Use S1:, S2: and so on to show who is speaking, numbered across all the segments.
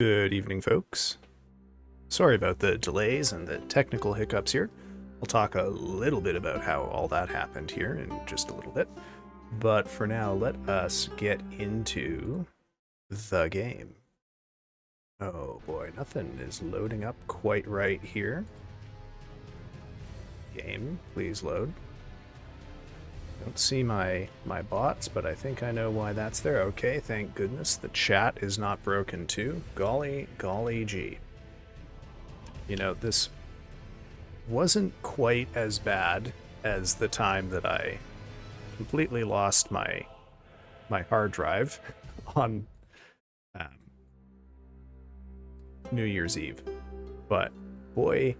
S1: Good evening, folks. Sorry about the delays and the technical hiccups here. I'll talk a little bit about how all that happened here in just a little bit. But for now, let us get into the game. Oh boy, nothing is loading up quite right here. Game, please load. Don't see my bots, but I think I know why that's there. Okay, thank goodness. The chat is not broken too. Golly gee. You know, this wasn't quite as bad as the time that I completely lost my my hard drive on um, New Year's Eve. But boy,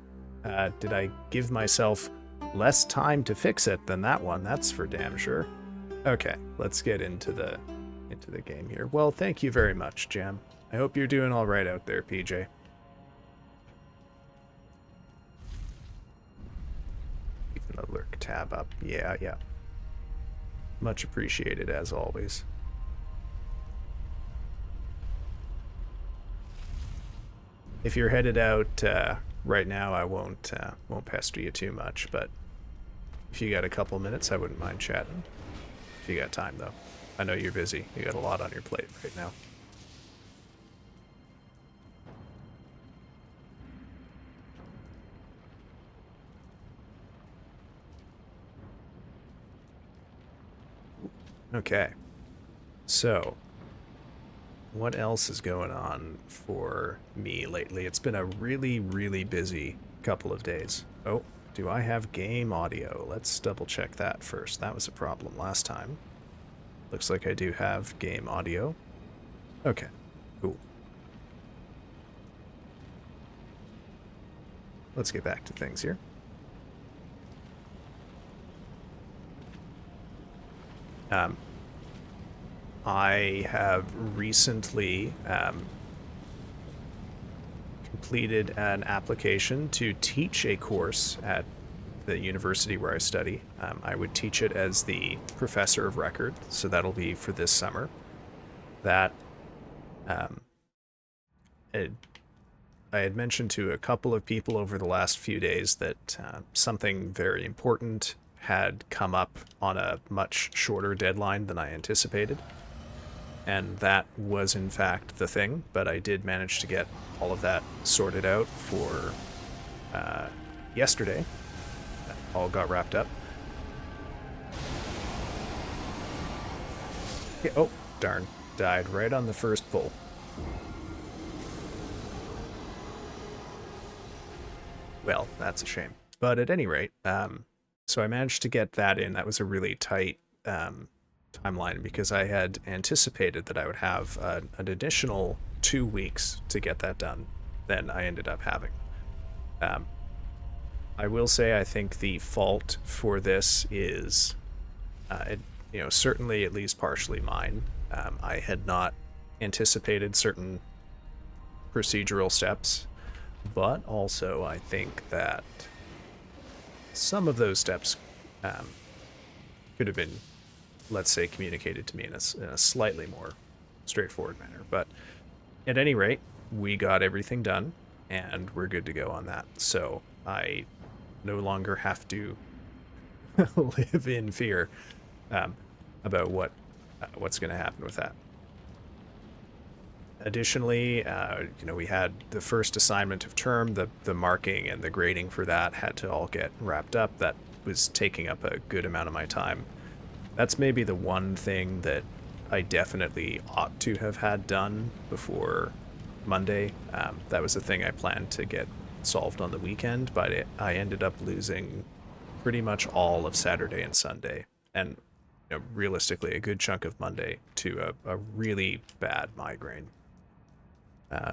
S1: did I give myself less time to fix it than that one. That's for damn sure. Okay, let's get into the game here. Well, thank you very much, Jam. I hope you're doing all right out there, PJ. Keeping the lurk tab up. Yeah, yeah. Much appreciated as always. If you're headed out right now, I won't pester you too much, but if you got a couple minutes, I wouldn't mind chatting. If you got time, though. I know you're busy. You got a lot on your plate right now. Okay. So, what else is going on for me lately? It's been a really, really busy couple of days. Oh, do I have game audio? Let's double check that first. That was a problem last time. Looks like I do have game audio. Okay, cool. Let's get back to things here. I have recently completed an application to teach a course at the university where I study. I would teach it as the professor of record, so that'll be for this summer. That I had mentioned to a couple of people over the last few days that something very important had come up on a much shorter deadline than I anticipated. And that was in fact the thing, but I did manage to get all of that sorted out for yesterday. That all got wrapped up. Yeah, oh, darn. Died right on the first pull. Well, that's a shame. But at any rate, so I managed to get that in. That was a really tight timeline because I had anticipated that I would have an additional 2 weeks to get that done than I ended up having. I will say I think the fault for this is, certainly at least partially mine. I had not anticipated certain procedural steps, but also I think that some of those steps could have been, let's say, communicated to me in a slightly more straightforward manner. But at any rate, we got everything done, and we're good to go on that. So I no longer have to live in fear about what's going to happen with that. Additionally, we had the first assignment of term, the marking and the grading for that had to all get wrapped up. That was taking up a good amount of my time. That's maybe the one thing that I definitely ought to have had done before Monday. That was the thing I planned to get solved on the weekend, but I ended up losing pretty much all of Saturday and Sunday, and realistically a good chunk of Monday to a really bad migraine.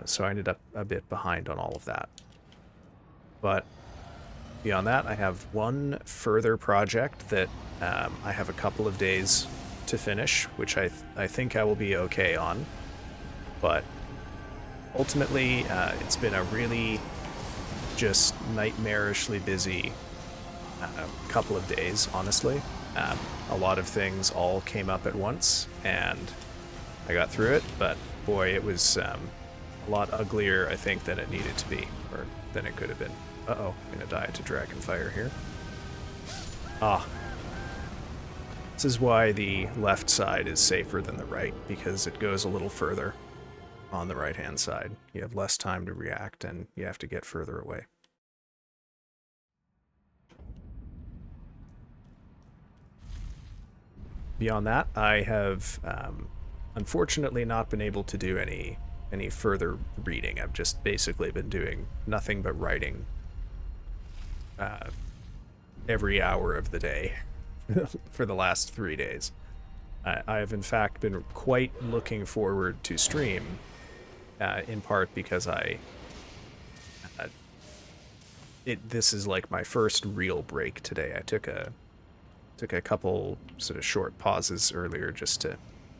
S1: So I ended up a bit behind on all of that. But beyond that, I have one further project that I have a couple of days to finish, which I think I will be okay on. But ultimately, it's been a really just nightmarishly busy couple of days, honestly. A lot of things all came up at once, and I got through it, but boy, it was a lot uglier, I think, than it needed to be, or than it could have been. Uh-oh, I'm gonna die to Dragonfire here. Ah. This is why the left side is safer than the right, because it goes a little further on the right-hand side. You have less time to react, and you have to get further away. Beyond that, I have unfortunately not been able to do any further reading. I've just basically been doing nothing but writing every hour of the day for the last 3 days. I have in fact been quite looking forward to stream, in part because uh, this is like my first real break today. I took a couple sort of short pauses earlier just to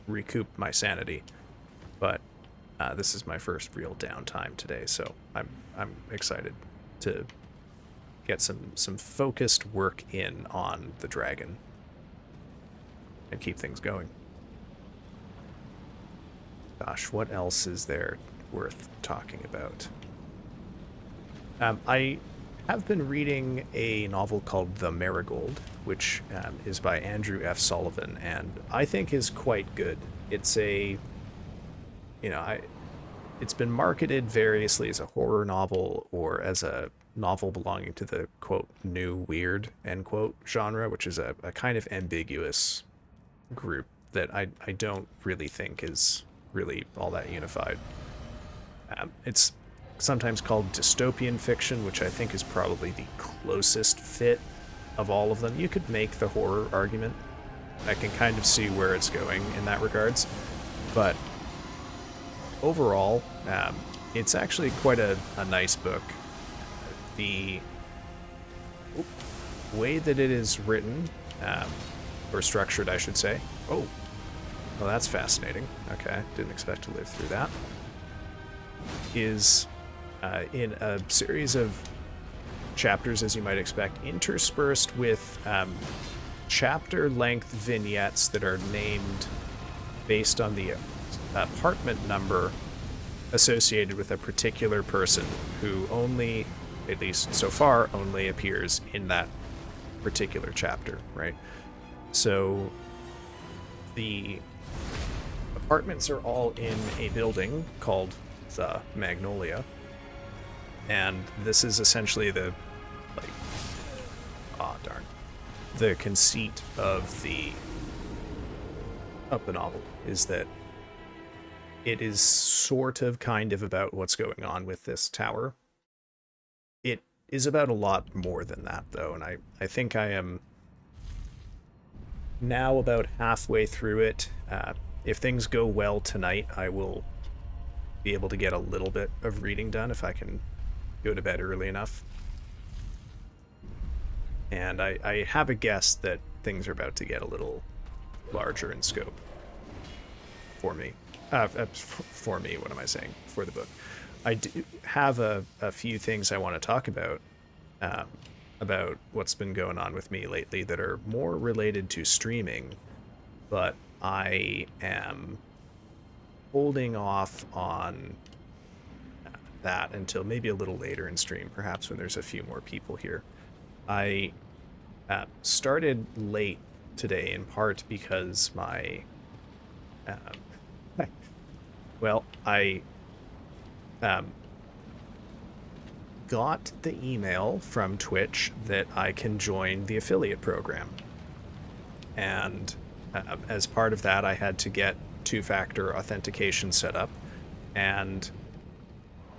S1: recoup my sanity, but this is my first real downtime today, so I'm excited to get some focused work in on the dragon and keep things going. Gosh, what else is there worth talking about? I have been reading a novel called The Marigold, which is by Andrew F. Sullivan, and I think is quite good. It's a, you know, it's been marketed variously as a horror novel or as a novel belonging to the quote new weird end quote genre, which is a kind of ambiguous group that I don't really think is really all that unified. It's sometimes called dystopian fiction, which I think is probably the closest fit of all of them. You could make the horror argument. I can kind of see where it's going in that regards, but overall, it's actually quite a nice book. The way that it is written, or structured, I should say. Oh, well, that's fascinating. Okay, didn't expect to live through that. Is in a series of chapters, as you might expect, interspersed with chapter-length vignettes that are named based on the apartment number associated with a particular person who only, at least so far, only appears in that particular chapter, right? So the apartments are all in a building called the Magnolia, and this is essentially the, like, the conceit of the novel is that it is sort of kind of about what's going on with this tower. It is about a lot more than that, though, and I think I am now about halfway through it. If things go well tonight, I will be able to get a little bit of reading done if I can go to bed early enough. And I have a guess that things are about to get a little larger in scope for me. For me, what am I saying? For the book. I do have a few things I want to talk about what's been going on with me lately that are more related to streaming, but I am holding off on that until maybe a little later in stream, perhaps when there's a few more people here. I started late today in part because my well, I got the email from Twitch that I can join the affiliate program. And as part of that, I had to get two-factor authentication set up. And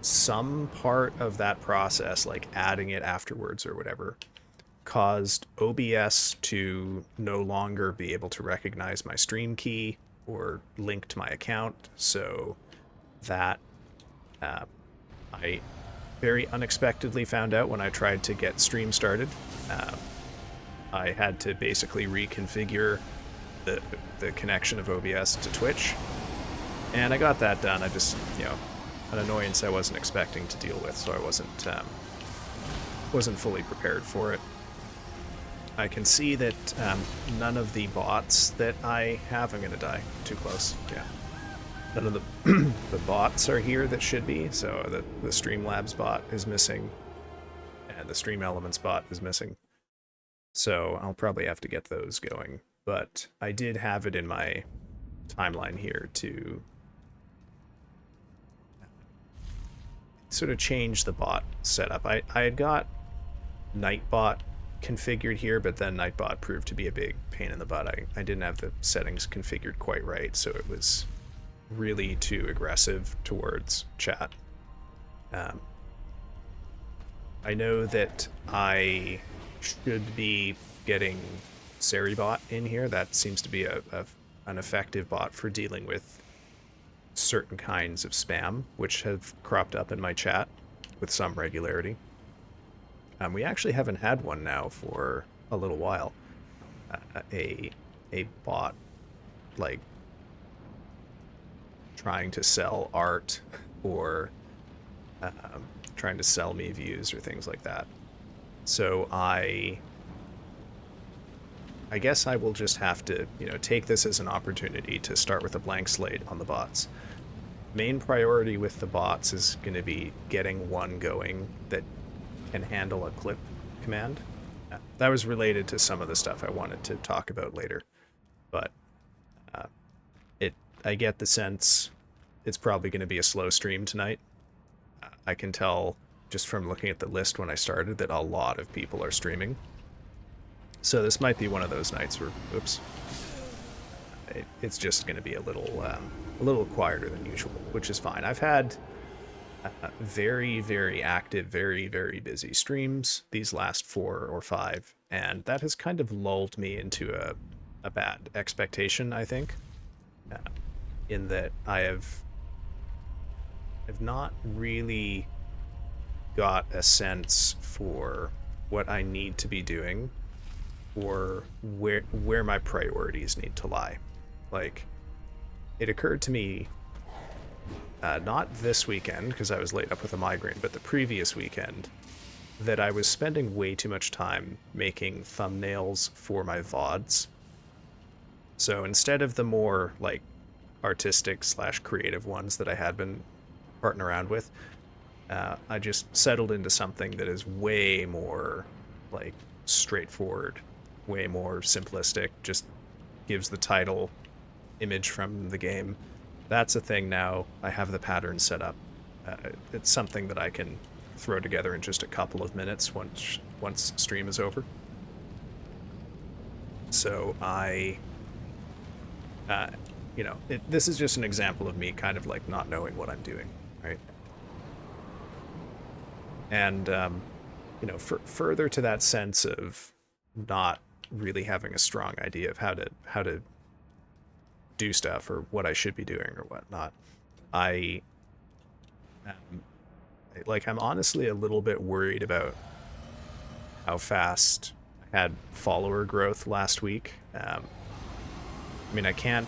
S1: some part of that process, like adding it afterwards or whatever, caused OBS to no longer be able to recognize my stream key or link to my account. So that I very unexpectedly found out when I tried to get stream started. I had to basically reconfigure the connection of OBS to Twitch, and I got that done. I just, an annoyance I wasn't expecting to deal with, so I wasn't fully prepared for it. I can see that none of the bots that I have, I'm gonna die, too close, yeah. None of the bots are here that should be, so the Streamlabs bot is missing, and the Stream Elements bot is missing. So I'll probably have to get those going, but I did have it in my timeline here to sort of change the bot setup. I had got Nightbot configured here, but then Nightbot proved to be a big pain in the butt. I didn't have the settings configured quite right, so it was really too aggressive towards chat. I know that I should be getting Seribot in here. That seems to be a an effective bot for dealing with certain kinds of spam, which have cropped up in my chat with some regularity. We actually haven't had one now for a little while. A bot like trying to sell art or trying to sell me views or things like that. So I guess I will just have to, take this as an opportunity to start with a blank slate on the bots. Main priority with the bots is going to be getting one going that can handle a clip command. That was related to some of the stuff I wanted to talk about later, but I get the sense it's probably going to be a slow stream tonight. I can tell just from looking at the list when I started that a lot of people are streaming. So this might be one of those nights where, oops, it's just going to be a little quieter than usual, which is fine. I've had very, very active, very, very busy streams these last 4 or 5, and that has kind of lulled me into a bad expectation, I think, in that I've not really got a sense for what I need to be doing or where my priorities need to lie. Like, it occurred to me, not this weekend, because I was laid up with a migraine, but the previous weekend, that I was spending way too much time making thumbnails for my VODs. So instead of the more, like, artistic / creative ones that I had been farting around with, I just settled into something that is way more, like, straightforward, way more simplistic, just gives the title, image from the game. That's a thing now. I have the pattern set up. It's something that I can throw together in just a couple of minutes once stream is over. So this is just an example of me kind of like not knowing what I'm doing, right? And further to that sense of not really having a strong idea of how to do stuff or what I should be doing or whatnot, I'm honestly a little bit worried about how fast I had follower growth last week. I can't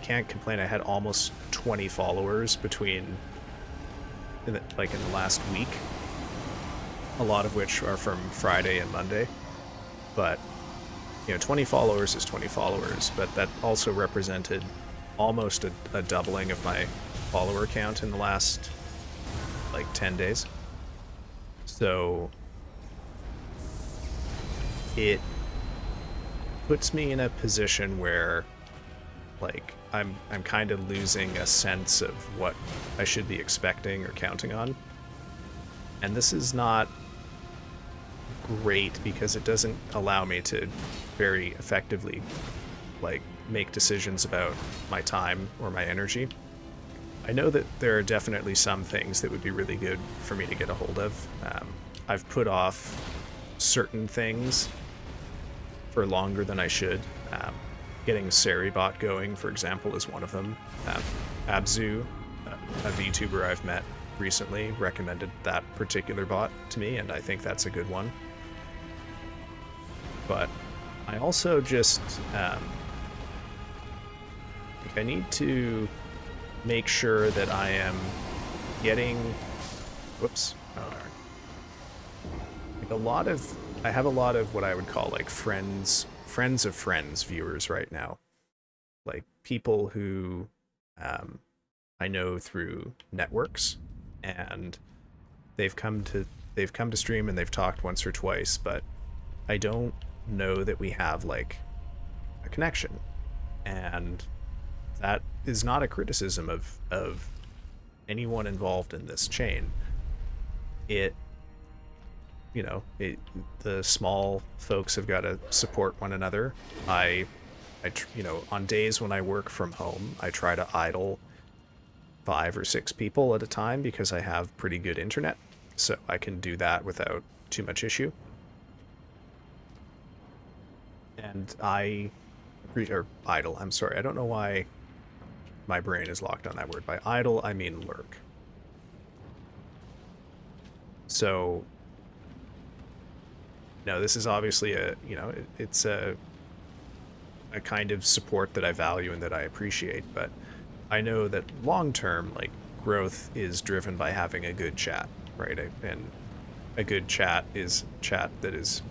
S1: complain. I had almost 20 followers in the last week, a lot of which are from Friday and Monday. But 20 followers is 20 followers, but that also represented almost a doubling of my follower count in the last 10 days. So it puts me in a position where I'm kind of losing a sense of what I should be expecting or counting on. And this is not great because it doesn't allow me to very effectively make decisions about my time or my energy. I know that there are definitely some things that would be really good for me to get a hold of. I've put off certain things for longer than I should. Getting Seribot going, for example, is one of them. Abzu, a VTuber I've met recently, recommended that particular bot to me, and I think that's a good one. But I also just I need to make sure that I am getting whoops. Oh, darn. I have a lot of what I would call friends of friends viewers right now. Like people who I know through networks, and they've come to stream and they've talked once or twice, but I don't know that we have a connection. And that is not a criticism of anyone involved in this chain. The small folks have got to support one another. I on days when I work from home, I try to idle 5 or 6 people at a time because I have pretty good internet, so I can do that without too much issue. And I or idle, I'm sorry. I don't know why my brain is locked on that word. By idle, I mean lurk. So, no, this is obviously a, you know, it's a kind of support that I value and that I appreciate, but I know that long term, like, growth is driven by having a good chat, right? And a good chat is chat that is,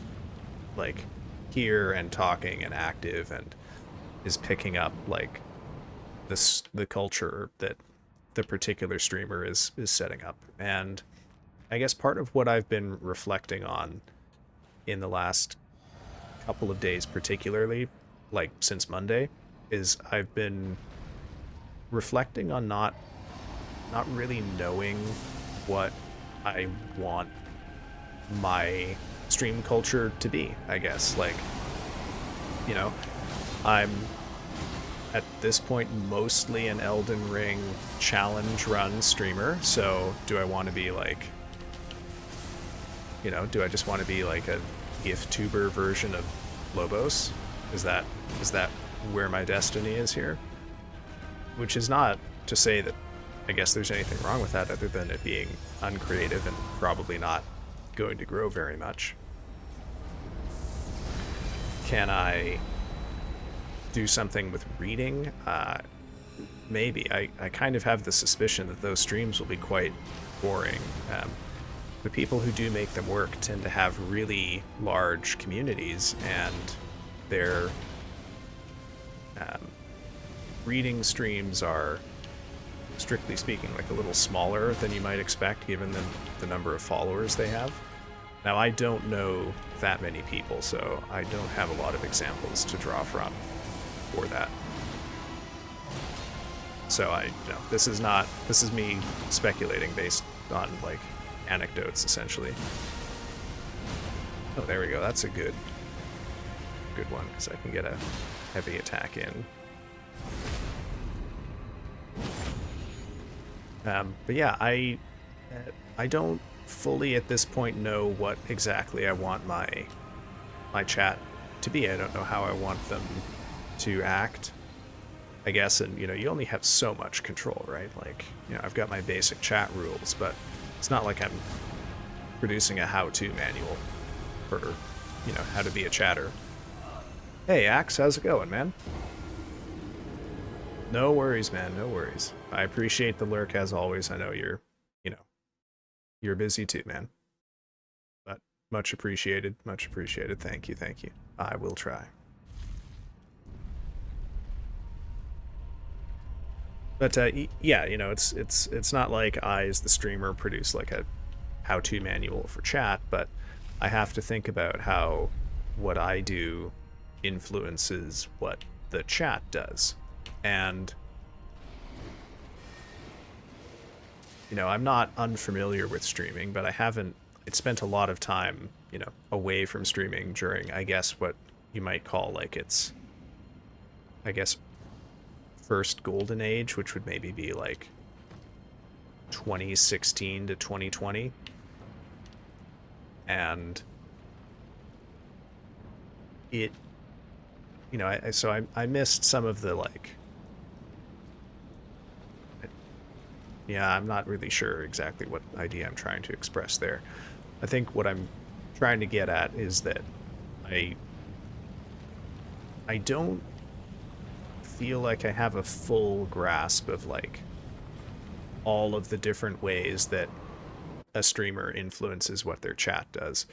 S1: like, here and talking and active and is picking up, like, the culture that the particular streamer is setting up. And I guess part of what I've been reflecting on in the last couple of days, particularly, like since Monday, is I've been reflecting on not really knowing what I want my stream culture to be, I guess. Like, you know, I'm at this point mostly an Elden Ring challenge run streamer, so do I want to be like, you know, do I just want to be like a gift tuber version of Lobos? Is that where my destiny is here? Which is not to say that I guess there's anything wrong with that other than it being uncreative and probably not going to grow very much. Can I do something with reading? Maybe. I kind of have the suspicion that those streams will be quite boring. The people who do make them work tend to have really large communities, and their reading streams are, strictly speaking, like a little smaller than you might expect given the number of followers they have. Now, I don't know that many people, so I don't have a lot of examples to draw from for that. So this is me speculating based on, like, anecdotes, essentially. Oh, there we go. That's a good one, because I can get a heavy attack in. But yeah, I don't fully at this point know what exactly I want my chat to be. I don't know how I want them to act, I guess. And, you know, you only have so much control, right? Like, you know, I've got my basic chat rules, but it's not like I'm producing a how-to manual for, you know, how to be a chatter. Hey, Axe, how's it going, man? No worries, man, no worries. I appreciate the lurk as always. I know you're busy too, man. But much appreciated, much appreciated. Thank you, thank you. I will try. But yeah, you know, it's not like I, as the streamer, produce like a how-to manual for chat, but I have to think about how what I do influences what the chat does. And, you know, I'm not unfamiliar with streaming, but I spent a lot of time, you know, away from streaming during, I guess, what you might call, like, its, I guess, first golden age, which would maybe be like 2016 to 2020. And it, you know, I missed some of the, like, yeah, I'm not really sure exactly what idea I'm trying to express there. I think what I'm trying to get at is that I don't feel like I have a full grasp of, like, all of the different ways that a streamer influences what their chat does.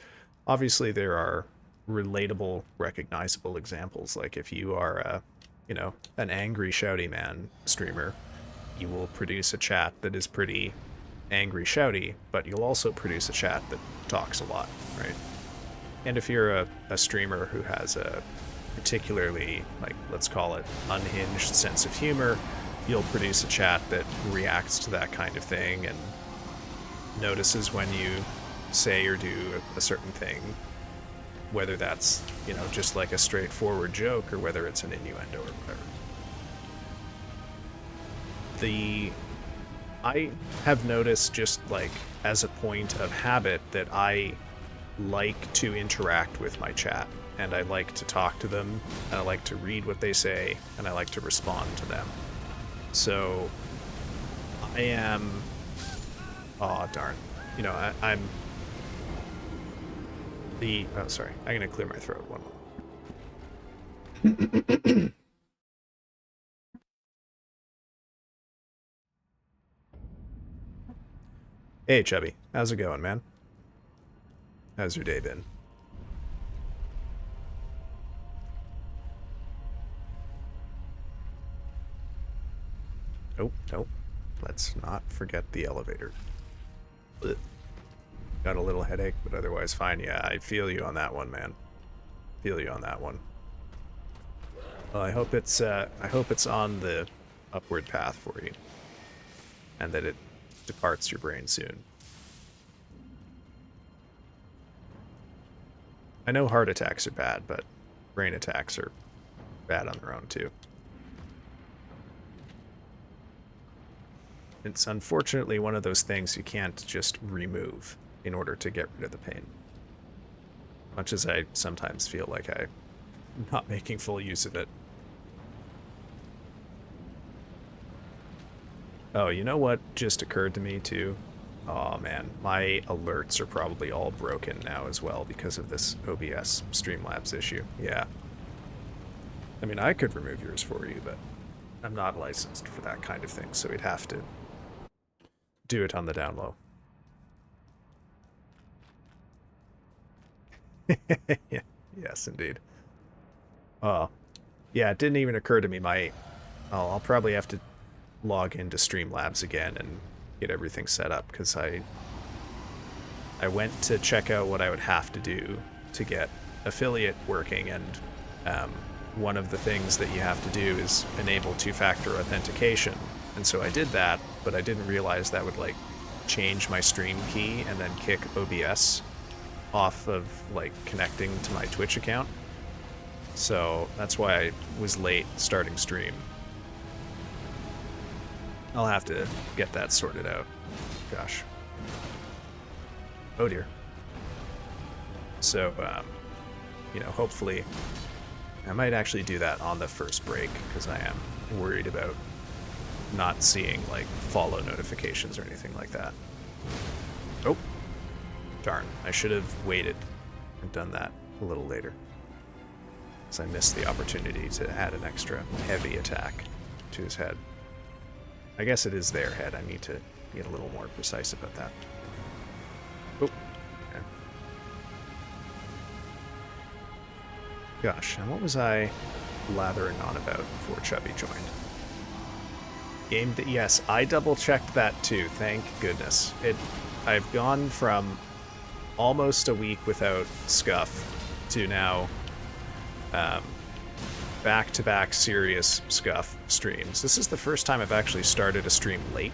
S1: Obviously, there are relatable, recognizable examples. Like, if you are a, you know, an angry shouty man streamer, you will produce a chat that is pretty angry shouty, but you'll also produce a chat that talks a lot, right? And if you're a streamer who has a particularly, like, let's call it unhinged sense of humor, you'll produce a chat that reacts to that kind of thing and notices when you say or do a certain thing, whether that's, you know, just like a straightforward joke or whether it's an innuendo or whatever. I have noticed, just like as a point of habit, that I like to interact with my chat. and I like to talk to them, and I like to read what they say, and I like to respond to them. So I am... Oh, darn. You know, I'm... Oh, sorry. I'm going to clear my throat one moment. Hey, Chubby. How's it going, man? How's your day been? Oh, nope. Let's not forget the elevator. Ugh. Got a little headache, but otherwise fine. Yeah, I feel you on that one, man. Feel you on that one. Well, I hope it's on the upward path for you, and that it departs your brain soon. I know heart attacks are bad, but brain attacks are bad on their own too. It's unfortunately one of those things you can't just remove in order to get rid of the pain. Much as I sometimes feel like I'm not making full use of it. Oh, you know what just occurred to me too? Oh man, my alerts are probably all broken now as well because of this OBS Streamlabs issue. Yeah. I mean, I could remove yours for you, but I'm not licensed for that kind of thing, so we'd have to do it on the down low. Yeah, yes, indeed. Oh, yeah, it didn't even occur to me. I'll probably have to log into Streamlabs again and get everything set up, because I went to check out what I would have to do to get affiliate working, and one of the things that you have to do is enable two-factor authentication. And so I did that, but I didn't realize that would like change my stream key and then kick OBS off of like connecting to my Twitch account. So that's why I was late starting stream. I'll have to get that sorted out. Gosh. Oh dear. So, you know, hopefully I might actually do that on the first break, because I am worried about not seeing like follow notifications or anything like that. Oh, darn. I should have waited and done that a little later, because I missed the opportunity to add an extra heavy attack to his head. I guess it is their head. I need to get a little more precise about that. Oh, okay. Gosh, and what was I blathering on about before Chubby joined? Game that, yes, I double-checked that too, thank goodness. I've gone from almost a week without Scuff to now back-to-back serious Scuff streams. This is the first time I've actually started a stream late,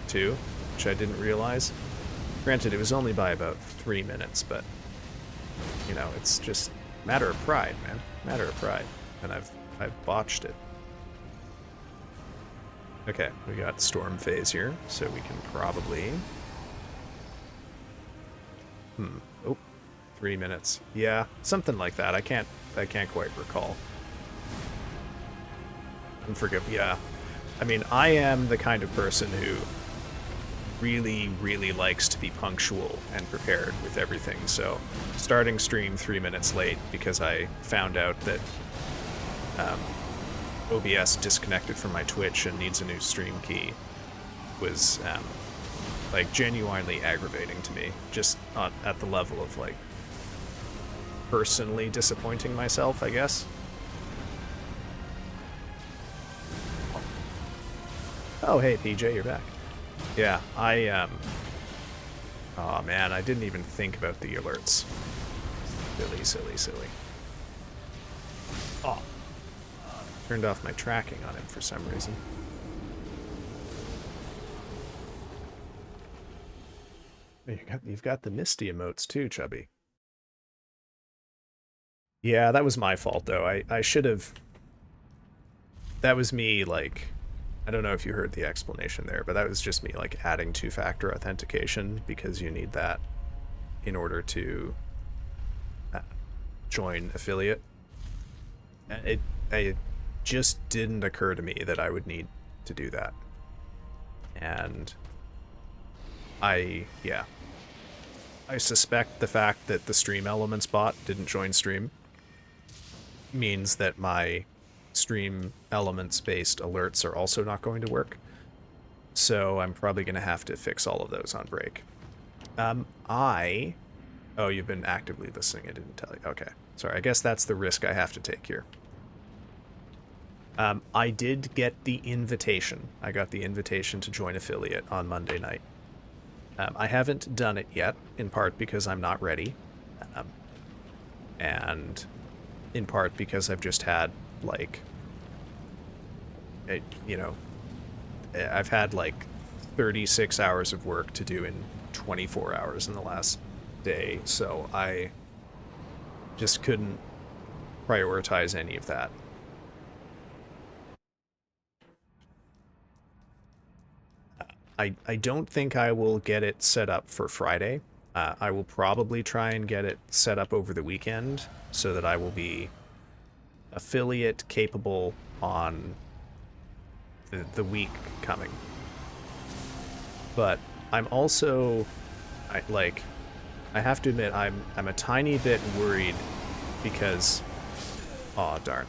S1: too, which I didn't realize. Granted, it was only by about 3 minutes, but, you know, it's just matter of pride, man. Matter of pride. And I've botched it. Okay, we got storm phase here, so we can probably... Oh, 3 minutes. Yeah, something like that. I can't quite recall. And forgive, yeah. I mean, I am the kind of person who really, really likes to be punctual and prepared with everything, so starting stream 3 minutes late because I found out that OBS disconnected from my Twitch and needs a new stream key was like genuinely aggravating to me, just at the level of like personally disappointing myself, I guess. Oh, hey, PJ, you're back. Yeah, oh man, I didn't even think about the alerts. Silly, silly, silly. Oh. Turned off my tracking on him for some reason. You've got the Misty emotes too, Chubby. Yeah, that was my fault, though. I should have... That was me, like... I don't know if you heard the explanation there, but that was just me, like, adding two-factor authentication, because you need that in order to join affiliate. It just didn't occur to me that I would need to do that. And I suspect the fact that the Stream Elements bot didn't join stream means that my Stream Elements-based alerts are also not going to work. So I'm probably going to have to fix all of those on break. Oh, you've been actively listening. I didn't tell you. Okay. Sorry, I guess that's the risk I have to take here. I did get the invitation. I got the invitation to join affiliate on Monday night. I haven't done it yet, in part because I'm not ready. And in part because I've just had, like, I've had, like, 36 hours of work to do in 24 hours in the last day, so I just couldn't prioritize any of that. I don't think I will get it set up for Friday. I will probably try and get it set up over the weekend so that I will be affiliate capable on the week coming. But I'm also, I have to admit, I'm a tiny bit worried because, aw, darn.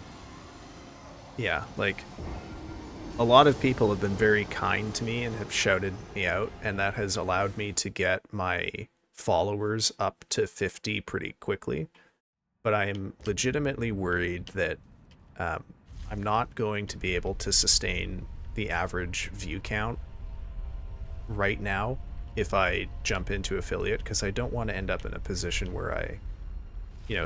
S1: Yeah, like, a lot of people have been very kind to me and have shouted me out, and that has allowed me to get my followers up to 50 pretty quickly. But I am legitimately worried that I'm not going to be able to sustain the average view count right now if I jump into affiliate, because I don't want to end up in a position where I,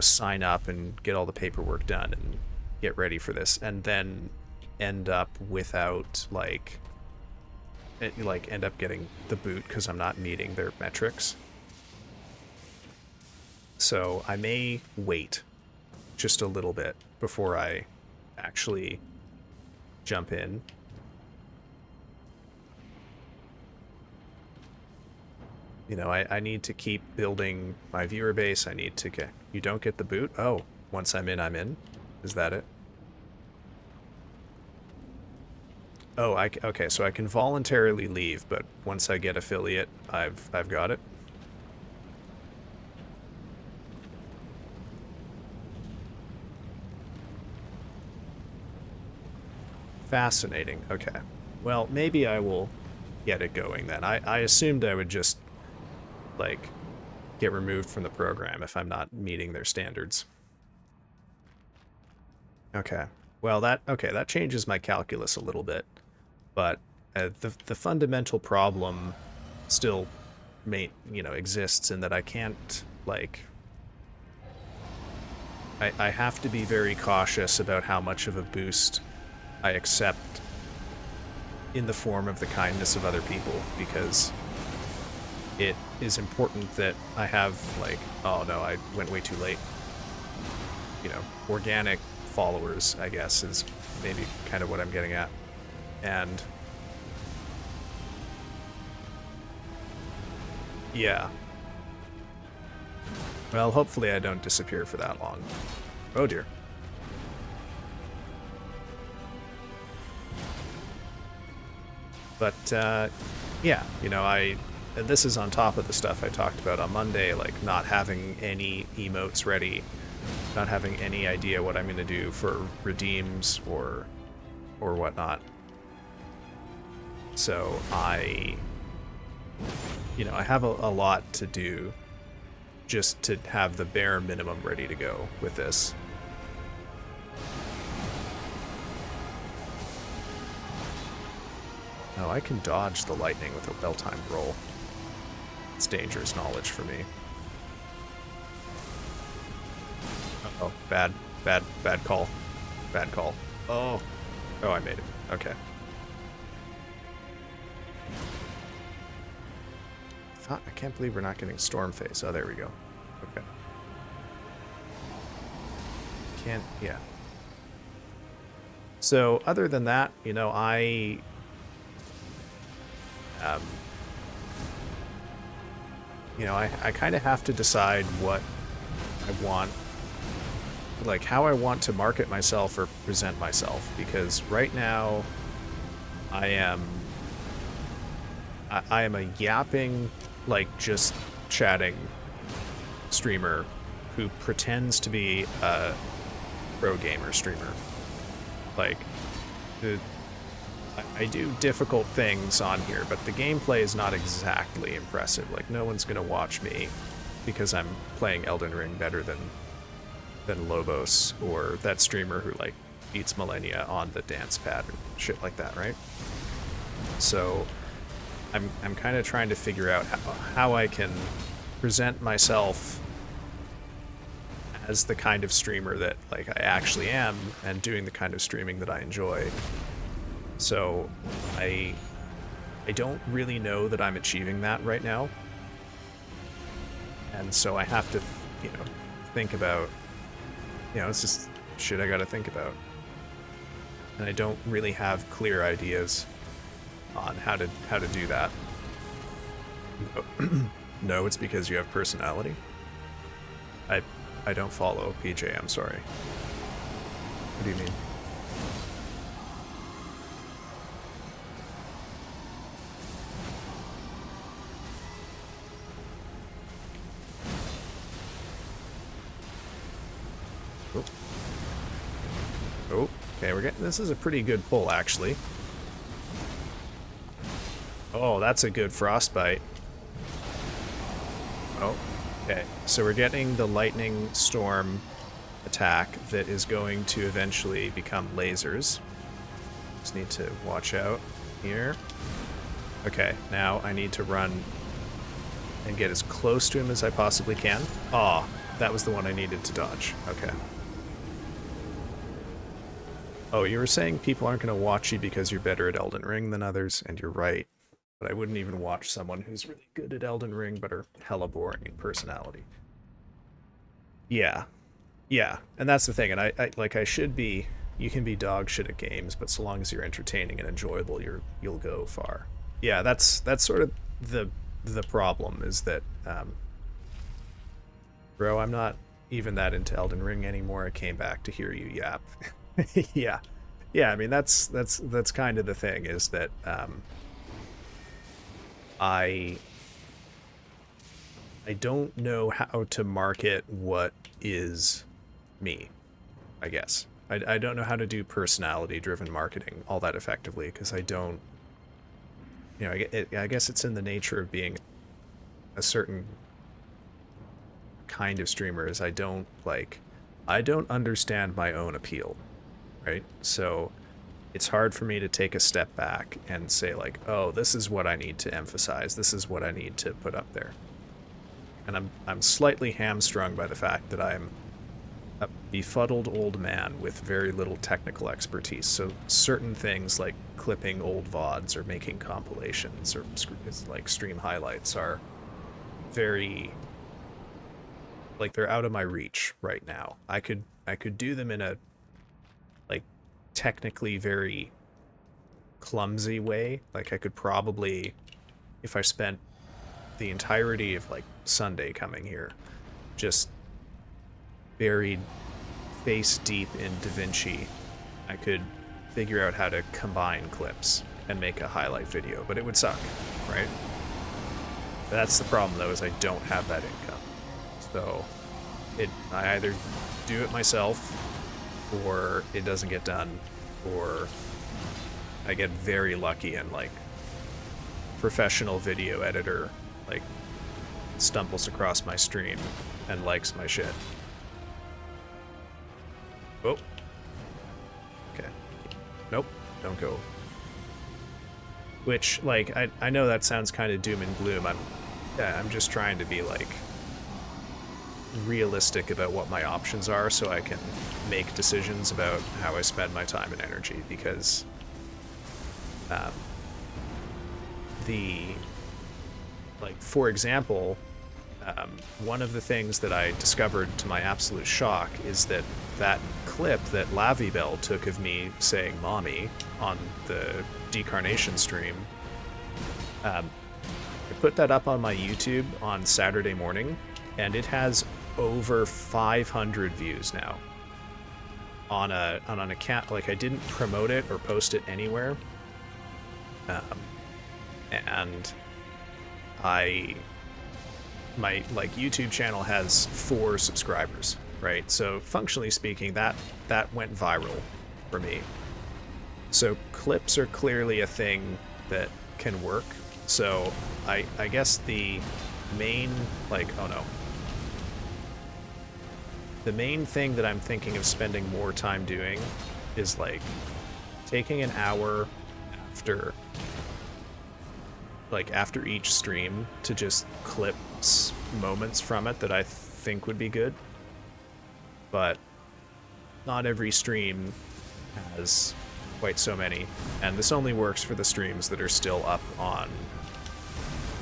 S1: sign up and get all the paperwork done and get ready for this, and then end up without, end up getting the boot because I'm not meeting their metrics. So I may wait just a little bit before I actually jump in. I need to keep building my viewer base. I need to get... You don't get the boot? Oh, once I'm in, I'm in? Is that it? Oh, okay, so I can voluntarily leave, but once I get affiliate, I've got it. Fascinating. Okay. Well, maybe I will get it going then. I assumed I would just, get removed from the program if I'm not meeting their standards. Okay. Well, that changes my calculus a little bit. But the fundamental problem still exists in that I can't, I have to be very cautious about how much of a boost I accept in the form of the kindness of other people, because it is important that I have, oh no, I went way too late. Organic followers, I guess, is maybe kind of what I'm getting at. And yeah. Well, hopefully I don't disappear for that long. Oh dear. But, yeah, this is on top of the stuff I talked about on Monday, not having any emotes ready, not having any idea what I'm going to do for redeems or whatnot. So I have a lot to do just to have the bare minimum ready to go with this. Oh, I can dodge the lightning with a well-timed roll. It's dangerous knowledge for me. Uh-oh, bad call. Bad call. Oh, I made it. Okay. I can't believe we're not getting storm phase. Oh, there we go. Okay. Yeah. So, other than that, I kind of have to decide what I want like how I want to market myself or present myself, because right now I am a yapping, like just chatting streamer who pretends to be a pro gamer streamer. Like, I do difficult things on here, but the gameplay is not exactly impressive. Like, no one's gonna watch me because I'm playing Elden Ring better than Lobos or that streamer who like beats Millennia on the dance pad or shit like that, right? So I'm kind of trying to figure out how I can present myself as the kind of streamer that like I actually am, and doing the kind of streaming that I enjoy. So I don't really know that I'm achieving that right now. And so I have to, you know, think about, you know, it's just shit I gotta think about. And I don't really have clear ideas on how to do that. No, it's because you have personality. I don't follow PJ, I'm sorry. What do you mean? Oh. Oh, okay, we're getting, this is a pretty good pull actually. Oh, that's a good frostbite. Oh, okay. So we're getting the lightning storm attack that is going to eventually become lasers. Just need to watch out here. Okay, now I need to run and get as close to him as I possibly can. Ah, that was the one I needed to dodge. Okay. Oh, you were saying people aren't going to watch you because you're better at Elden Ring than others, and you're right. But I wouldn't even watch someone who's really good at Elden Ring but are hella boring in personality. Yeah. Yeah, and that's the thing, and I should be, you can be dog shit at games, but so long as you're entertaining and enjoyable, you'll go far. Yeah, that's sort of the problem, is that bro, I'm not even that into Elden Ring anymore. I came back to hear you yap. Yeah. Yeah, I mean that's kind of the thing, is that I don't know how to market what is me, I guess. I don't know how to do personality-driven marketing all that effectively, because I don't, you know, I guess it's in the nature of being a certain kind of streamer, is I don't understand my own appeal, right? So it's hard for me to take a step back and say like, oh, this is what I need to emphasize, this is what I need to put up there. And I'm slightly hamstrung by the fact that I'm a befuddled old man with very little technical expertise. So certain things like clipping old VODs or making compilations or like stream highlights are very, like, they're out of my reach right now. I could do them in a like technically very clumsy way. Like I could probably, if I spent the entirety of like Sunday coming here just buried face deep in DaVinci, I could figure out how to combine clips and make a highlight video, but it would suck, right? That's the problem though, is I don't have that income. So I either do it myself, or it doesn't get done, or I get very lucky and like professional video editor like stumbles across my stream and likes my shit. Oh. Okay. Nope. Don't go. Which, like, I know that sounds kind of doom and gloom. I'm just trying to be like realistic about what my options are, so I can make decisions about how I spend my time and energy, because like, for example, one of the things that I discovered to my absolute shock is that clip that Lavibel took of me saying mommy on the Decarnation stream, I put that up on my YouTube on Saturday morning, and it has over 500 views now. on an account. Like, I didn't promote it or post it anywhere. And my like YouTube channel has 4 subscribers, right? So functionally speaking, that went viral for me. So clips are clearly a thing that can work. So I guess the main, like, oh no. The main thing that I'm thinking of spending more time doing is like taking an hour after each stream to just clip moments from it that I think would be good. But not every stream has quite so many, and this only works for the streams that are still up on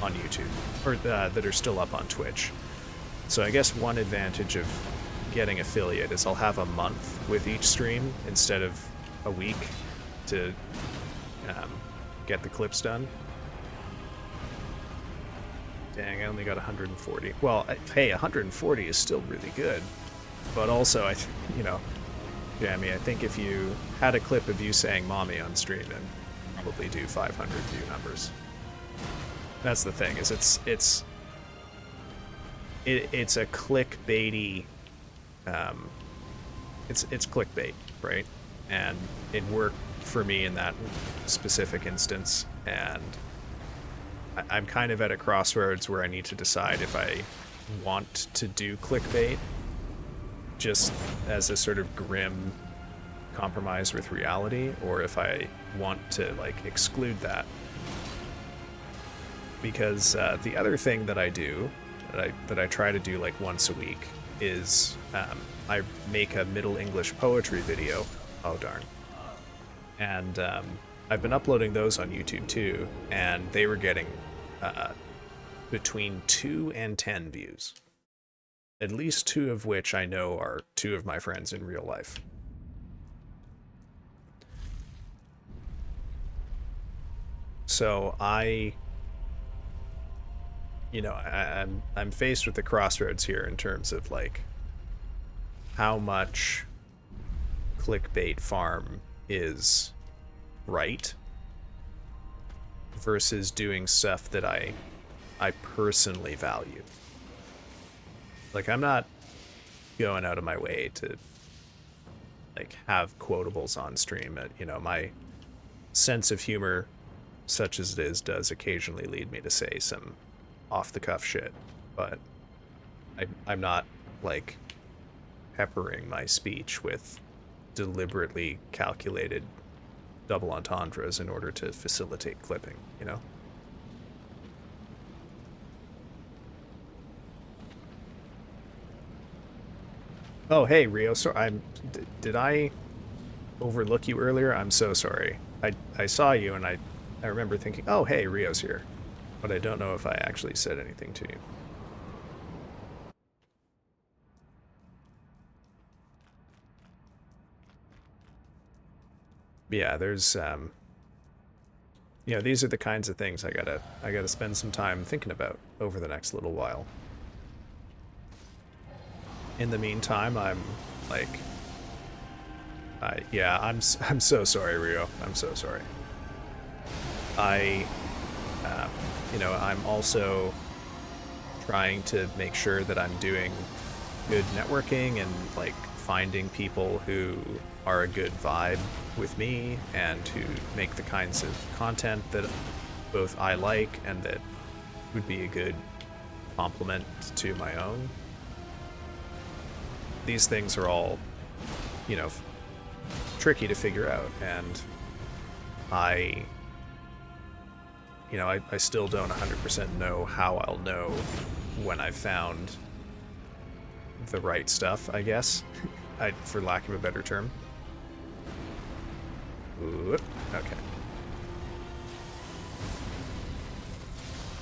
S1: YouTube, or that are still up on Twitch. So I guess one advantage of getting affiliate is I'll have a month with each stream instead of a week to get the clips done. Dang, I only got 140. Well, hey, 140 is still really good, but also Jammy, I think if you had a clip of you saying "mommy" on stream, then probably do 500 view numbers. That's the thing, is it's a clickbaity, it's clickbait, right? And it worked for me in that specific instance, and I'm kind of at a crossroads where I need to decide if I want to do clickbait just as a sort of grim compromise with reality, or if I want to like exclude that. Because the other thing that I do, that I try to do like once a week, is I make a Middle English poetry video. Oh darn. And I've been uploading those on YouTube too, and they were getting between 2 and 10 views. At least 2 of which I know are 2 of my friends in real life. So I'm faced with the crossroads here in terms of like how much clickbait farm is right versus doing stuff that I personally value. Like, I'm not going out of my way to like have quotables on stream. My sense of humor, such as it is, does occasionally lead me to say some off-the-cuff shit, but I'm not like peppering my speech with deliberately calculated double entendres in order to facilitate clipping, you know? Oh, hey, Rio. So did I overlook you earlier? I'm so sorry. I saw you and I remember thinking, oh, hey, Rio's here. But I don't know if I actually said anything to you. Yeah, there's these are the kinds of things I gotta spend some time thinking about over the next little while. In the meantime, I'm like, yeah, I'm so sorry, Rio. I'm so sorry. I'm also trying to make sure that I'm doing good networking and like finding people who are a good vibe with me and who make the kinds of content that both I like and that would be a good complement to my own. These things are all, tricky to figure out, and I still don't 100% know how I'll know when I've found the right stuff, I guess, for lack of a better term. Ooh, okay.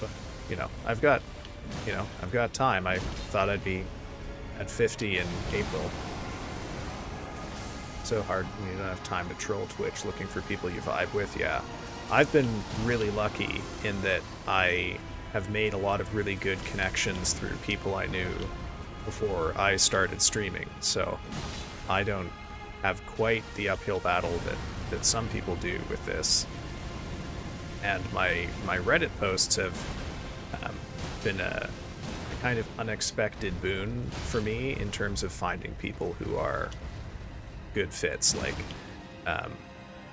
S1: But, I've got time. I thought I'd be at 50 in April. So hard when you don't have time to troll Twitch looking for people you vibe with. Yeah, I've been really lucky in that I have made a lot of really good connections through people I knew before I started streaming. So I don't have quite the uphill battle that some people do with this. And my Reddit posts have been a kind of unexpected boon for me in terms of finding people who are good fits. Like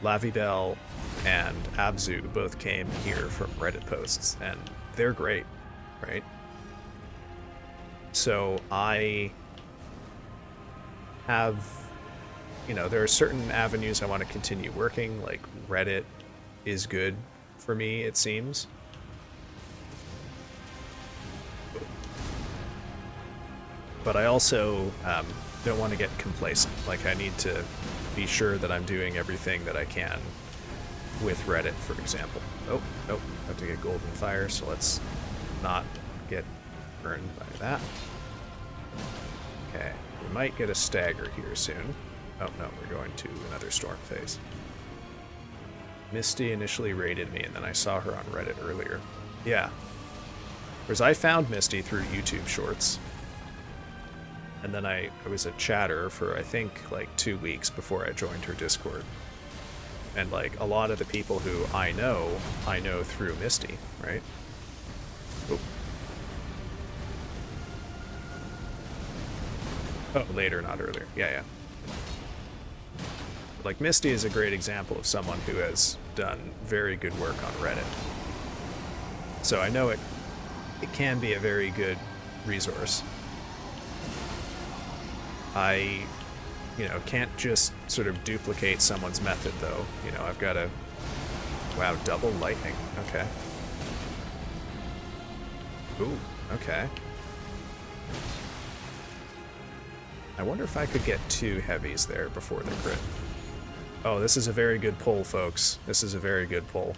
S1: Lavibel and Abzu both came here from Reddit posts, and they're great, right? So I have, there are certain avenues I want to continue working, like Reddit is good for me, it seems. But I also don't want to get complacent. Like, I need to be sure that I'm doing everything that I can with Reddit, for example. Oh, nope, have to get golden fire, so let's not get burned by that. Okay, we might get a stagger here soon. Oh no, we're going to another storm phase. Misty initially raided me, and then I saw her on Reddit earlier. Yeah. Whereas I found Misty through YouTube Shorts. And then I was a chatter for, I think, like 2 weeks before I joined her Discord. And, like, a lot of the people who I know through Misty, right? Oh. Oh, later, not earlier. Yeah. Like, Misty is a great example of someone who has done very good work on Reddit. So I know it can be a very good resource. I, can't just sort of duplicate someone's method, though. I've got to... Wow, double lightning. Okay. Ooh, okay. I wonder if I could get 2 heavies there before the crit. Oh, this is a very good pull, folks. This is a very good pull.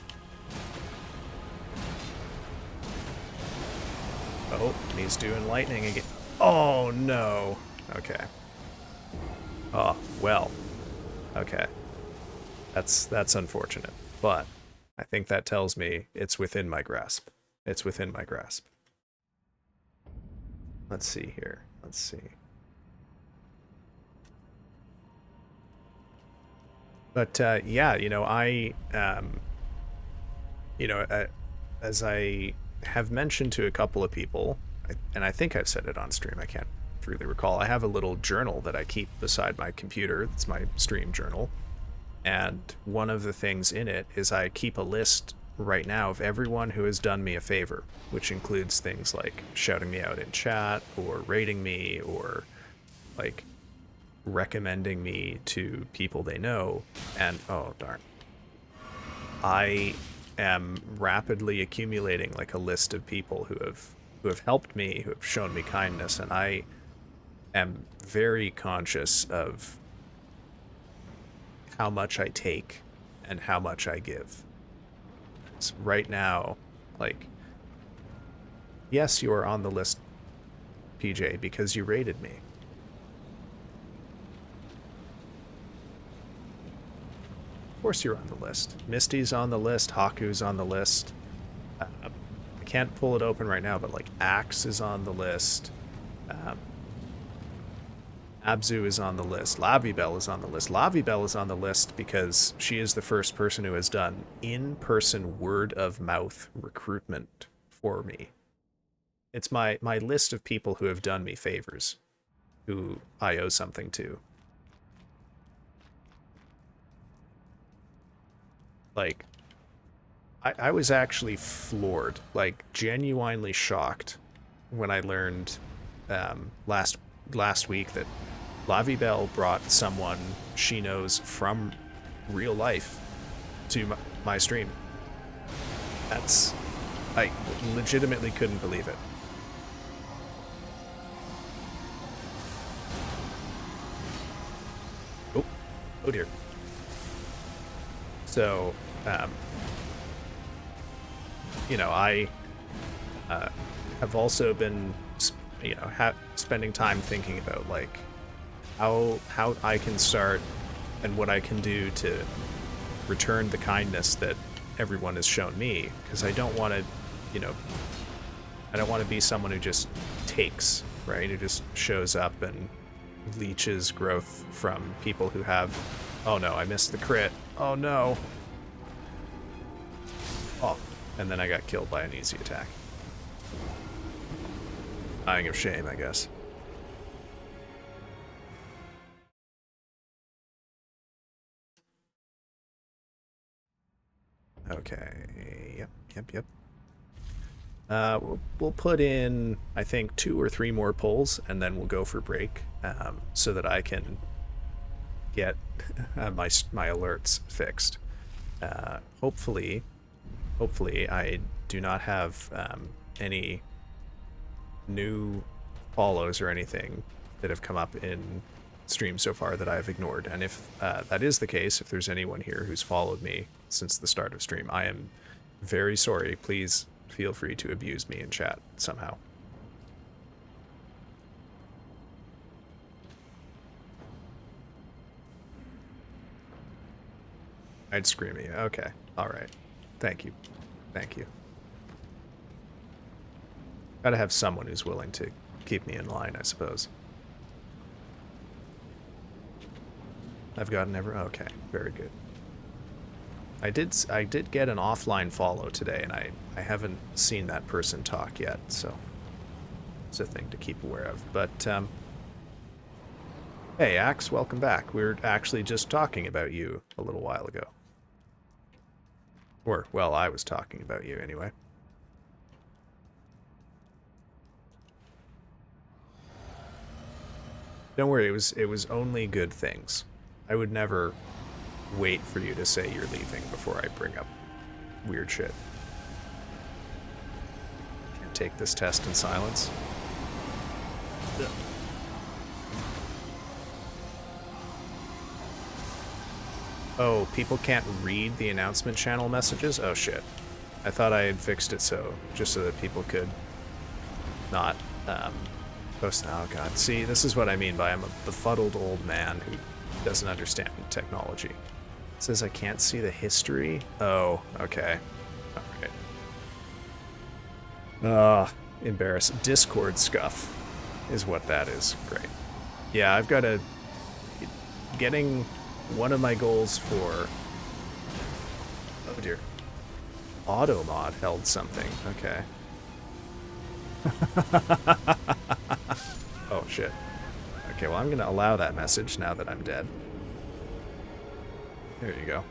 S1: Oh, and he's doing lightning again. Oh, no. Okay. Oh, well. Okay. That's unfortunate. But I think that tells me it's within my grasp. It's within my grasp. Let's see here. Let's see. But yeah, as I have mentioned to a couple of people, and I think I've said it on stream, I can't really recall, I have a little journal that I keep beside my computer. It's my stream journal. And one of the things in it is I keep a list right now of everyone who has done me a favor, which includes things like shouting me out in chat, or rating me, or like recommending me to people they know. And oh darn, I am rapidly accumulating like a list of people who have helped me, who have shown me kindness, and I am very conscious of how much I take and how much I give. So right now, like, yes, you are on the list, PJ, because you rated me. Of course you're on the list. Misty's on the list, Haku's on the list. I can't pull it open right now, but like Axe is on the list. Abzu is on the list. Lavibel is on the list. Lavibel is on the list because she is the first person who has done in-person word-of-mouth recruitment for me. It's my list of people who have done me favors, who I owe something to. Like, I was actually floored, like genuinely shocked when I learned last week that Lavibel brought someone she knows from real life to my stream. I legitimately couldn't believe it. Oh dear. So, I have also been, spending time thinking about, like, how I can start and what I can do to return the kindness that everyone has shown me, because I don't want to, I don't want to be someone who just takes, right? Who just shows up and leeches growth from people who have... Oh no, I missed the crit. Oh no. Oh, and then I got killed by an easy attack. Dying of shame, I guess. Okay, yep. We'll put in, I think, 2 or 3 more polls, and then we'll go for break, so that I can get my alerts fixed. Hopefully I do not have any new follows or anything that have come up in stream so far that I've ignored. And if that is the case, if there's anyone here who's followed me since the start of stream, I am very sorry. Please feel free to abuse me in chat somehow. I'd scream at you. Okay. All right. Thank you. Thank you. Gotta have someone who's willing to keep me in line, I suppose. I've gotten okay, very good. I did get an offline follow today, and I haven't seen that person talk yet, so it's a thing to keep aware of. But hey, Axe, welcome back. We were actually just talking about you a little while ago. Or, well, I was talking about you anyway. Don't worry, it was only good things. I would never wait for you to say you're leaving before I bring up weird shit. Can't take this test in silence. Ugh. Oh, people can't read the announcement channel messages? Oh shit. I thought I had fixed it just so that people could not post. Oh god. See, this is what I mean by I'm a befuddled old man who doesn't understand technology. It says I can't see the history? Oh, okay. Alright. Embarrassing. Discord scuff is what that is. Great. Yeah, I've got getting one of my goals for... Oh dear. Automod held something. Okay. Oh shit. Okay, well I'm gonna allow that message now that I'm dead. There you go.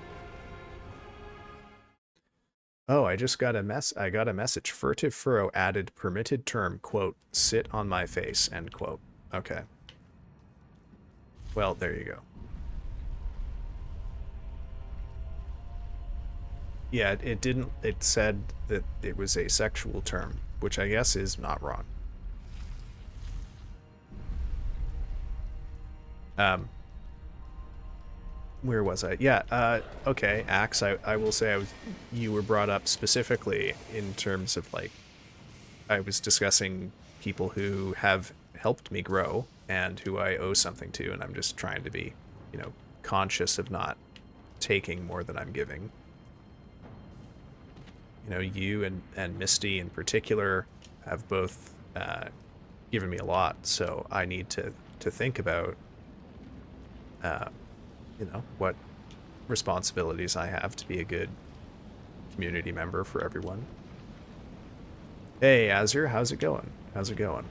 S1: Oh, I just got I got a message. Furtive Furrow added permitted term, quote, sit on my face, end quote. Okay. Well, there you go. Yeah, it didn't, it said that it was a sexual term, which I guess is not wrong. Where was I? Yeah, okay, Axe, I will say you were brought up specifically in terms of, like, I was discussing people who have helped me grow and who I owe something to, and I'm just trying to be, you know, conscious of not taking more than I'm giving. You know, you and Misty in particular have both given me a lot, so I need to think about you know, what responsibilities I have to be a good community member for everyone. Hey, Azure, how's it going? How's it going?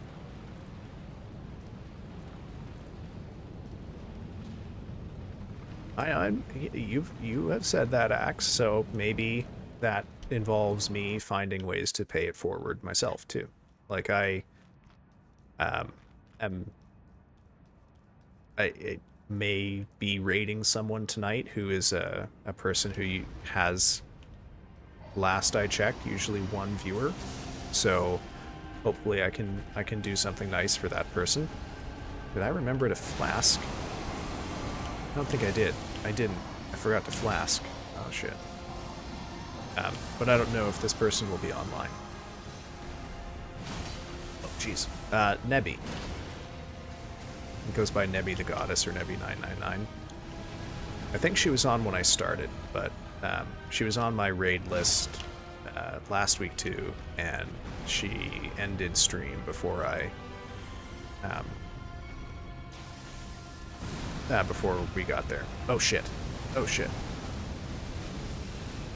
S1: You have said that, Axe, so maybe that involves me finding ways to pay it forward myself too. Like I may be raiding someone tonight who is a person who has, last I checked, usually 1 viewer. So hopefully I can do something nice for that person. Did I remember to flask? I don't think I did. I didn't. I forgot to flask. Oh shit. But I don't know if this person will be online. Oh jeez. Nebby. It goes by Nebby the Goddess or Nebby999. I think she was on when I started, but she was on my raid list last week too, and she ended stream before I before we got there. Oh shit. Oh shit.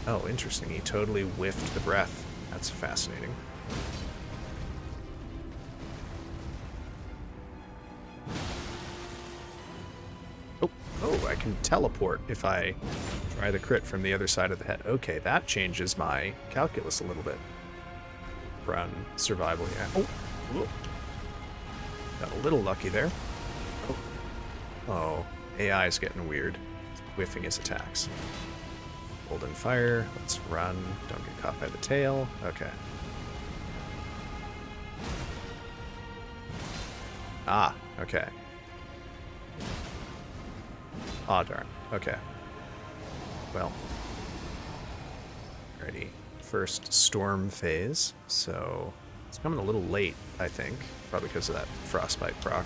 S1: Oh, interesting. He totally whiffed the breath. That's fascinating. Oh, I can teleport if I try the crit from the other side of the head. Okay, that changes my calculus a little bit. Run survival, yeah. Oh, whoa. Got a little lucky there. Oh, AI is getting weird. It's whiffing his attacks. Hold and fire. Let's run. Don't get caught by the tail. Okay. Ah, okay. Aw, darn. Okay. Well. Alrighty. First storm phase. So, it's coming a little late, I think. Probably because of that frostbite proc.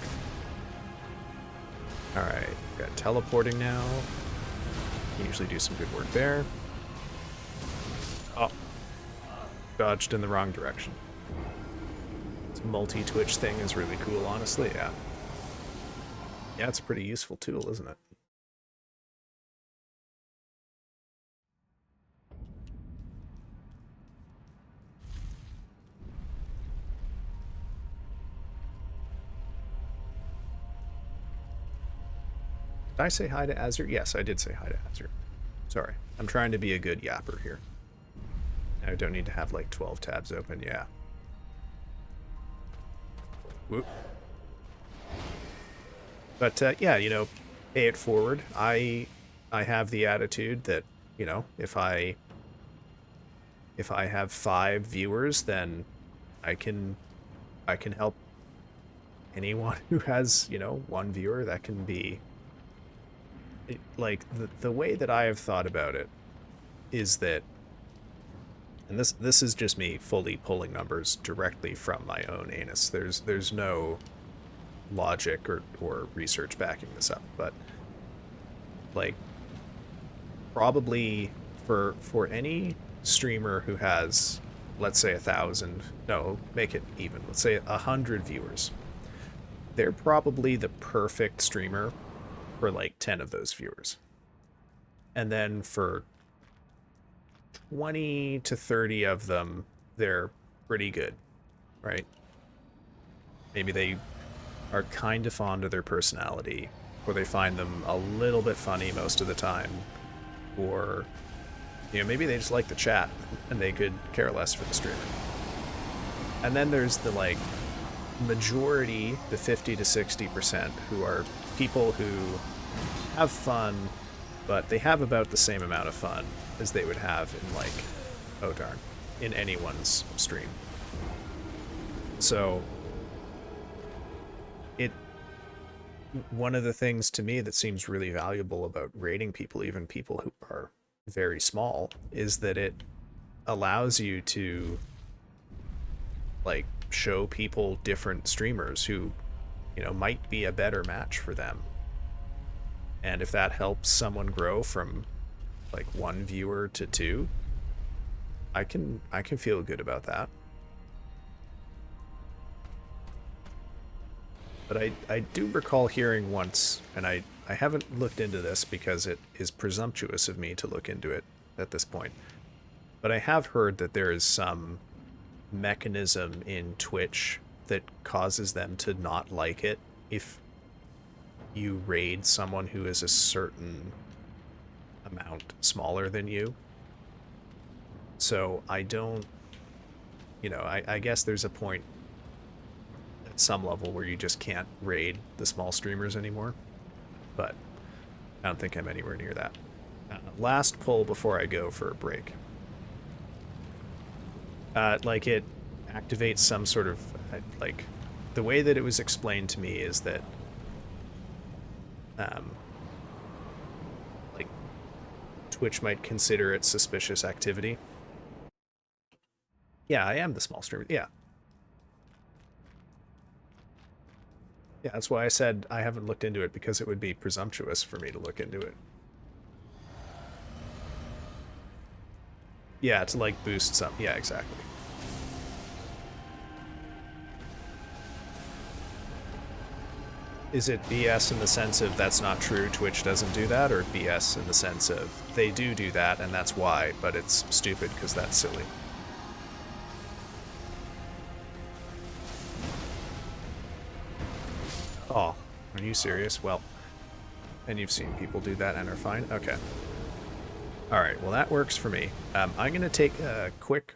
S1: Alright. Got teleporting now. Can usually do some good work there. Oh. Dodged in the wrong direction. This multi-twitch thing is really cool, honestly. Yeah. Yeah, it's a pretty useful tool, isn't it? Did I say hi to Azure? Yes, I did say hi to Azure. Sorry. I'm trying to be a good yapper here. I don't need to have like 12 tabs open, yeah. Whoop. But yeah, you know, pay it forward. I have the attitude that, you know, if I have 5 viewers, then I can help anyone who has, you know, 1 viewer. That can be like the way that I have thought about it is that, and this is just me fully pulling numbers directly from my own anus. There's no logic or research backing this up, but like probably for any streamer who has, let's say 1,000, no, make it even, let's say 100 viewers, they're probably the perfect streamer for like 10 of those viewers. And then for 20 to 30 of them, they're pretty good, right? Maybe they are kind of fond of their personality, or they find them a little bit funny most of the time, or, you know, maybe they just like the chat and they could care less for the streamer. And then there's the like majority, the 50 to 60%, who are people who have fun, but they have about the same amount of fun as they would have in like, oh darn, in anyone's stream. So one of the things to me that seems really valuable about rating people, even people who are very small, is that it allows you to like show people different streamers who, you know, might be a better match for them. And if that helps someone grow from like 1 viewer to 2, I can feel good about that. But I do recall hearing once, and I haven't looked into this because it is presumptuous of me to look into it at this point, but I have heard that there is some mechanism in Twitch that causes them to not like it if you raid someone who is a certain amount smaller than you. So I don't, you know, I guess there's a point at some level where you just can't raid the small streamers anymore, but I don't think I'm anywhere near that. Last pull before I go for a break. Like it activates some sort of, like, the way that it was explained to me is that like Twitch might consider it suspicious activity. Yeah, I am the small streamer. Yeah. Yeah, that's why I said I haven't looked into it, because it would be presumptuous for me to look into it. Yeah, to like boost some. Yeah, exactly. Is it BS in the sense of that's not true, Twitch doesn't do that, or BS in the sense of they do that and that's why, but it's stupid because that's silly? Oh, are you serious? Well, and you've seen people do that and are fine? Okay. Alright, well that works for me. I'm going to take a quick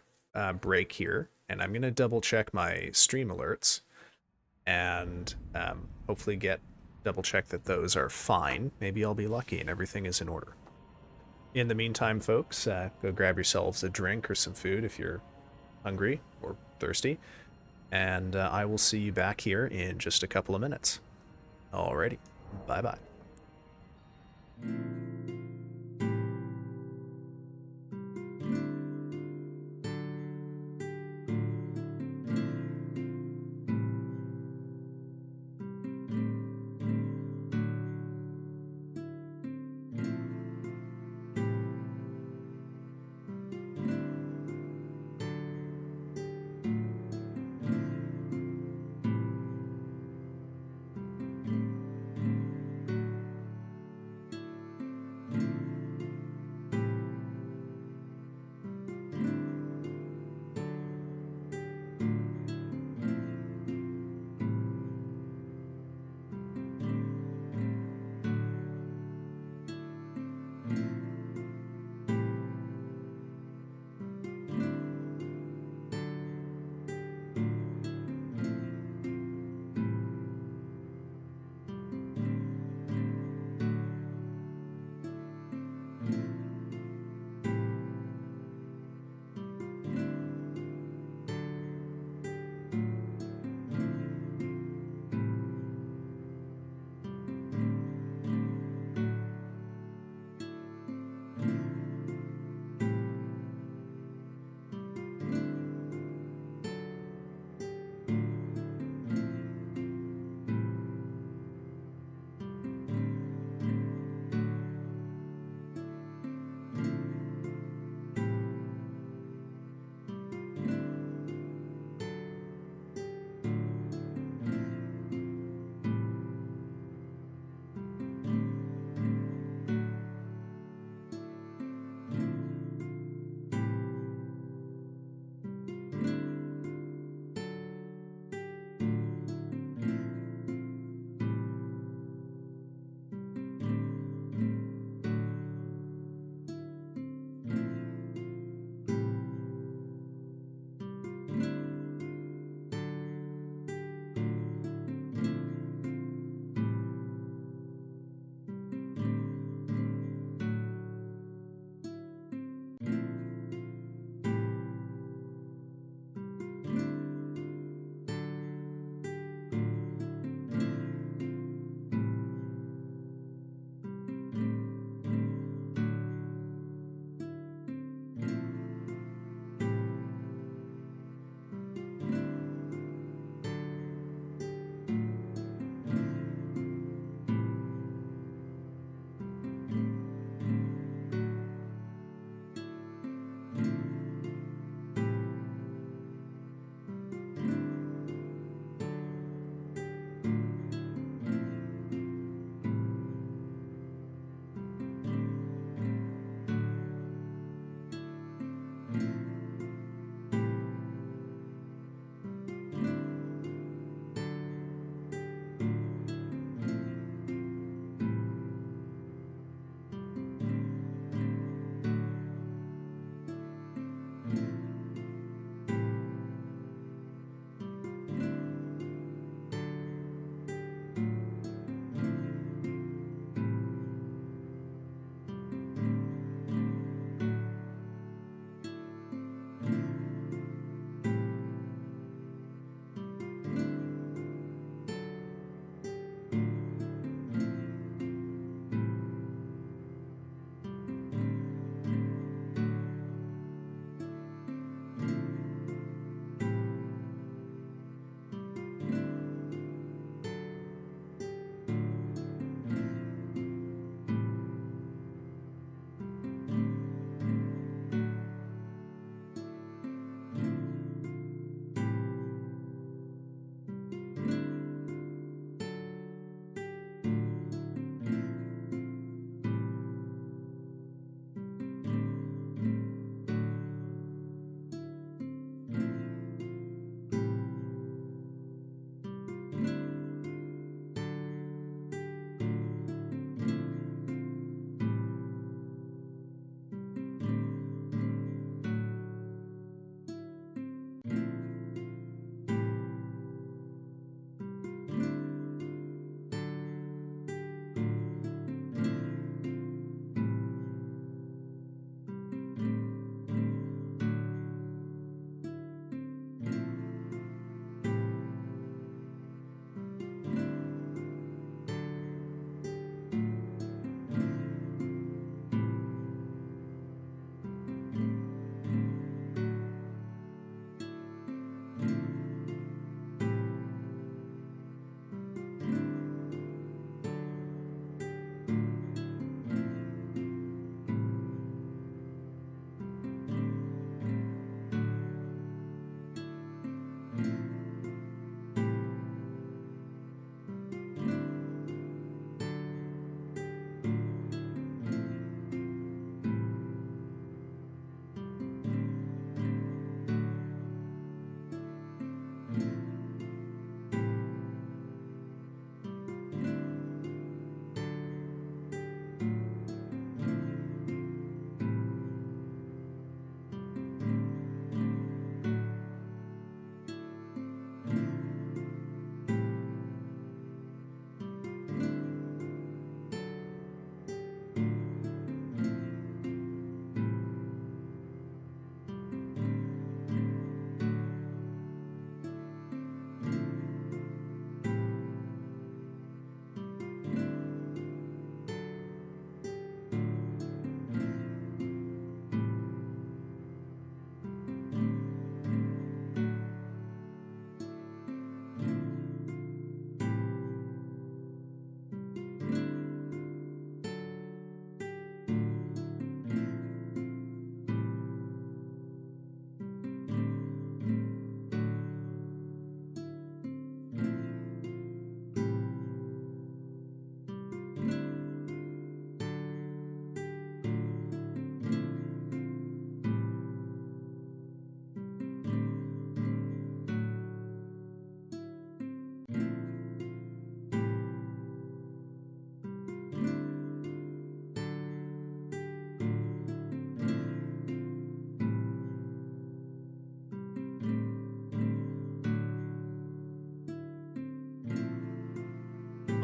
S1: break here, and I'm going to double check my stream alerts, and hopefully double check that those are fine. Maybe I'll be lucky and everything is in order. In the meantime, folks, go grab yourselves a drink or some food if you're hungry or thirsty, and I will see you back here in just a couple of minutes. Alrighty, bye-bye.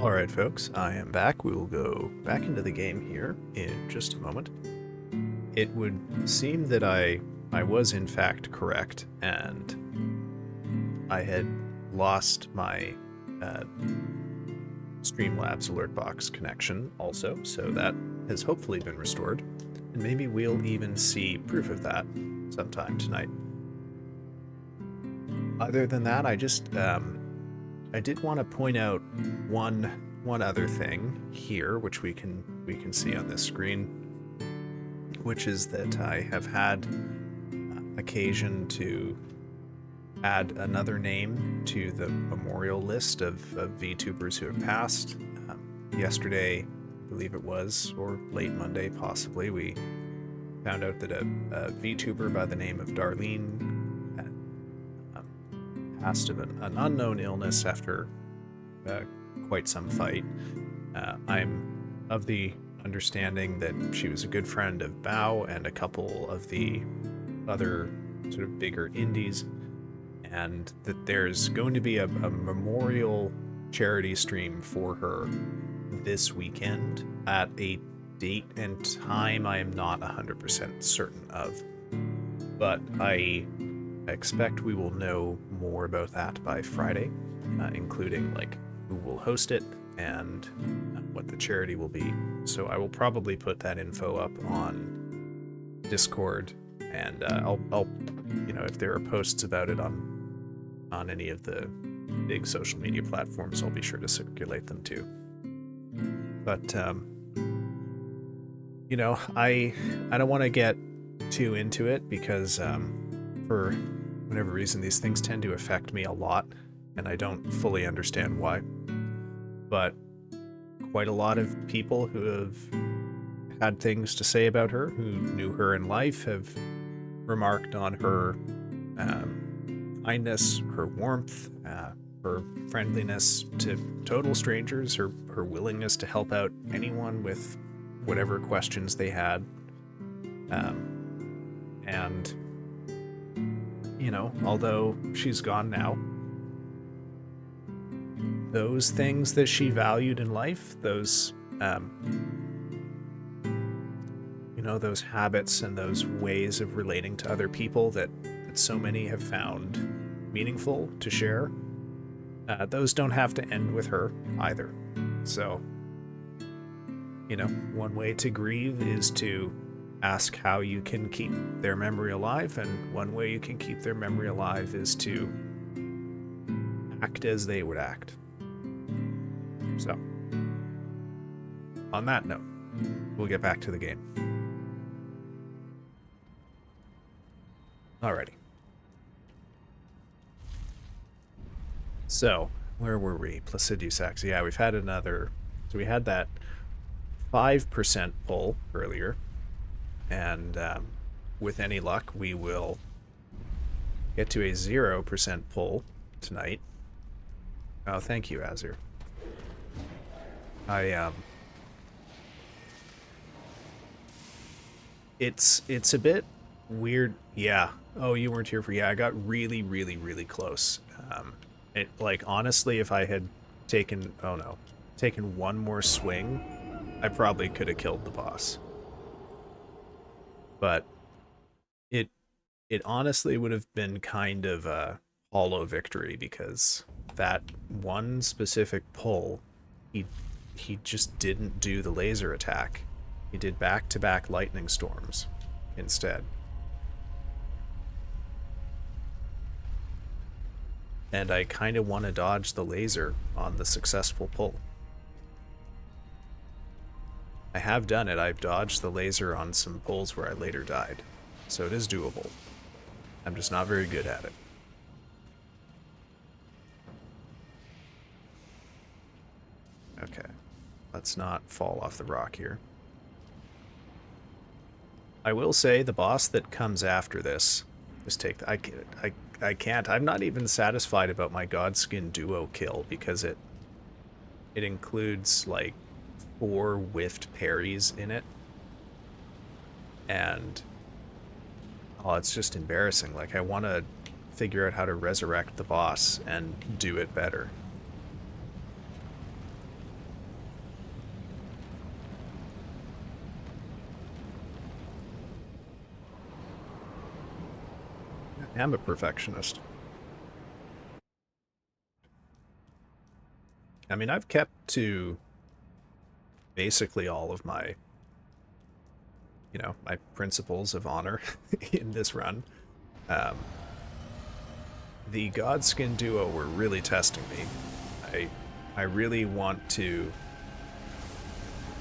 S1: Alright folks, I am back. We will go back into the game here in just a moment. It would seem that I was in fact correct, and I had lost my Streamlabs alert box connection also, so that has hopefully been restored. And maybe we'll even see proof of that sometime tonight. Other than that, I just I did want to point out one other thing here, which we can see on this screen, which is that I have had occasion to add another name to the memorial list of VTubers who have passed. Yesterday, I believe it was, or late Monday possibly, we found out that a VTuber by the name of Darleeng had passed of an unknown illness after quite some fight. I'm of the understanding that she was a good friend of Bao and a couple of the other sort of bigger indies, and that there's going to be a memorial charity stream for her this weekend at a date and time I am not 100% certain of. But I expect we will know more about that by Friday, including like who will host it and what the charity will be. So I will probably put that info up on Discord, and I'll if there are posts about it on any of the big social media platforms, I'll be sure to circulate them too. But I don't want to get too into it because for whatever reason these things tend to affect me a lot, and I don't fully understand why. But quite a lot of people who have had things to say about her, who knew her in life, have remarked on her kindness, her warmth, her friendliness to total strangers, her willingness to help out anyone with whatever questions they had. And, although she's gone now, those things that she valued in life, those, those habits and those ways of relating to other people that so many have found meaningful to share, those don't have to end with her either. So, one way to grieve is to ask how you can keep their memory alive, and one way you can keep their memory alive is to act as they would act. So, on that note, we'll get back to the game. Alrighty. So, where were we? Placidusax. Yeah, we've had another... So we had that 5% pull earlier, and with any luck, we will get to a 0% pull tonight. Oh, thank you, Azir. It's a bit weird. Yeah. Oh, you weren't here for... Yeah, I got really, really, really close. Honestly, if I had taken one more swing, I probably could have killed the boss. But it honestly would have been kind of a hollow victory, because that one specific pull, he just didn't do the laser attack. He did back-to-back lightning storms instead. And I kind of want to dodge the laser on the successful pull. I have done it. I've dodged the laser on some pulls where I later died. So it is doable. I'm just not very good at it. Okay. Let's not fall off the rock here. I will say the boss that comes after this, just take the, I can't. I'm not even satisfied about my Godskin duo kill, because it includes like 4 whiffed parries in it. And it's just embarrassing. Like, I want to figure out how to resurrect the boss and do it better. I am a perfectionist. I mean, I've kept to basically all of my, my principles of honor in this run. Um, the Godskin duo were really testing me. I really want to,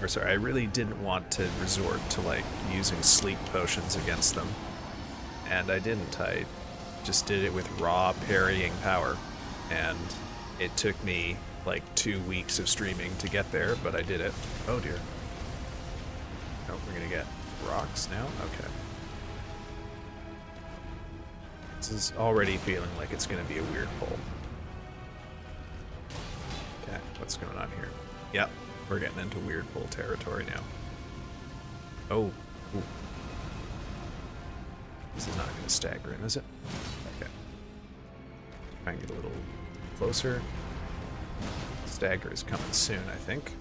S1: or sorry, I really didn't want to resort to like using sleep potions against them, and I didn't. I just did it with raw parrying power, and it took me like 2 weeks of streaming to get there, but I did it. Oh dear. Oh, we're gonna get rocks now? Okay. This is already feeling like it's gonna be a weird pull. Okay, what's going on here? Yep, we're getting into weird pull territory now. Oh, ooh. This is not gonna stagger in, is it? Okay. Try and get a little closer. Stagger is coming soon, I think.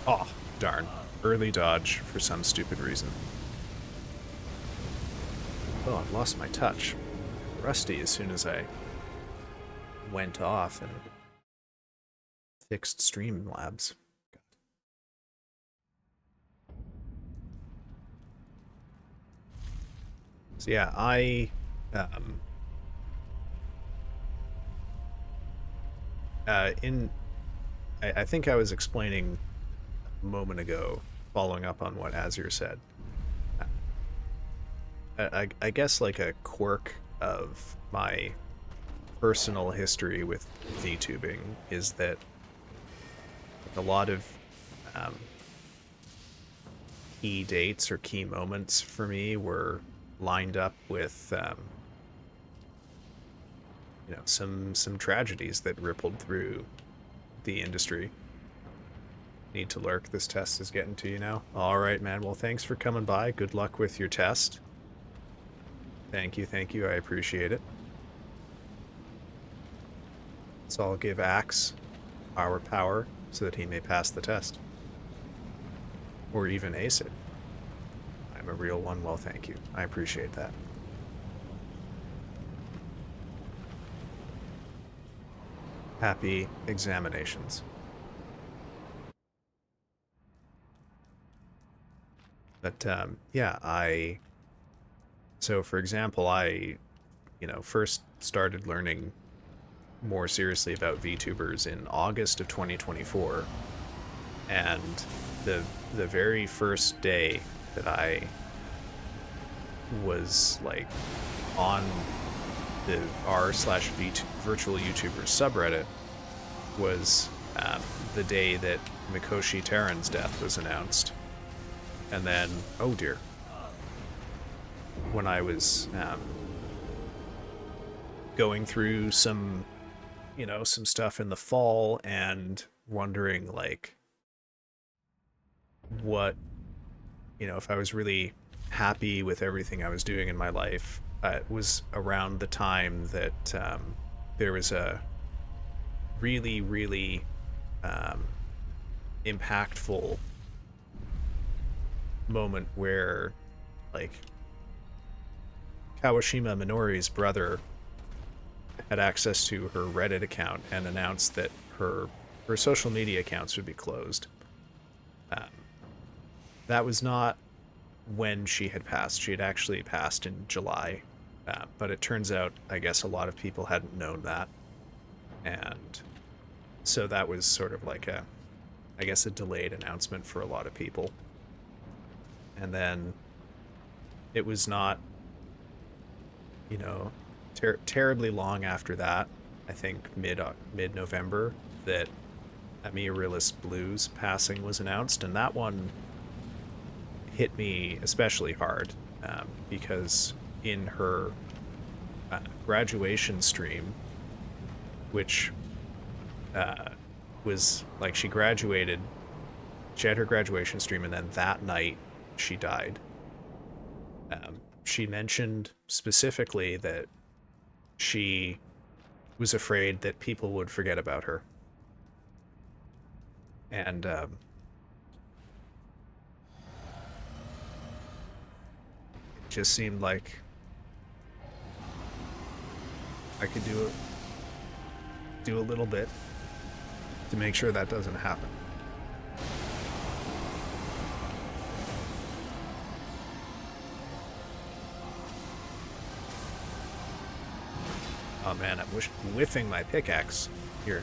S1: Oh, darn. Early dodge for some stupid reason. Oh, I've lost my touch. Rusty as soon as I went off and fixed Streamlabs. So yeah, I think I was explaining a moment ago, following up on what Azir said. I guess like a quirk of my personal history with VTubing is that a lot of key dates or key moments for me were lined up with some tragedies that rippled through the industry. Need to lurk. This test is getting to you now. All right, man. Well, thanks for coming by. Good luck with your test. Thank you. I appreciate it. So I'll give Axe our power so that he may pass the test. Or even ace it. I'm a real one. Well, thank you. I appreciate that. Happy examinations. But yeah, so for example, I first started learning more seriously about VTubers in August of 2024, and the very first day that I was like on the r/virtual YouTubers subreddit was the day that Mikoshi Terran's death was announced. And then, oh dear, when I was going through some stuff in the fall and wondering like what, if I was really happy with everything I was doing in my life, it was around the time that there was a really, really impactful moment where like Kawashima Minori's brother had access to her Reddit account and announced that her social media accounts would be closed. That was not when she had passed. She had actually passed in July, but it turns out, I guess, a lot of people hadn't known that, and so that was sort of like a delayed announcement for a lot of people. And then it was not, terribly long after that, I think mid-November, that Amaryllis Blue's passing was announced, and that one hit me especially hard because in her graduation stream, which was like she had her graduation stream, and then that night she died. She mentioned specifically that she was afraid that people would forget about her. And just seemed like I could do a little bit to make sure that doesn't happen. Oh man, I'm whiffing my pickaxe here.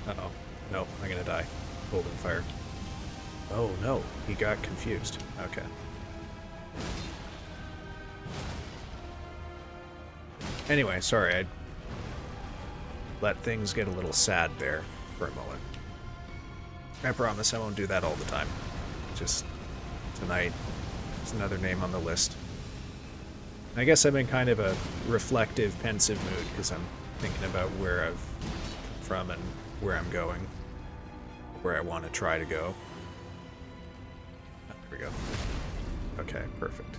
S1: Uh-oh. Nope, I'm gonna die. Holding fire. Oh no, he got confused. Okay. Anyway, sorry, I let things get a little sad there for a moment. I promise I won't do that all the time. Just tonight, it's another name on the list. I guess I'm in kind of a reflective, pensive mood because I'm thinking about where I've come from and where I'm going, where I want to try to go. Oh, there we go. Okay, perfect.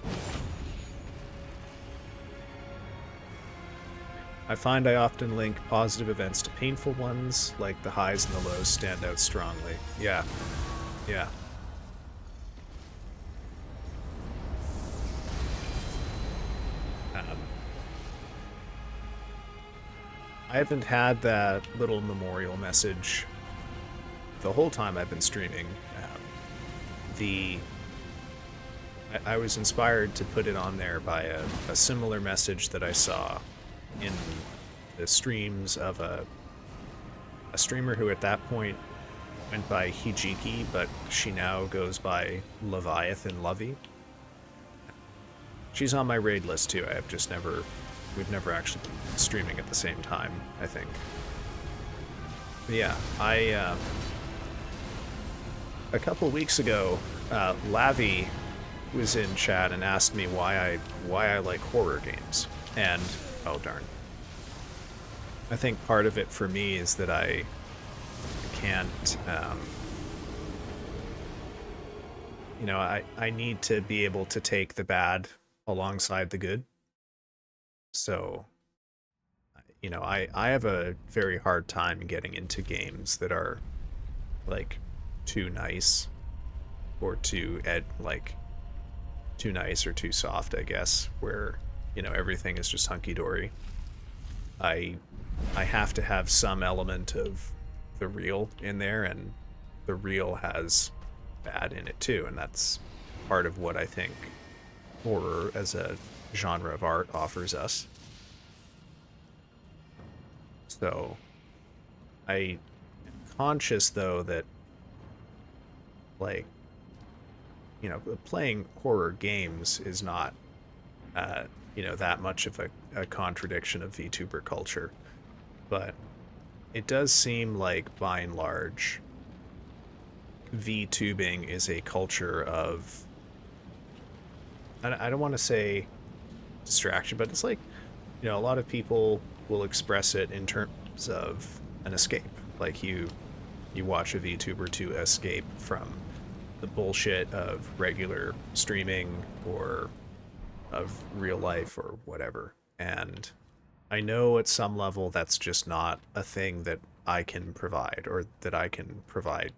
S1: I find I often link positive events to painful ones, like the highs and the lows stand out strongly. Yeah. Yeah. I haven't had that little memorial message the whole time I've been streaming. I was inspired to put it on there by a similar message that I saw in the streams of a streamer who at that point went by Hijiki, but she now goes by Leviathan Lovey. She's on my raid list too. We've never actually been streaming at the same time, I think. But yeah, a couple weeks ago, Lavi was in chat and asked me why I like horror games. And oh darn. I think part of it for me is that I can't you know, I need to be able to take the bad alongside the good. So, you know, I have a very hard time getting into games that are like too nice or too too nice or too soft, I guess, where, you know, everything is just hunky-dory. I have to have some element of the real in there, and the real has bad in it too, and that's part of what I think horror as a genre of art offers us. So I am conscious though that, like, you know, playing horror games is not you know, that much of a contradiction of VTuber culture, but it does seem like by and large VTubing is a culture of, I don't want to say distraction, but it's like, you know, a lot of people will express it in terms of an escape. Like you watch a VTuber to escape from the bullshit of regular streaming or of real life or whatever. And I know at some level that's just not a thing that I can provide, or that I can provide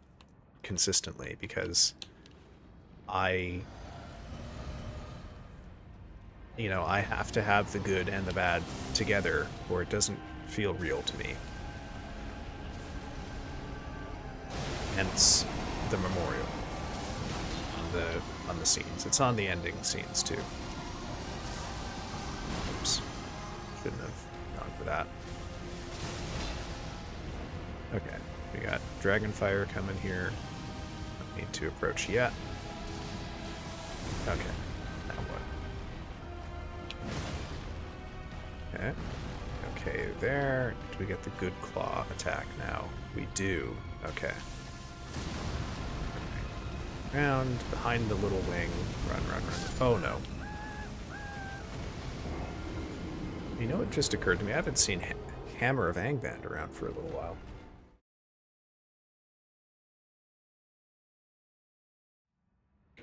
S1: consistently, because I have to have the good and the bad together, or it doesn't feel real to me. Hence the memorial on the scenes. It's on the ending scenes too. Oops. Shouldn't have gone for that. Okay, we got Dragonfire coming here. Don't need to approach yet. Okay, now what? Okay. Okay, there. Do we get the good claw attack now? We do. Okay. Round behind the little wing. Run, run, run. Oh no. You know, it just occurred to me, I haven't seen Hammer of Angband around for a little while.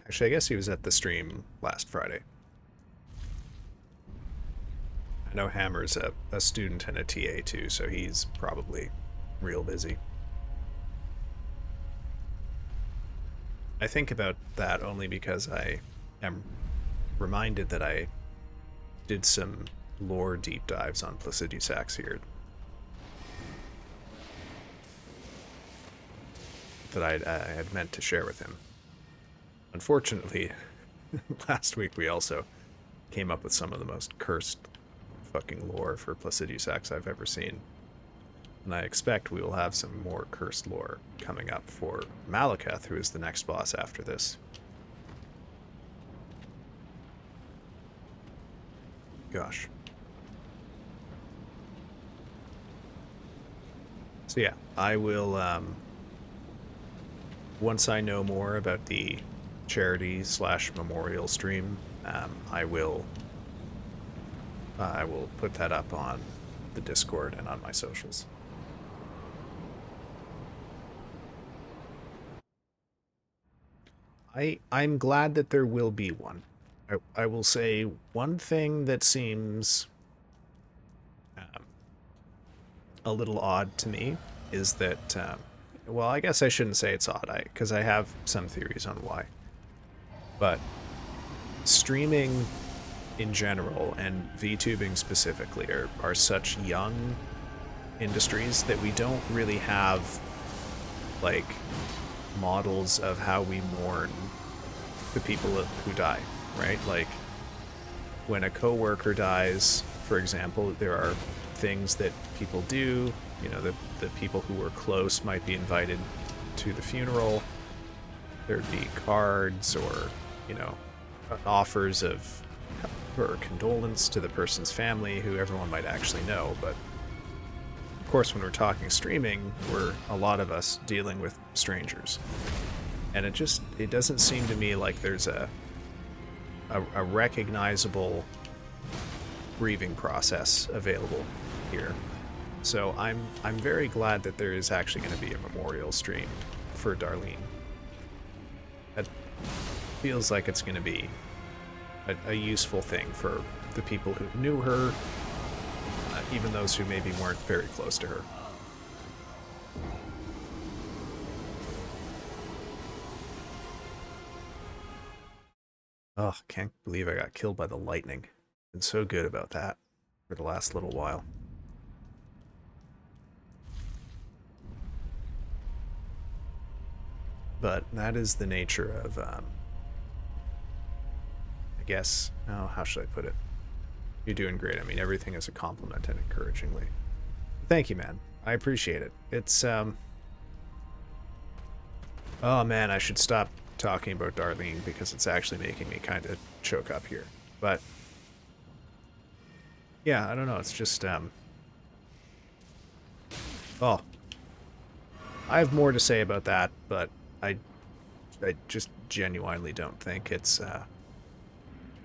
S1: Actually, I guess he was at the stream last Friday. I know Hammer's a student and a TA too, so he's probably real busy. I think about that only because I am reminded that I did some lore deep dives on Placidusax here that I had meant to share with him. Unfortunately, last week we also came up with some of the most cursed fucking lore for Placidusax I've ever seen. And I expect we will have some more cursed lore coming up for Malekith, who is the next boss after this. Gosh. So yeah, I will, once I know more about the charity / memorial stream, I will put that up on the Discord and on my socials. I'm glad that there will be one. I will say one thing that seems a little odd to me is that, well, I guess I shouldn't say it's odd, because I have some theories on why. But streaming in general and VTubing specifically are such young industries that we don't really have like models of how we mourn the people who die, right? Like when a coworker dies, for example, there are things that people do, you know, the people who were close might be invited to the funeral. There'd be cards or, you know, offers of or condolence to the person's family who everyone might actually know. But of course, when we're talking streaming, we're a lot of us dealing with strangers, and it doesn't seem to me like there's a recognizable grieving process available here. So I'm very glad that there is actually going to be a memorial stream for Darleeng. That feels like it's going to be a useful thing for the people who knew her, even those who maybe weren't very close to her. Oh, can't believe I got killed by the lightning. Been so good about that for the last little while. But that is the nature of, I guess, oh, how should I put it? You're doing great. I mean, everything is a compliment and encouragingly. Thank you, man. I appreciate it. It's, oh man, I should stop talking about Darleeng because it's actually making me kind of choke up here. But, yeah, I don't know. It's just, oh. I have more to say about that, but I just genuinely don't think it's,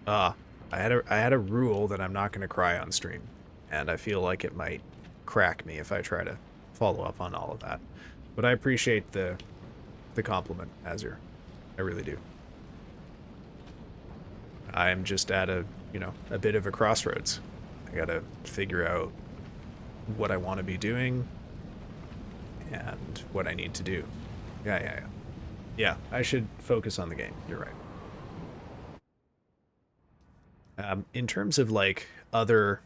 S1: I had a rule that I'm not going to cry on stream, and I feel like it might crack me if I try to follow up on all of that. But I appreciate the compliment, Azir. I really do. I'm just at a bit of a crossroads. I gotta figure out what I want to be doing and what I need to do. Yeah, I should focus on the game. You're right. In terms of like other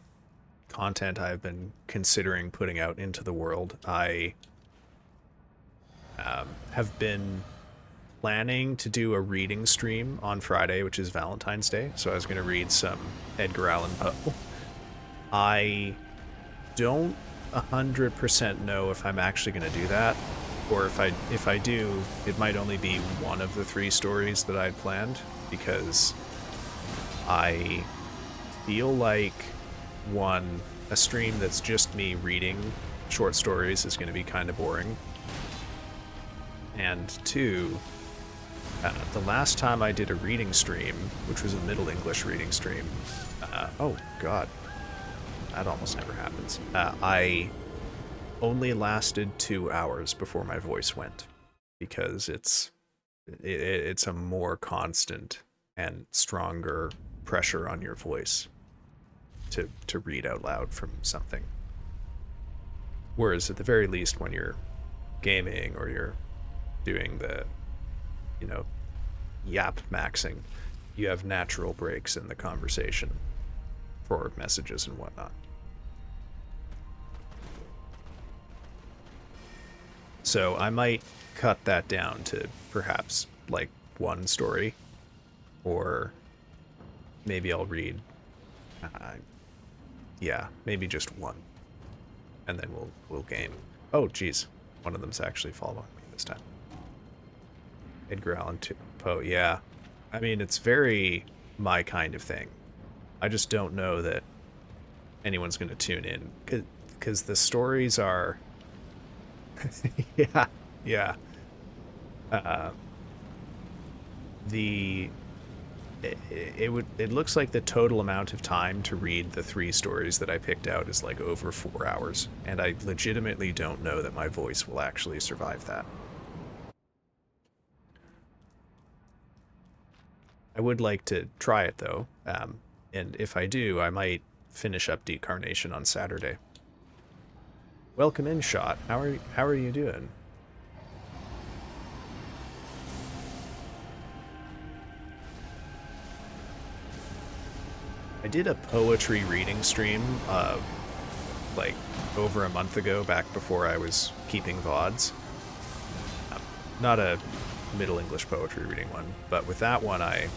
S1: content I've been considering putting out into the world, I have been planning to do a reading stream on Friday, which is Valentine's Day. So I was going to read some Edgar Allan Poe. I don't 100% know if I'm actually going to do that, or if I do, it might only be one of the 3 stories that I'd planned, because I feel like, one, a stream that's just me reading short stories is going to be kind of boring, and 2, the last time I did a reading stream, which was a Middle English reading stream, oh god, that almost never happens, I only lasted 2 hours before my voice went, because it's a more constant and stronger pressure on your voice to read out loud from something. Whereas at the very least, when you're gaming or you're doing the, yap maxing, you have natural breaks in the conversation for messages and whatnot. So I might cut that down to perhaps like one story, or maybe I'll read, yeah, maybe just one, and then we'll game. Oh, geez, one of them's actually following me this time. Edgar Allan Poe, yeah. I mean, it's very my kind of thing. I just don't know that anyone's going to tune in, because the stories are... yeah, yeah. It looks like the total amount of time to read the 3 stories that I picked out is like over 4 hours, and I legitimately don't know that my voice will actually survive that. I would like to try it though, and if I do, I might finish up Decarnation on Saturday. Welcome in, Shot. How are you doing? I did a poetry reading stream, like over a month ago, back before I was keeping VODs. Not a Middle English poetry reading one, but with that one I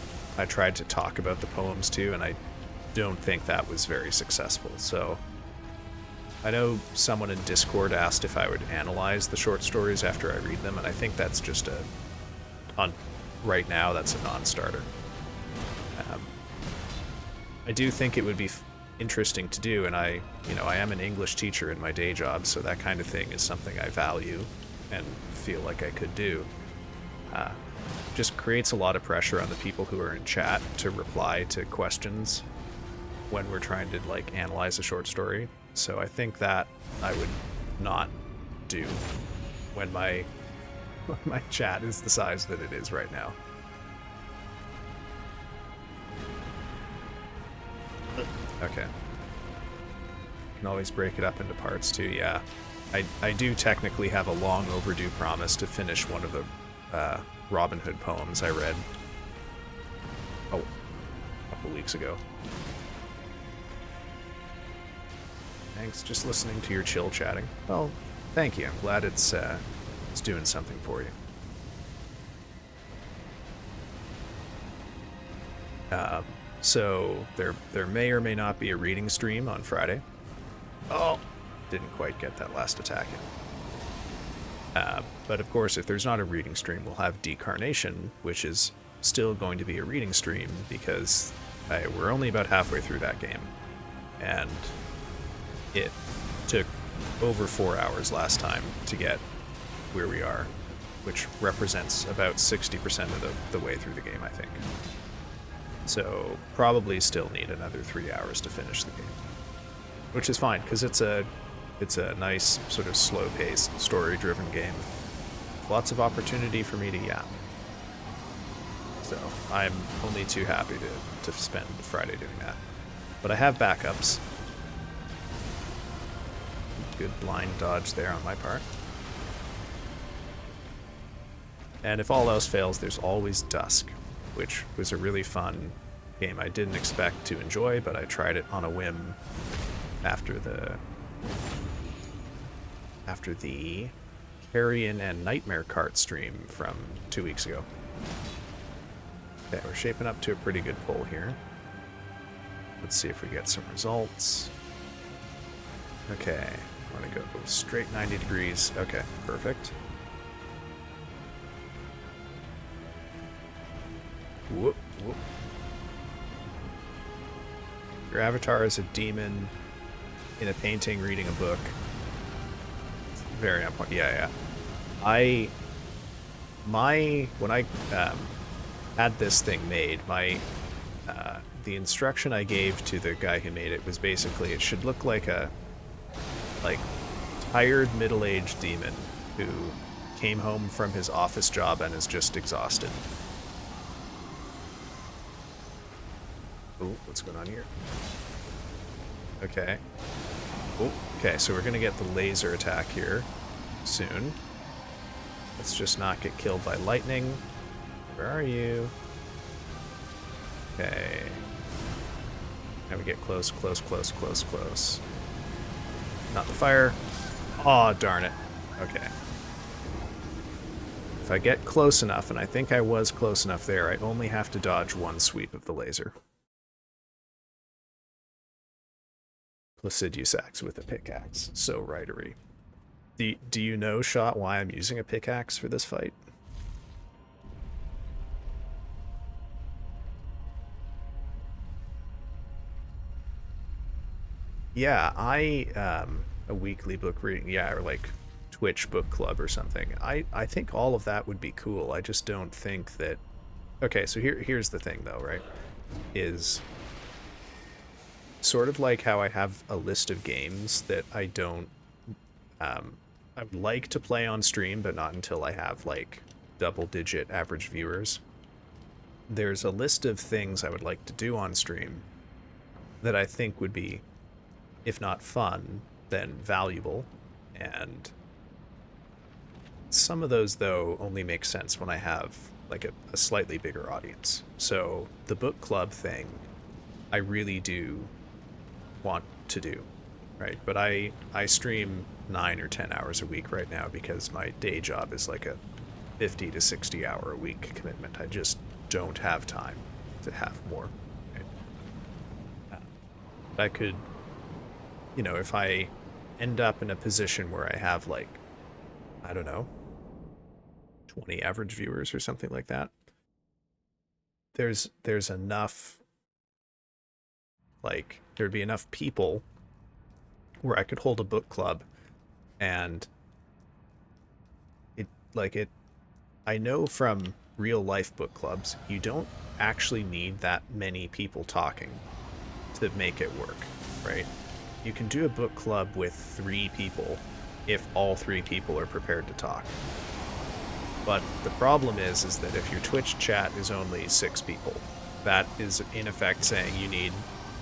S1: tried to talk about the poems too, and I don't think that was very successful. So I know someone in Discord asked if I would analyze the short stories after I read them, and I think that's just right now that's a non-starter. I do think it would be interesting to do, and I am an English teacher in my day job, so that kind of thing is something I value and feel like I could do. Just creates a lot of pressure on the people who are in chat to reply to questions when we're trying to like analyze a short story. So I think that I would not do when my chat is the size that it is right now. Okay. Can always break it up into parts too, yeah. I do technically have a long overdue promise to finish one of the Robin Hood poems I read a couple weeks ago. Thanks, just listening to your chill chatting. Well, thank you. I'm glad it's doing something for you. So there may or may not be a reading stream on Friday. Oh, didn't quite get that last attack in. But of course, if there's not a reading stream, we'll have Decarnation, which is still going to be a reading stream because we're only about halfway through that game, and it took over 4 hours last time to get where we are, which represents about 60% of the way through the game, I think. So probably still need another 3 hours to finish the game, which is fine because it's a nice sort of slow-paced, story-driven game. Lots of opportunity for me to yap. So I'm only too happy to spend Friday doing that. But I have backups. Good blind dodge there on my part. And if all else fails, there's always Dusk, which was a really fun game I didn't expect to enjoy, but I tried it on a whim after the Carrion and Nightmare Cart stream from 2 weeks ago. Okay, we're shaping up to a pretty good pull here. Let's see if we get some results. Okay, I want to go straight 90 degrees. Okay, perfect. Whoop, whoop. Your avatar is a demon in a painting reading a book. It's very on point. Yeah, yeah. When I had this thing made, the instruction I gave to the guy who made it was basically it should look like a tired middle-aged demon who came home from his office job and is just exhausted. Oh, what's going on here? Okay. Oh, okay, so we're gonna get the laser attack here soon. Let's just not get killed by lightning. Where are you? Okay. Now we get close, close, close, close, close. Not the fire. Aw, darn it. Okay. If I get close enough, and I think I was close enough there, I only have to dodge one sweep of the laser. Placidusax with a pickaxe. So ritery. Do you know, Shot, why I'm using a pickaxe for this fight? Yeah, a weekly book reading, yeah, or like Twitch book club or something. I think all of that would be cool. I just don't think that. Okay, so here's the thing though, right? Is sort of like how I have a list of games that I don't I would like to play on stream, but not until I have like double-digit average viewers. There's a list of things I would like to do on stream that I think would be, if not fun, then valuable. And some of those, though, only make sense when I have like a slightly bigger audience. So the book club thing, I really do want to do, right? But I stream 9 or 10 hours a week right now because my day job is like a 50 to 60 hour a week commitment. I just don't have time to have more. Right? I could, you know, if I end up in a position where I have like, I don't know, 20 average viewers or something like that, there's enough, like there'd be enough people where I could hold a book club, and it I know from real life book clubs, you don't actually need that many people talking to make it work, right? You can do a book club with 3 people if all 3 people are prepared to talk. But the problem is that if your Twitch chat is only 6 people, that is in effect saying you need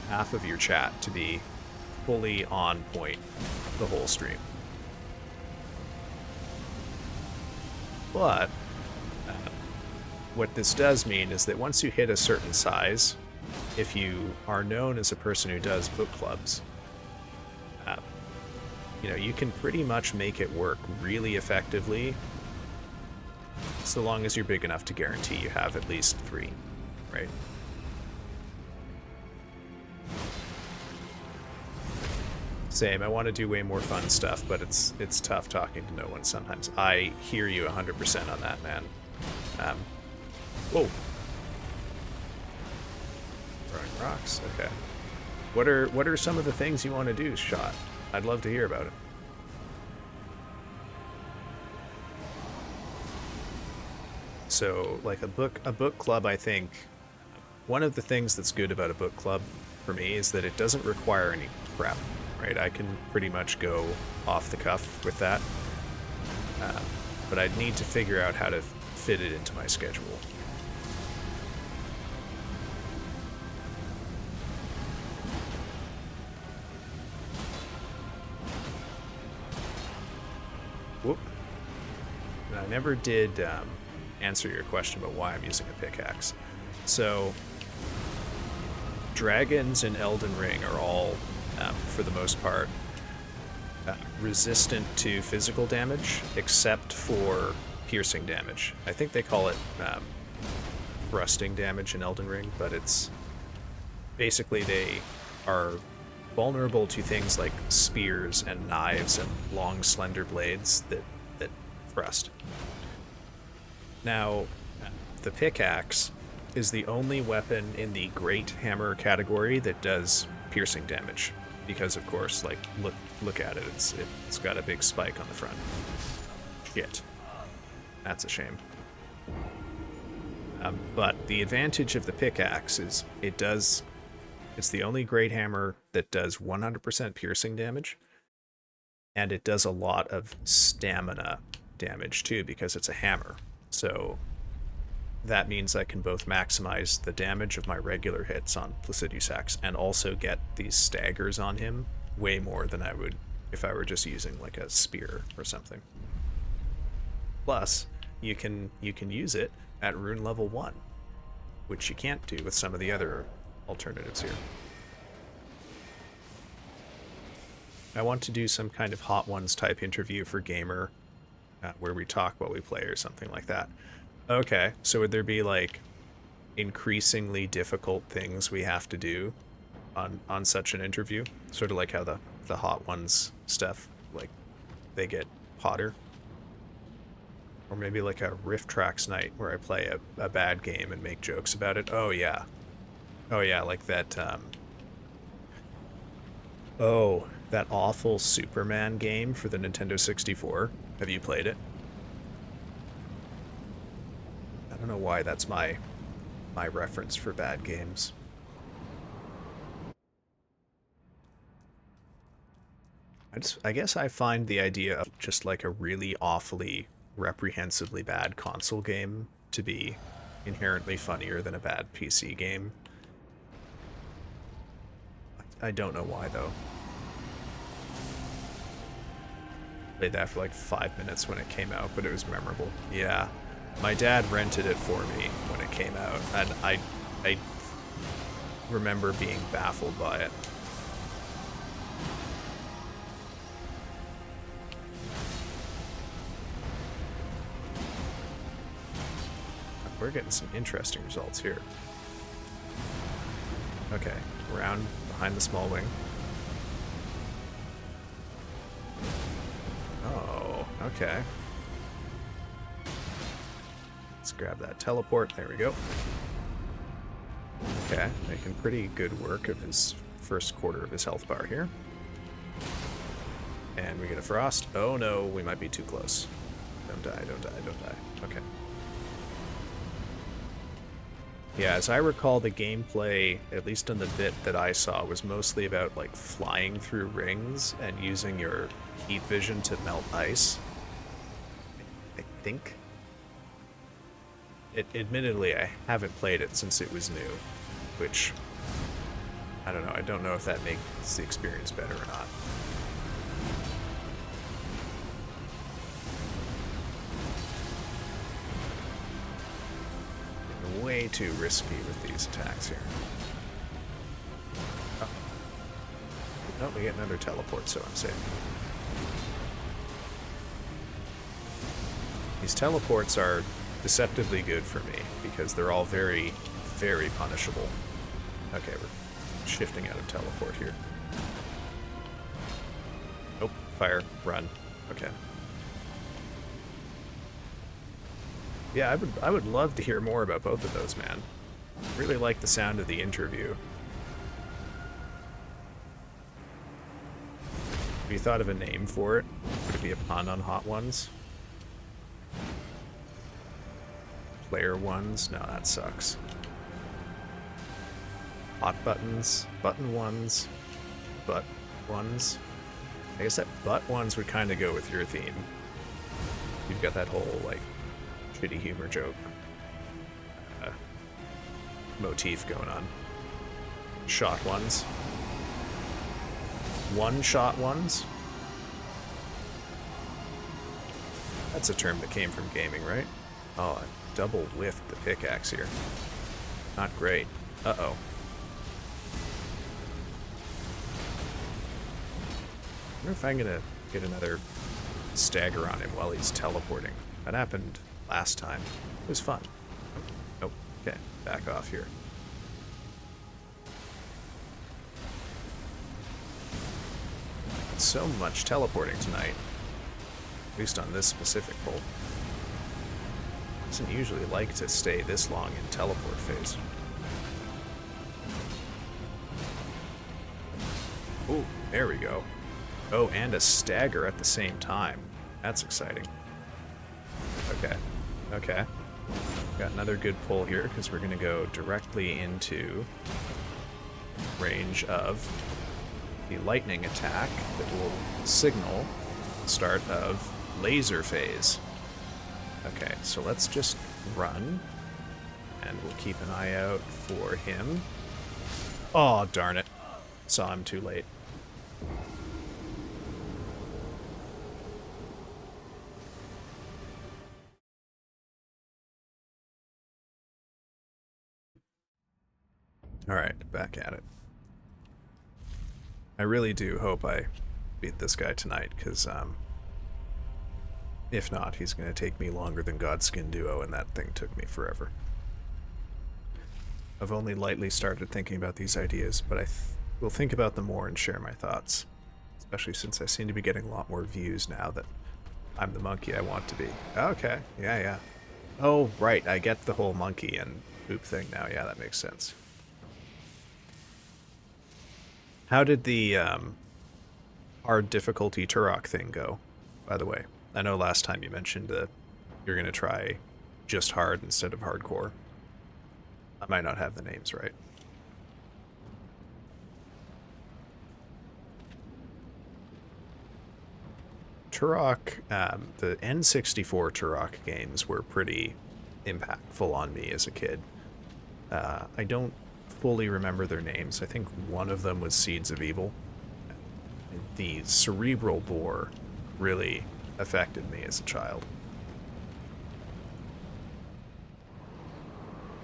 S1: half of your chat to be fully on point the whole stream. But what this does mean is that once you hit a certain size, if you are known as a person who does book clubs, you know, you can pretty much make it work really effectively, so long as you're big enough to guarantee you have at least 3, right? Same, I want to do way more fun stuff, but it's tough talking to no one sometimes. I hear you 100% on that, man. Whoa. Throwing rocks, okay. What are some of the things you want to do, Shot? I'd love to hear about it. So, like a book club, I think one of the things that's good about a book club for me is that it doesn't require any prep, right? I can pretty much go off the cuff with that, but I'd need to figure out how to fit it into my schedule. Whoop. I never did answer your question about why I'm using a pickaxe. So, dragons in Elden Ring are all, for the most part, resistant to physical damage, except for piercing damage. I think they call it thrusting damage in Elden Ring, but it's basically they are vulnerable to things like spears and knives and long, slender blades that thrust. Now, the pickaxe is the only weapon in the great hammer category that does piercing damage, because of course, like look at it, it's got a big spike on the front. Shit, that's a shame. But the advantage of the pickaxe is it's the only great hammer that does 100% piercing damage, and it does a lot of stamina damage too because it's a hammer. So that means I can both maximize the damage of my regular hits on Placidusax and also get these staggers on him way more than I would if I were just using like a spear or something. Plus, you can use it at rune level 1. which you can't do with some of the other alternatives here. I want to do some kind of Hot Ones type interview for Gamer, where we talk while we play or something like that. Okay, so would there be like increasingly difficult things we have to do on such an interview? Sort of like how the Hot Ones stuff, like, they get hotter? Or maybe like a Rift Tracks night where I play a bad game and make jokes about it. Oh yeah. Oh yeah, like that, oh, that awful Superman game for the Nintendo 64. Have you played it? I don't know why that's my reference for bad games. I guess I find the idea of just like a really awfully, reprehensibly bad console game to be inherently funnier than a bad PC game. I don't know why though. Played that for like 5 minutes when it came out, but it was memorable. Yeah, my dad rented it for me when it came out, and I remember being baffled by it. We're getting some interesting results here. Okay, round behind the small wing. Oh, okay. Let's grab that teleport. There we go. Okay, making pretty good work of his first quarter of his health bar here. And we get a frost. Oh no, we might be too close. Don't die, don't die, don't die. Okay. Yeah, as I recall, the gameplay, at least on the bit that I saw, was mostly about like flying through rings and using your heat vision to melt ice. I think. Admittedly, I haven't played it since it was new, which, I don't know. I don't know if that makes the experience better or not. Way too risky with these attacks here. Oh. Oh, we get another teleport, so I'm safe. These teleports are deceptively good for me because they're all very, very punishable. Okay, we're shifting out of teleport here. Nope, fire, run. Okay. Yeah, I would love to hear more about both of those, man. Really like the sound of the interview. Have you thought of a name for it? Would it be a pun on Hot Ones? Player Ones? No, that sucks. Hot Buttons? Button Ones? Butt Ones? I guess that Butt Ones would kind of go with your theme. You've got that whole, like, shitty humor joke motif going on. Shot Ones. One-shot ones? That's a term that came from gaming, right? Oh, I double whiffed the pickaxe here. Not great. Uh-oh. I wonder if I'm gonna get another stagger on him while he's teleporting. That happened last time. It was fun. Nope. Okay, back off here. So much teleporting tonight. At least on this specific pull. Doesn't usually like to stay this long in teleport phase. Oh, there we go. Oh, and a stagger at the same time. That's exciting. Okay. Okay. Got another good pull here because we're going to go directly into range of the lightning attack that will signal the start of laser phase. Okay, so let's just run, and we'll keep an eye out for him. Oh, darn it. Saw him too late. Alright, back at it. I really do hope I beat this guy tonight, because, if not, he's going to take me longer than Godskin Duo, and that thing took me forever. I've only lightly started thinking about these ideas, but I will think about them more and share my thoughts. Especially since I seem to be getting a lot more views now that I'm the monkey I want to be. Okay, yeah. Oh, right, I get the whole monkey and poop thing now. Yeah, that makes sense. How did the hard difficulty Turok thing go, by the way? I know last time you mentioned that you're going to try just hard instead of hardcore. I might not have the names right. Turok, the N64 Turok games were pretty impactful on me as a kid. I don't fully remember their names. I think one of them was Seeds of Evil. The cerebral bore really affected me as a child.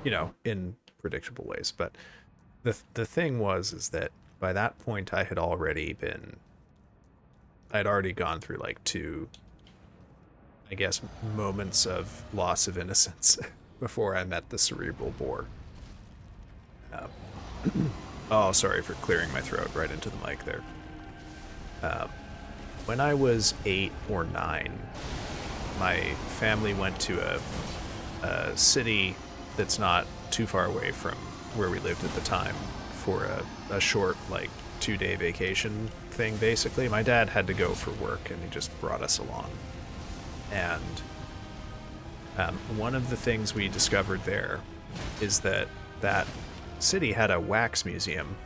S1: You know, in predictable ways. But the thing is that by that point I had already gone through like two, I guess, moments of loss of innocence before I met the cerebral bore. Oh, sorry for clearing my throat right into the mic there. When I was 8 or 9, my family went to a city that's not too far away from where we lived at the time for a short, like, 2-day vacation thing, basically. My dad had to go for work, and he just brought us along. And one of the things we discovered there is that city had a wax museum,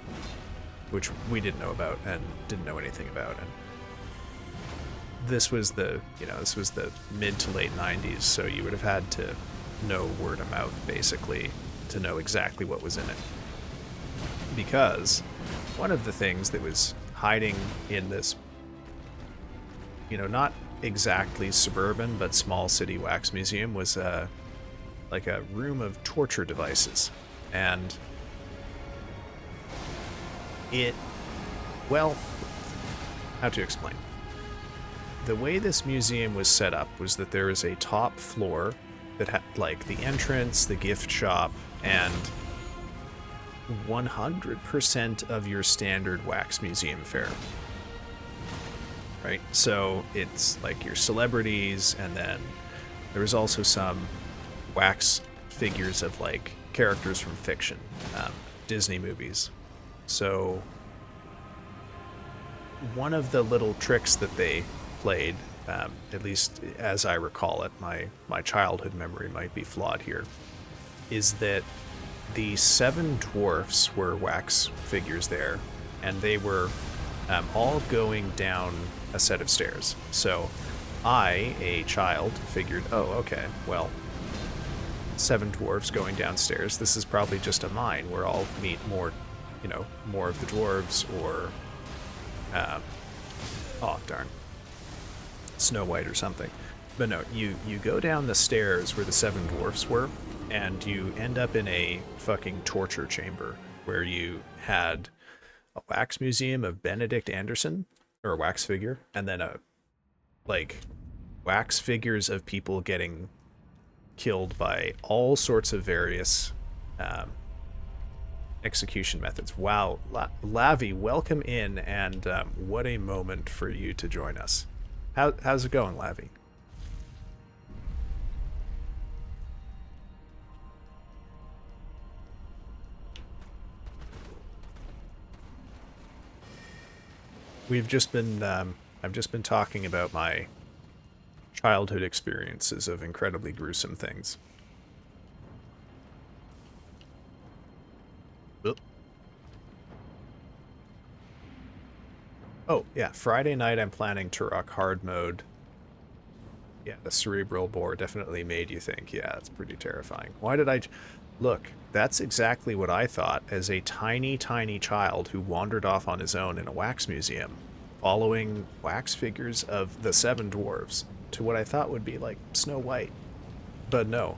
S1: which we didn't know about and didn't know anything about. And this was the mid to late 90s, so you would have had to know word of mouth, basically, to know exactly what was in it. Because one of the things that was hiding in this, not exactly suburban, but small city wax museum was like a room of torture devices. And how to explain? The way this museum was set up was that there is a top floor that had, like, the entrance, the gift shop, and 100% of your standard wax museum fare. Right? So it's like your celebrities, and then there was also some wax figures of, like, characters from fiction, Disney movies. So one of the little tricks that they played, at least as I recall it, my childhood memory might be flawed here, is that the 7 dwarfs were wax figures there, and they were all going down a set of stairs. So I, a child, figured, oh, okay, well, 7 dwarves going downstairs, this is probably just a mine where I'll meet more of the dwarves, or oh darn, Snow White or something. But no, you go down the stairs where the 7 dwarfs were, and you end up in a fucking torture chamber where you had a wax museum of Benedict Anderson, or a wax figure, and then wax figures of people getting killed by all sorts of various execution methods. Wow, Lavi, welcome in, and what a moment for you to join us. How's it going, Lavi? I've just been talking about my childhood experiences of incredibly gruesome things. Oh, yeah, Friday night I'm planning Turok hard mode. Yeah, the cerebral bore definitely made you think. Yeah, it's pretty terrifying. Why did I... Look, that's exactly what I thought as a tiny, tiny child who wandered off on his own in a wax museum, following wax figures of the 7 dwarves to what I thought would be like Snow White. But no.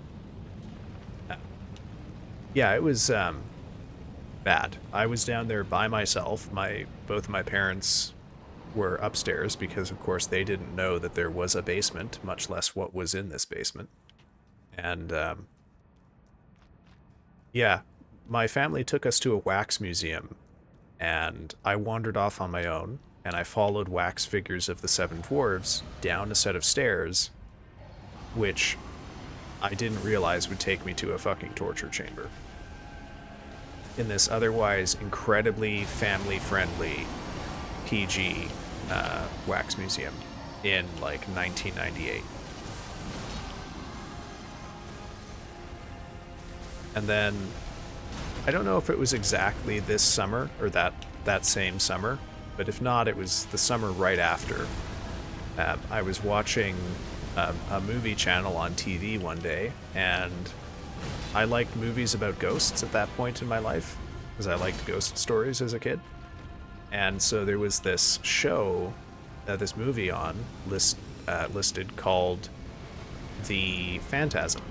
S1: Yeah, it was bad. I was down there by myself. Both my parents were upstairs because, of course, they didn't know that there was a basement, much less what was in this basement. And yeah, my family took us to a wax museum, and I wandered off on my own, and I followed wax figures of the seven dwarves down a set of stairs, which I didn't realize would take me to a fucking torture chamber. In this otherwise incredibly family-friendly PG wax museum in like 1998. And then I don't know if it was exactly this summer or that same summer, but if not, it was the summer right after. I was watching a movie channel on TV one day, and I liked movies about ghosts at that point in my life because I liked ghost stories as a kid. And so there was this show, this movie listed called The Phantasm,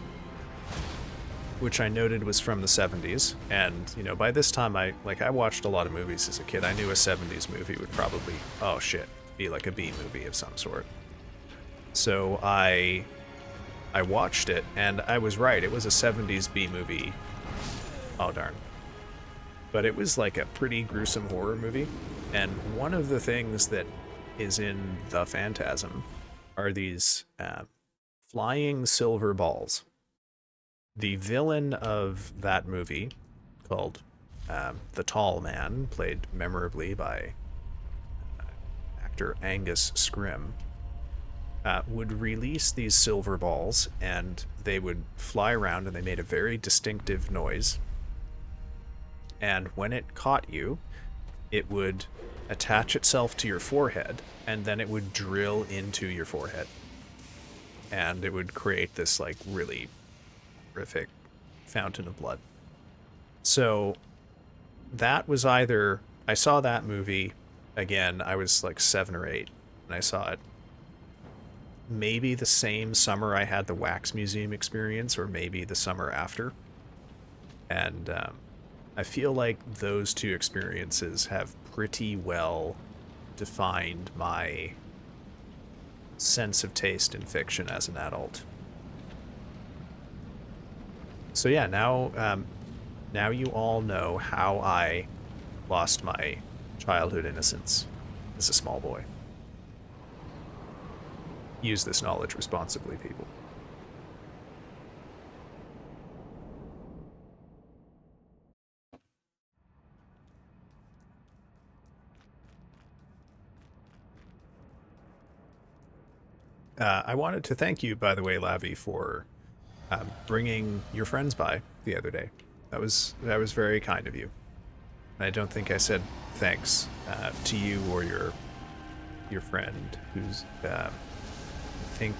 S1: which I noted was from the 70s. And, you know, by this time I watched a lot of movies as a kid. I knew a 70s movie would probably, oh shit, be like a B movie of some sort. So I watched it, and I was right. It was a 70s B movie. Oh, darn. But it was like a pretty gruesome horror movie. And one of the things that is in The Phantasm are these flying silver balls. The villain of that movie, called the Tall Man, played memorably by actor Angus Scrimm, would release these silver balls, and they would fly around, and they made a very distinctive noise. And when it caught you, it would attach itself to your forehead, and then it would drill into your forehead. And it would create this, like, really horrific fountain of blood. So that was either... I saw that movie, again, I was like 7 or 8, and I saw it maybe the same summer I had the Wax Museum experience, or maybe the summer after. And I feel like those two experiences have pretty well defined my sense of taste in fiction as an adult. So yeah, now you all know how I lost my childhood innocence as a small boy. Use this knowledge responsibly, people. I wanted to thank you, by the way, Lavi, for bringing your friends by the other day. That was very kind of you. I don't think I said thanks to you or your friend, who's I think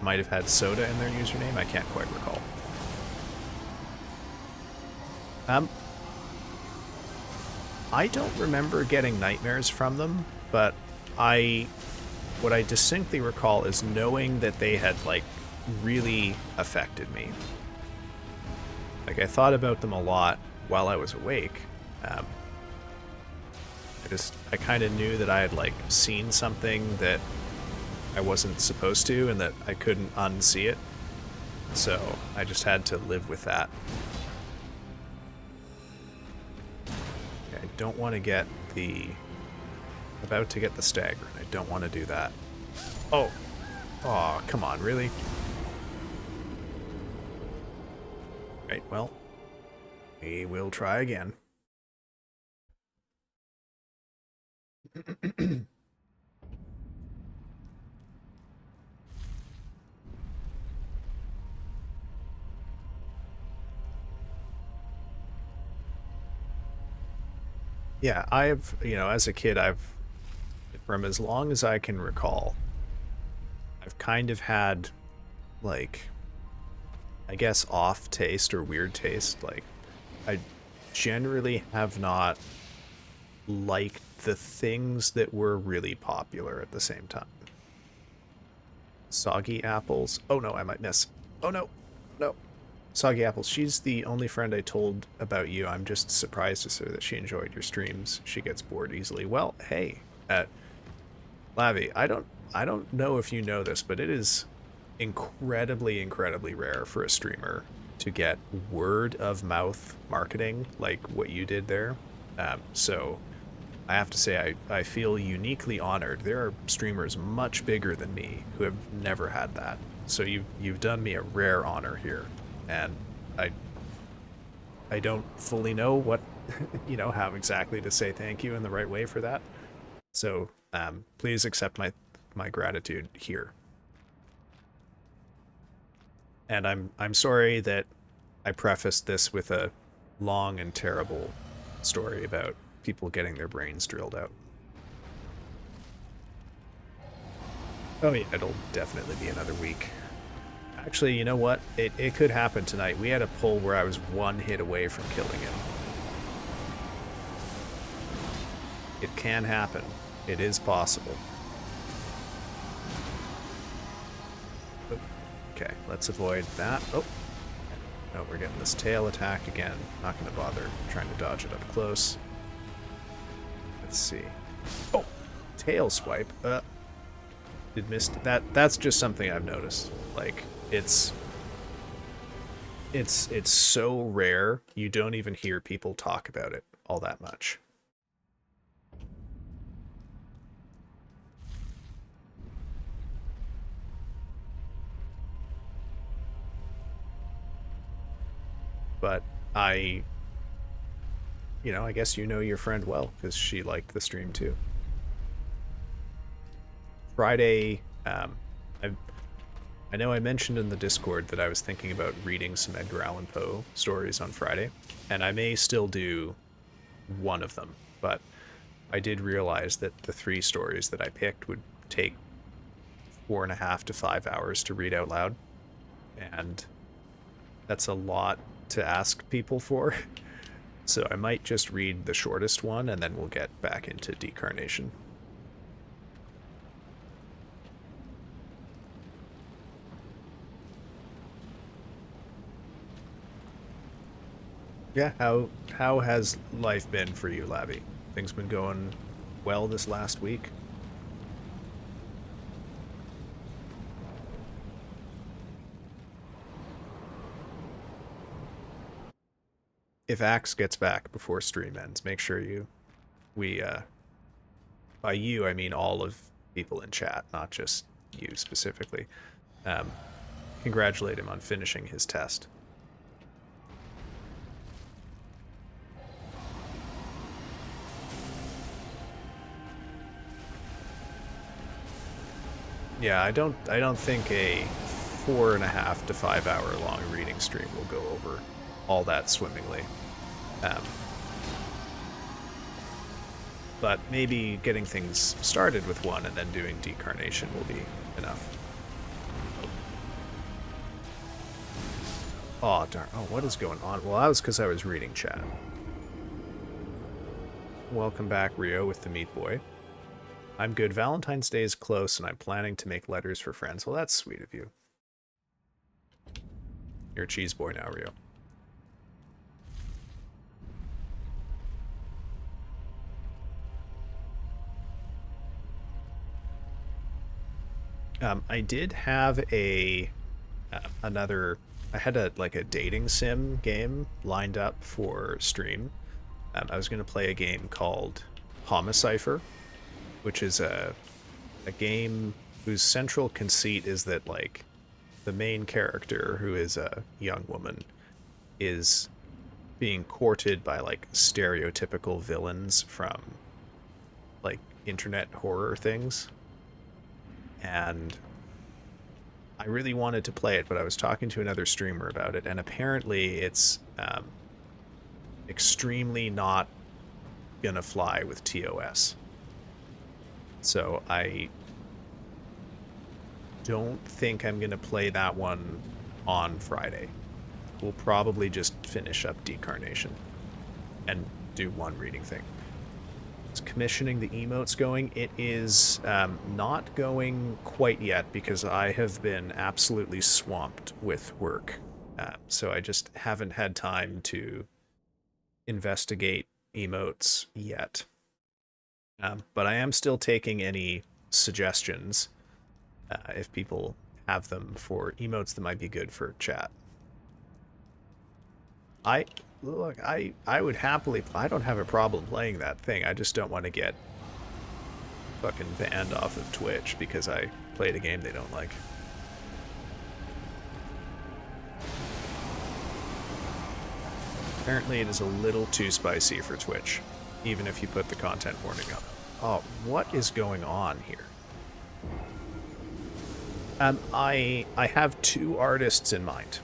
S1: might have had soda in their username. I can't quite recall. I don't remember getting nightmares from them, but what I distinctly recall is knowing that they had, like, really affected me. Like, I thought about them a lot while I was awake. I kind of knew that I had, like, seen something that I wasn't supposed to, and that I couldn't unsee it. So I just had to live with that. Okay, I don't want to get about to get the stagger. I don't want to do that. Oh, come on, really? Right, well, we will try again. Yeah, as a kid, from as long as I can recall, I've kind of had, like, I guess, off taste or weird taste. Like, I generally have not liked the things that were really popular at the same time. Soggy apples. Oh no, I might miss. Oh no, no. Soggy Apples, she's the only friend I told about you. I'm just surprised to say that she enjoyed your streams. She gets bored easily. Well, hey, Lavi, I don't know if you know this, but it is incredibly rare for a streamer to get word of mouth marketing like what you did there. So I have to say I feel uniquely honored. There are streamers much bigger than me who have never had that. So you've done me a rare honor here, and I I don't fully know what how exactly to say thank you in the right way for that. So please accept my gratitude here. And I'm sorry that I prefaced this with a long and terrible story about people getting their brains drilled out. Oh yeah, it'll definitely be another week. Actually, you know what? It could happen tonight. We had a pull where I was one hit away from killing him. It can happen. It is possible. Okay, let's avoid that. Oh, no, we're getting this tail attack again. Not going to bother trying to dodge it up close. Let's see. Oh, tail swipe. Did miss that. That's just something I've noticed. Like it's so rare you don't even hear people talk about it all that much. But I guess you know your friend well because she liked the stream too. Friday, I know I mentioned in the Discord that I was thinking about reading some Edgar Allan Poe stories on Friday, and I may still do one of them, but I did realize that the 3 stories that I picked would take 4.5 to 5 hours to read out loud, and that's a lot to ask people for. So I might just read the shortest one, and then we'll get back into Decarnation. Yeah, how has life been for you, Labby? Things been going well this last week? If Axe gets back before stream ends, make sure we by you I mean all of people in chat, not just you specifically. Um, Congratulate him on finishing his test. Yeah, I don't think a 4.5 to 5 hour long reading stream will go over all that swimmingly. But maybe getting things started with one and then doing Decarnation will be enough. Oh, darn. Oh, what is going on? Well, that was because I was reading chat. Welcome back, Rio, with the Meat Boy. I'm good. Valentine's Day is close, and I'm planning to make letters for friends. Well, that's sweet of you. You're a cheese boy now, Rio. I did have I had a dating sim game lined up for stream. I was going to play a game called Homicipher, which is a game whose central conceit is that like the main character, who is a young woman, is being courted by like stereotypical villains from like internet horror things. And I really wanted to play it, but I was talking to another streamer about it, and apparently it's extremely not gonna fly with TOS. So I don't think I'm gonna play that one on Friday. We'll probably just finish up Decarnation and do one reading thing. Is commissioning the emotes going? It is not going quite yet because I have been absolutely swamped with work So I just haven't had time to investigate emotes yet. But I am still taking any suggestions if people have them for emotes that might be good for chat. I look, I would happily. I don't have a problem playing that thing. I just don't want to get fucking banned off of Twitch because I played a game they don't like. Apparently it is a little too spicy for Twitch, even if you put the content warning up. Oh, what is going on here? I have two artists in mind.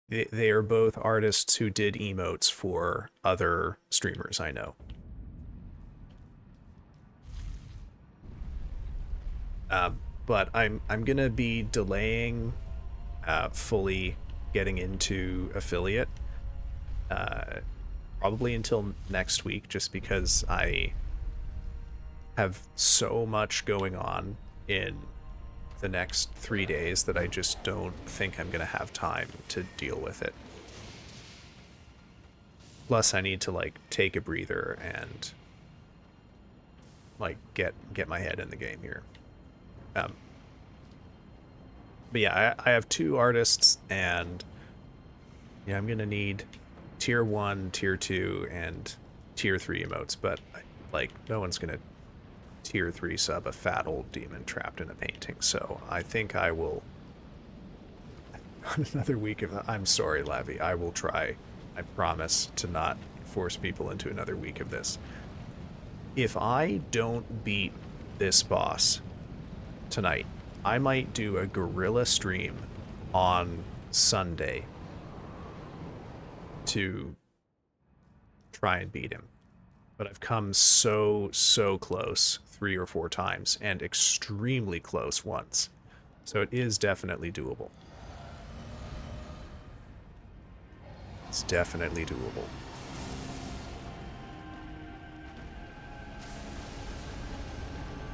S1: They are both artists who did emotes for other streamers I know. But I'm gonna be delaying fully getting into affiliate probably until next week, just because I have so much going on in the next 3 days that I just don't think I'm gonna have time to deal with it. Plus I need to like take a breather and like get my head in the game here. But yeah, I have two artists, and yeah, I'm gonna need tier 1, tier 2, and tier 3 emotes, but like no one's gonna tier 3 sub a fat old demon trapped in a painting, so I think I will on another week of I'm sorry, Lavi, I will try. I promise to not force people into another week of this. If I don't beat this boss tonight, I might do a guerrilla stream on Sunday to try and beat him. But I've come so close 3 or 4 times, and extremely close once. So it is definitely doable. It's definitely doable.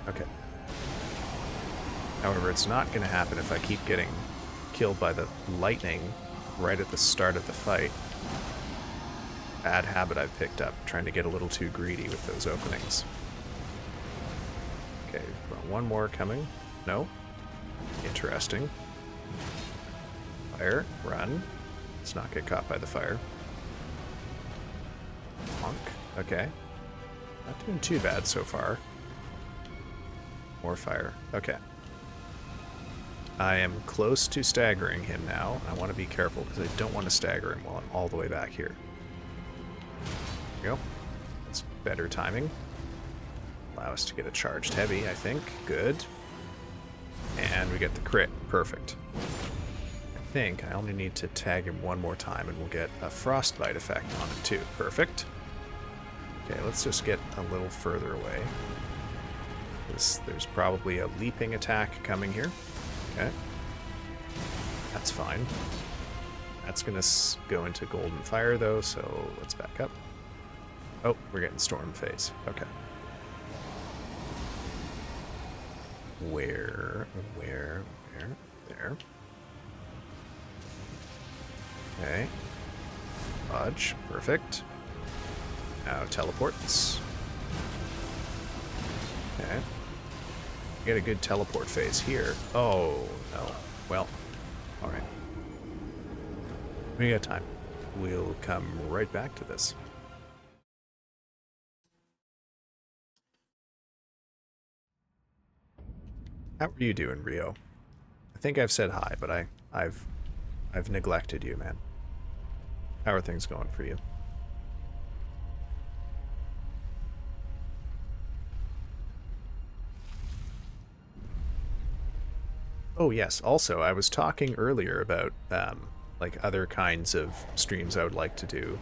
S1: Okay. However, it's not going to happen if I keep getting killed by the lightning right at the start of the fight. Bad habit I've picked up, trying to get a little too greedy with those openings. Okay, one more coming. No? Interesting. Fire, run. Let's not get caught by the fire. Honk. Okay. Not doing too bad so far. More fire. Okay. I am close to staggering him now. I want to be careful because I don't want to stagger him while I'm all the way back here. There we go. That's better timing. Allow us to get a charged heavy, I think. Good. And we get the crit. Perfect. I think I only need to tag him one more time and we'll get a frostbite effect on it too. Perfect. Okay, let's just get a little further away. There's probably a leaping attack coming here. Okay. That's fine. That's going to go into golden fire, though, so let's back up. Oh, we're getting storm phase. Okay. Where? There. Okay. Fudge. Perfect. Now teleports. Okay. Get a good teleport phase here. Oh, no. Well, alright. We got time. We'll come right back to this. How are you doing, Rio? I think I've said hi, but I've neglected you, man. How are things going for you? Oh yes, also I was talking earlier about like other kinds of streams I would like to do.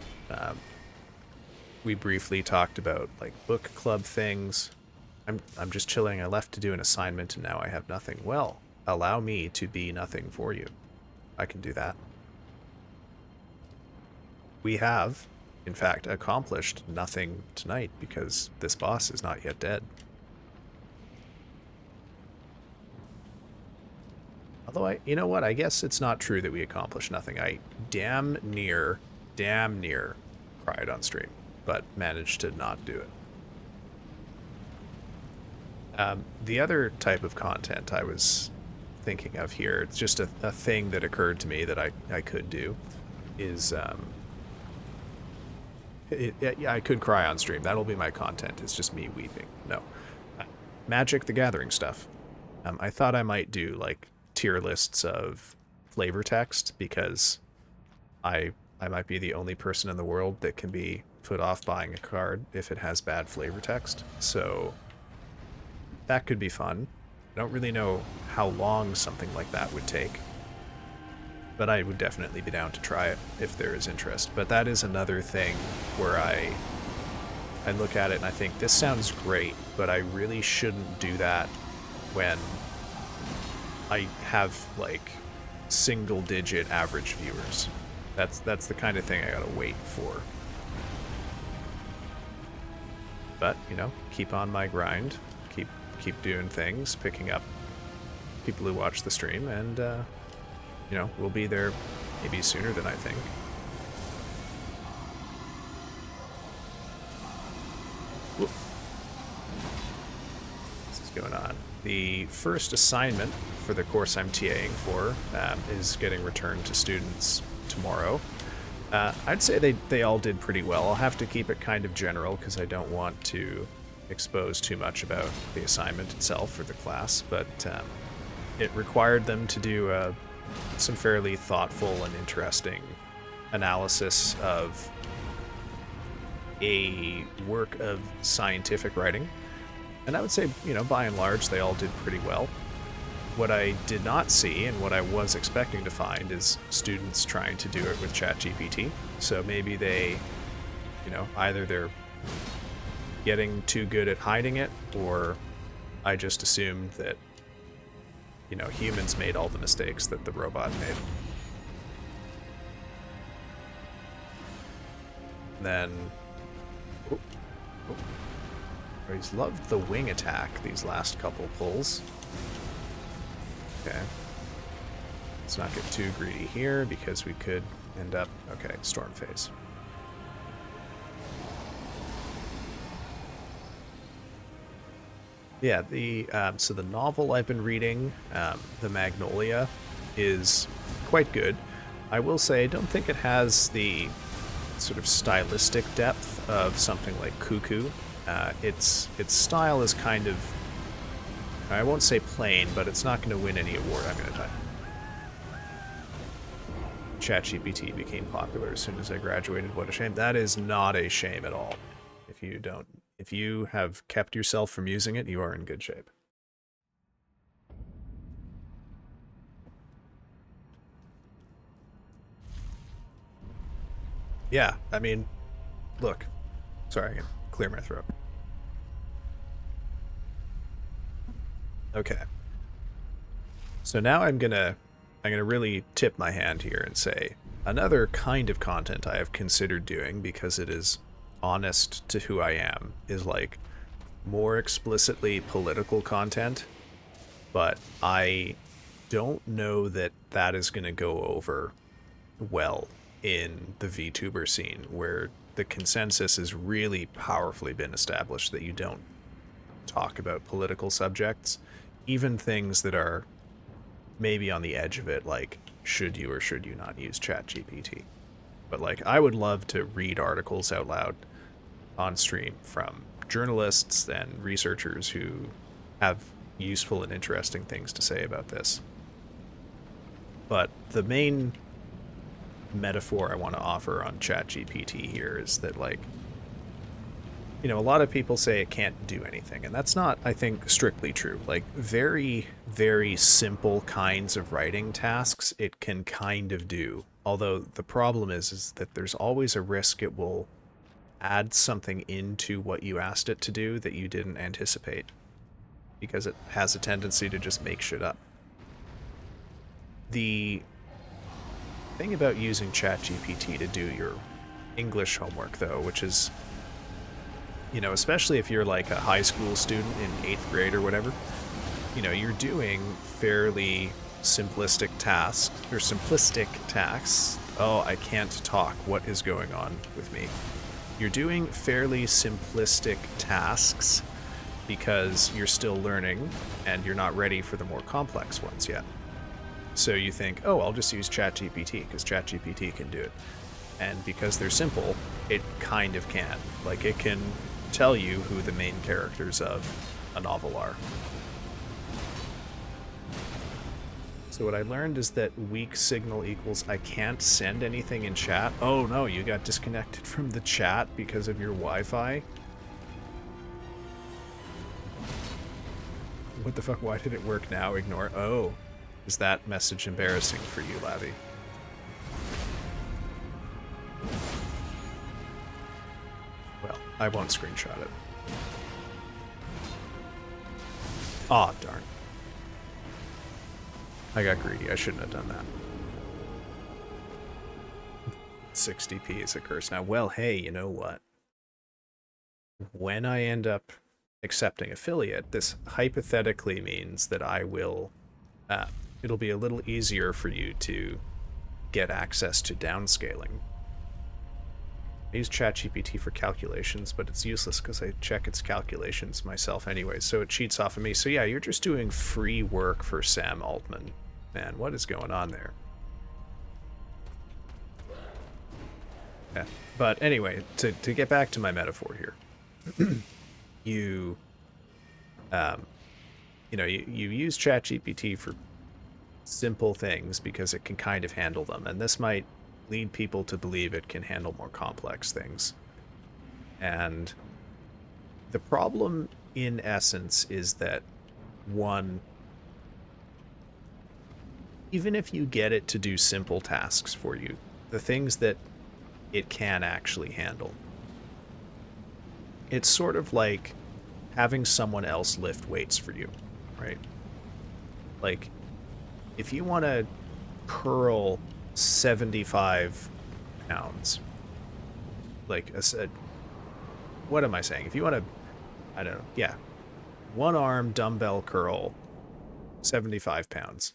S1: We briefly talked about like book club things. I'm just chilling. I left to do an assignment and now I have nothing. Well, allow me to be nothing for you. I can do that. We have, in fact, accomplished nothing tonight because this boss is not yet dead. Although you know what? I guess it's not true that we accomplished nothing. I damn near cried on stream, but managed to not do it. The other type of content I was thinking of here, it's just a thing that occurred to me that I could do, is yeah, I could cry on stream. That'll be my content. It's just me weeping. No. Magic the Gathering stuff. I thought I might do like tier lists of flavor text because I might be the only person in the world that can be put off buying a card if it has bad flavor text. So that could be fun. I don't really know how long something like that would take, but I would definitely be down to try it if there is interest. But that is another thing where I look at it and I think, this sounds great, but I really shouldn't do that when I have, like, single-digit average viewers. That's the kind of thing I gotta wait for. But, you know, keep on my grind, keep doing things, picking up people who watch the stream, and, you know, we'll be there maybe sooner than I think. Whoop. What's going on? The first assignment for the course I'm TAing for is getting returned to students tomorrow. I'd say they all did pretty well. I'll have to keep it kind of general because I don't want to expose too much about the assignment itself or the class, but it required them to do some fairly thoughtful and interesting analysis of a work of scientific writing. And I would say, you know, by and large, they all did pretty well. What I did not see, and what I was expecting to find, is students trying to do it with ChatGPT. So maybe they, you know, either they're getting too good at hiding it, or I just assumed that, you know, humans made all the mistakes that the robot made. And then... He's loved the wing attack these last couple pulls. Okay. Let's not get too greedy here because we could end up... Okay, storm phase. Yeah, so the novel I've been reading, The Magnolia, is quite good. I will say I don't think it has the sort of stylistic depth of something like Cuckoo. Its style is kind of, I won't say plain, but it's not going to win any award. I'm going to die. ChatGPT became popular as soon as I graduated. What a shame. That is not a shame at all. If you have kept yourself from using it, you are in good shape. Yeah, I mean, look. Sorry, I can clear my throat. Okay. So now I'm gonna really tip my hand here and say another kind of content I have considered doing, because it is honest to who I am, is like more explicitly political content, but I don't know that that is going to go over well in the VTuber scene, where the consensus has really powerfully been established that you don't talk about political subjects, even things that are maybe on the edge of it, like should you or should you not use ChatGPT. But like, I would love to read articles out loud on stream from journalists and researchers who have useful and interesting things to say about this. But the main metaphor I want to offer on ChatGPT here is that, like, you know, a lot of people say it can't do anything, and that's not, I think, strictly true. Like, very, very simple kinds of writing tasks it can kind of do. Although the problem is that there's always a risk it will add something into what you asked it to do that you didn't anticipate, because it has a tendency to just make shit up. The thing about using ChatGPT to do your English homework, though, which is, you know, especially if you're like a high school student in 8th grade or whatever, you know, you're doing fairly simplistic tasks, or simplistic tasks. Oh, I can't talk. What is going on with me? You're doing fairly simplistic tasks because you're still learning and you're not ready for the more complex ones yet. So you think, oh, I'll just use ChatGPT because ChatGPT can do it. And because they're simple, it kind of can. Like, it can tell you who the main characters of a novel are. So what I learned is that weak signal equals I can't send anything in chat. Oh no, you got disconnected from the chat because of your Wi-Fi? What the fuck, why did it work now? Ignore. Oh, is that message embarrassing for you, Lavi? Well, I won't screenshot it. Aw, oh, darn. I got greedy. I shouldn't have done that. 60p is a curse. Now, well, hey, you know what? When I end up accepting affiliate, this hypothetically means that I will... it'll be a little easier for you to get access to downscaling. I use ChatGPT for calculations, but it's useless because I check its calculations myself anyway, so it cheats off of me. So yeah, you're just doing free work for Sam Altman. Man, what is going on there? Yeah. But anyway, to get back to my metaphor here, you use ChatGPT for simple things because it can kind of handle them, and this might lead people to believe it can handle more complex things. And the problem, in essence, is that, one, even if you get it to do simple tasks for you, the things that it can actually handle, it's sort of like having someone else lift weights for you, right? Like, if you want to curl 75 pounds, like what am I saying? If you want to, I don't know, yeah, one arm dumbbell curl 75 pounds,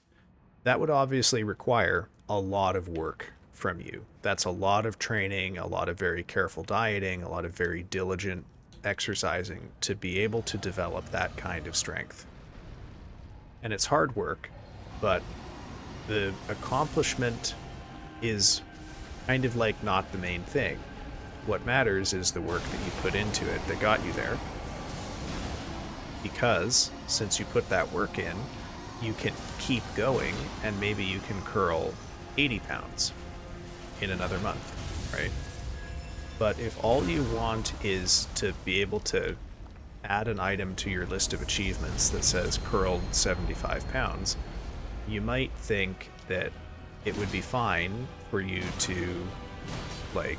S1: that would obviously require a lot of work from you. That's a lot of training, a lot of very careful dieting, a lot of very diligent exercising to be able to develop that kind of strength. And it's hard work, but the accomplishment is kind of like not the main thing. What matters is the work that you put into it that got you there. Because since you put that work in, you can keep going, and maybe you can curl 80 pounds in another month, right? But if all you want is to be able to add an item to your list of achievements that says curled 75 pounds, you might think that it would be fine for you to, like,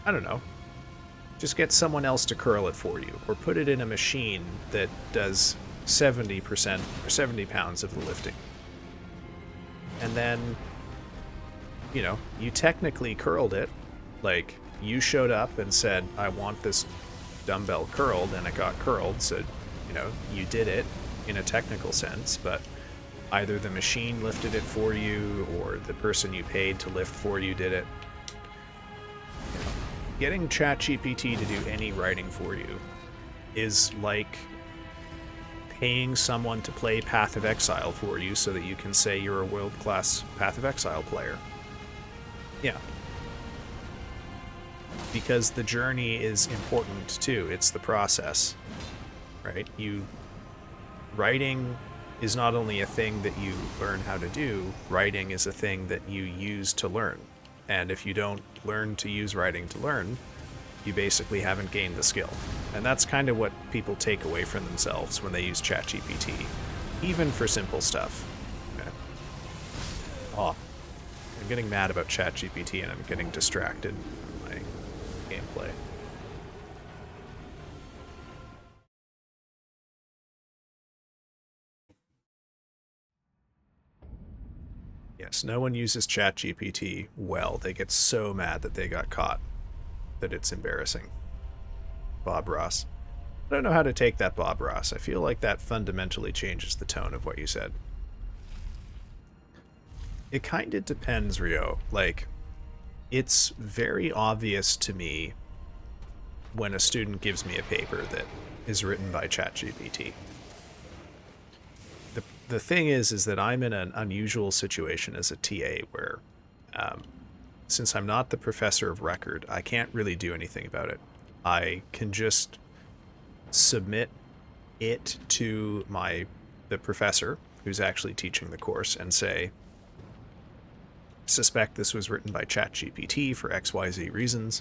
S1: I don't know, just get someone else to curl it for you, or put it in a machine that does 70% or 70 pounds of the lifting. And then, you know, you technically curled it. Like, you showed up and said, I want this dumbbell curled, and it got curled, so, you know, you did it in a technical sense, but either the machine lifted it for you, or the person you paid to lift for you did it. You know, getting ChatGPT to do any writing for you is like paying someone to play Path of Exile for you so that you can say you're a world-class Path of Exile player. Yeah. Because the journey is important too. It's the process, right? Writing is not only a thing that you learn how to do, writing is a thing that you use to learn. And if you don't learn to use writing to learn, you basically haven't gained the skill. And that's kind of what people take away from themselves when they use ChatGPT, even for simple stuff. Okay. Oh, I'm getting mad about ChatGPT and I'm getting distracted from my gameplay. Yes, no one uses ChatGPT well. They get so mad that they got caught that it's embarrassing. Bob Ross. I don't know how to take that, Bob Ross. I feel like that fundamentally changes the tone of what you said. It kind of depends, Rio. Like, it's very obvious to me when a student gives me a paper that is written by ChatGPT. The thing is that I'm in an unusual situation as a TA where, since I'm not the professor of record, I can't really do anything about it. I can just submit it to the professor who's actually teaching the course and say, suspect this was written by ChatGPT for XYZ reasons,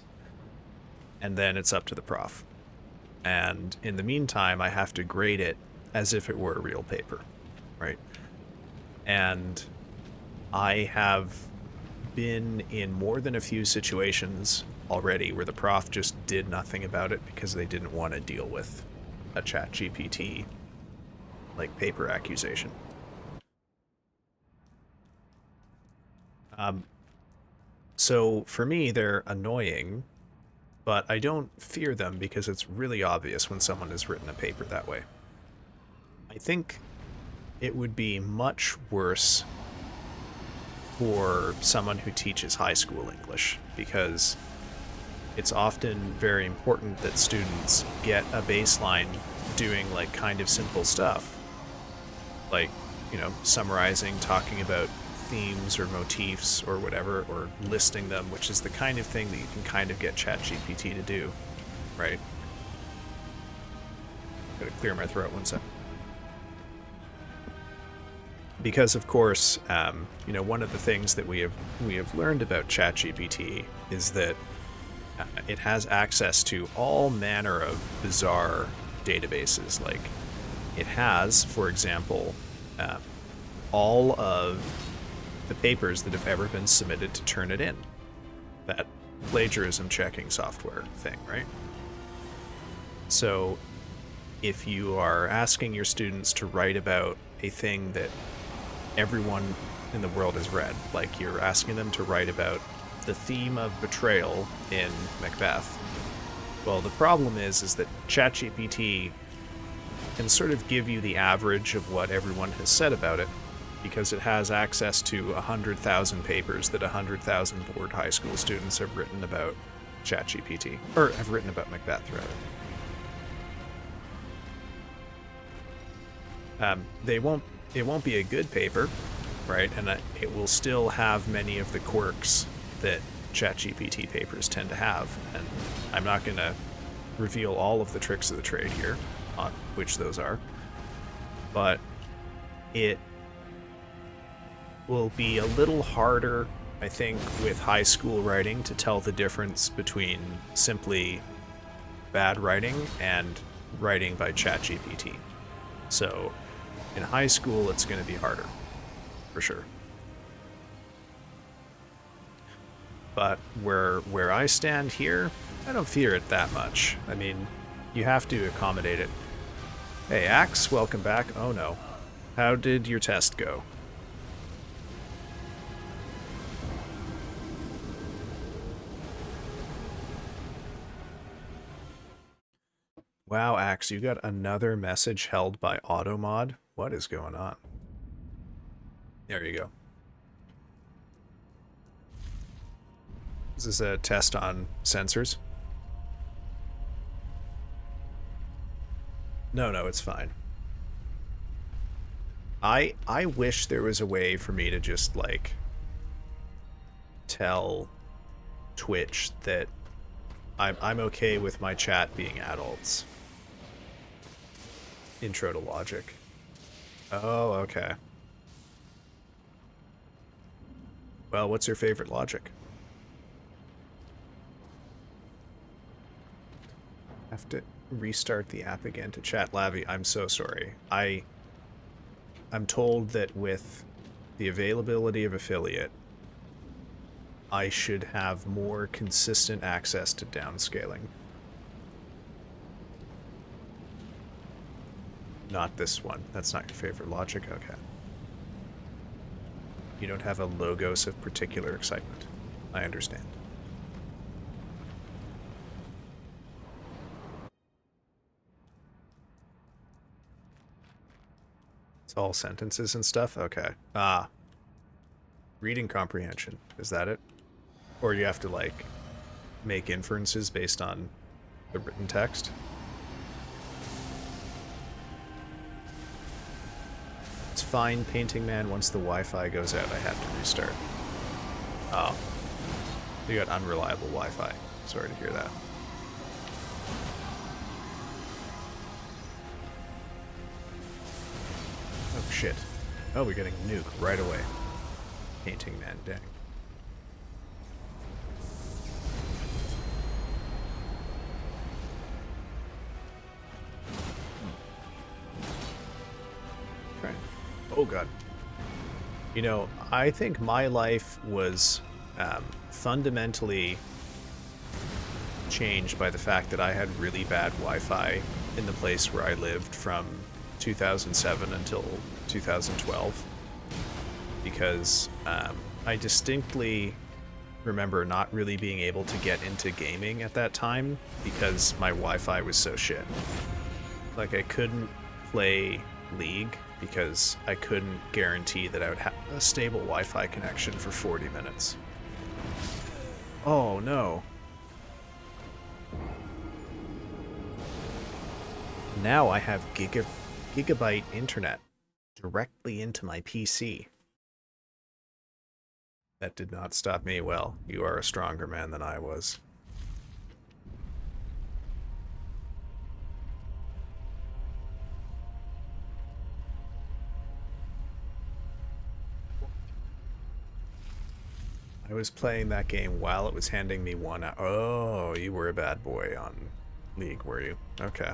S1: and then it's up to the prof. And in the meantime, I have to grade it as if it were a real paper, right? And I have been in more than a few situations already where the prof just did nothing about it because they didn't want to deal with a ChatGPT like paper accusation. So for me, they're annoying, but I don't fear them because it's really obvious when someone has written a paper that way. I think it would be much worse for someone who teaches high school English because it's often very important that students get a baseline doing like kind of simple stuff. Like, summarizing, talking about themes or motifs or whatever, or listing them, which is the kind of thing that you can kind of get ChatGPT to do, right? Gotta clear my throat 1 second. Because of course, one of the things that we have learned about ChatGPT is that it has access to all manner of bizarre databases. Like, it has, for example, all of the papers that have ever been submitted to Turnitin. That plagiarism checking software thing, right? So if you are asking your students to write about a thing that everyone in the world has read, like you're asking them to write about the theme of betrayal in Macbeth, well, the problem is that ChatGPT can sort of give you the average of what everyone has said about it, because it has access to 100,000 papers that 100,000 bored high school students have written about ChatGPT, or have written about Macbeth, rather. It won't be a good paper, right? And it will still have many of the quirks that ChatGPT papers tend to have. And I'm not going to reveal all of the tricks of the trade here, on which those are, but it will be a little harder, I think, with high school writing to tell the difference between simply bad writing and writing by ChatGPT. So in high school, it's going to be harder, for sure. But where I stand here, I don't fear it that much. I mean, you have to accommodate it. Hey, Axe, welcome back. Oh no. How did your test go? Wow, Axe, you got another message held by Automod? What is going on? There you go. Is this a test on sensors? No, it's fine. I wish there was a way for me to just, like, tell Twitch that I'm okay with my chat being adults. Intro to logic. Oh, okay. Well, what's your favorite logic? Have to restart the app again to chat. Lavi, I'm so sorry. I'm told that with the availability of affiliate, I should have more consistent access to downscaling. Not this one. That's not your favorite logic? Okay. You don't have a logos of particular excitement. I understand. It's all sentences and stuff? Okay. Ah. Reading comprehension, is that it? Or you have to, like, make inferences based on the written text? It's fine, Painting Man. Once the Wi-Fi goes out, I have to restart. Oh. You got unreliable Wi-Fi. Sorry to hear that. Oh, shit. Oh, we're getting a nuke right away. Painting Man, dang. Right. Oh, God. You know, I think my life was fundamentally changed by the fact that I had really bad Wi-Fi in the place where I lived from 2007 until 2012, because I distinctly remember not really being able to get into gaming at that time because my Wi-Fi was so shit. Like, I couldn't play League because I couldn't guarantee that I would have a stable Wi-Fi connection for 40 minutes. Oh no. Now I have gigabyte internet directly into my PC. That did not stop me. Well, you are a stronger man than I was. I was playing that game while it was handing me one out. Oh, you were a bad boy on League, were you? Okay.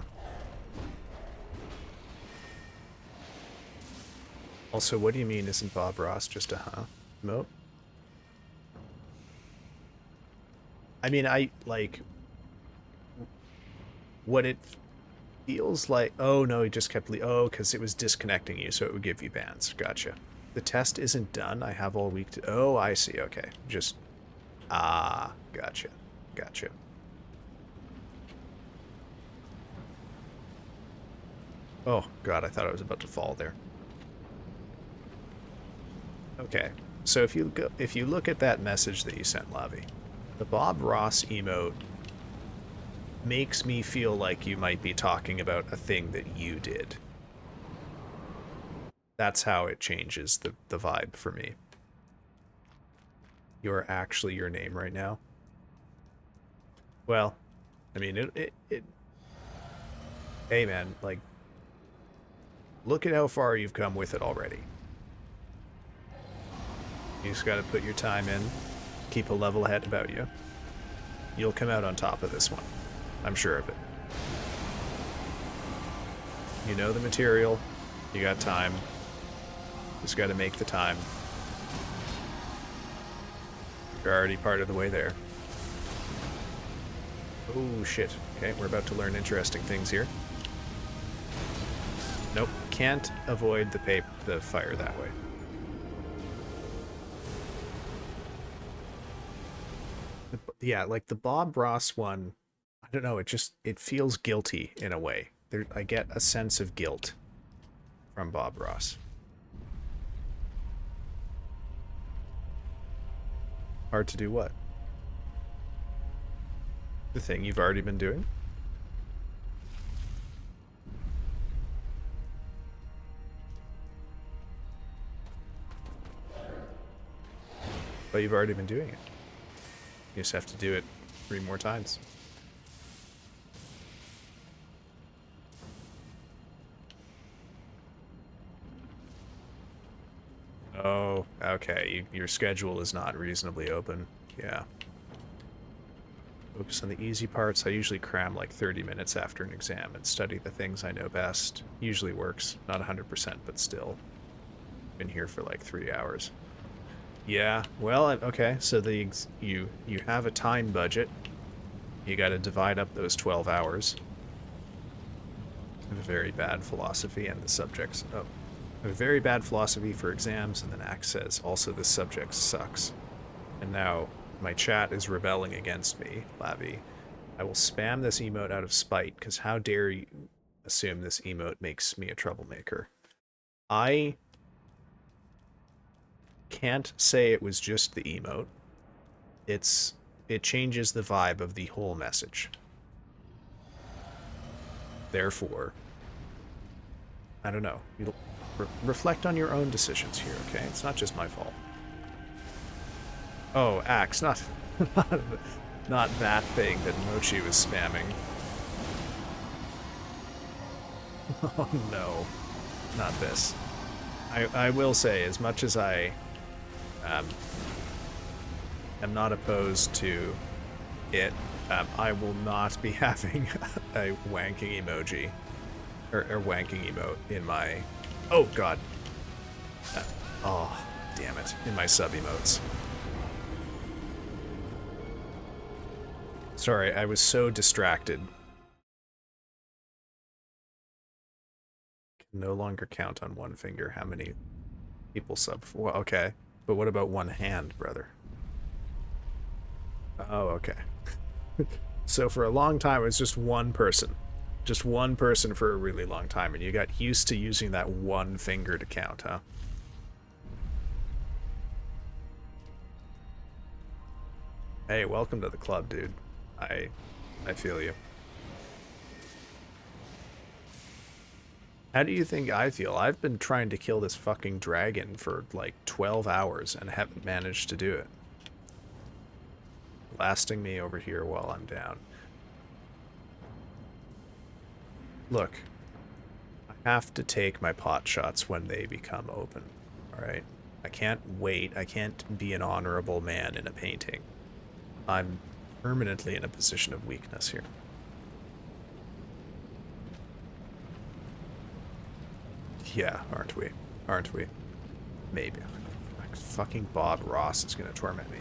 S1: Also, what do you mean isn't Bob Ross just a huh emote? I mean, I, like, what it feels like... Oh, no, he just kept... Oh, because it was disconnecting you, so it would give you bans. Gotcha. The test isn't done. I have all week to... Oh, I see. Okay. Just... Ah, gotcha. Gotcha. Oh, God, I thought I was about to fall there. Okay. So if you look at that message that you sent, Lavi, the Bob Ross emote makes me feel like you might be talking about a thing that you did. That's how it changes the vibe for me. You're actually your name right now. Well, I mean, it hey man, like, look at how far you've come with it already. You just gotta put your time in, keep a level head about you. You'll come out on top of this one. I'm sure of it. You know the material, you got time, just gotta make the time. You're already part of the way there. Oh shit. Okay, we're about to learn interesting things here. Nope, can't avoid the fire that way. Yeah, like the Bob Ross one, I don't know, it feels guilty in a way. I get a sense of guilt from Bob Ross. Hard to do what? The thing you've already been doing? But you've already been doing it. You just have to do it 3 more times. Oh, okay. Your schedule is not reasonably open. Yeah. Focus on the easy parts. I usually cram like 30 minutes after an exam and study the things I know best. Usually works. Not 100%, but still. Been here for like 3 hours. Yeah, well, okay, so you have a time budget. You gotta divide up those 12 hours. I have a very bad philosophy and the subjects... Oh. I have a very bad philosophy for exams, and then Axe says, also this subject sucks. And now my chat is rebelling against me, Lavi. I will spam this emote out of spite, because how dare you assume this emote makes me a troublemaker. I can't say it was just the emote. It changes the vibe of the whole message. Therefore, I don't know. You reflect on your own decisions here, okay? It's not just my fault. Oh, Axe, not not that thing that Mochi was spamming. Oh no, not this. I will say, as much as I am not opposed to it, I will not be having a wanking emoji or wanking emote in my. Oh god. Oh, damn it! In my sub emotes. Sorry, I was so distracted. Can no longer count on one finger how many people sub. Well, okay, but what about one hand, brother? Oh, okay. So for a long time, it was just one person. Just one person for a really long time, and you got used to using that one finger to count, huh? Hey, welcome to the club, dude. I feel you. How do you think I feel? I've been trying to kill this fucking dragon for like 12 hours and haven't managed to do it. Blasting me over here while I'm down. Look, I have to take my pot shots when they become open, alright? I can't wait. I can't be an honorable man in a painting. I'm permanently in a position of weakness here. Yeah, aren't we? Aren't we? Maybe. Fucking Bob Ross is gonna torment me.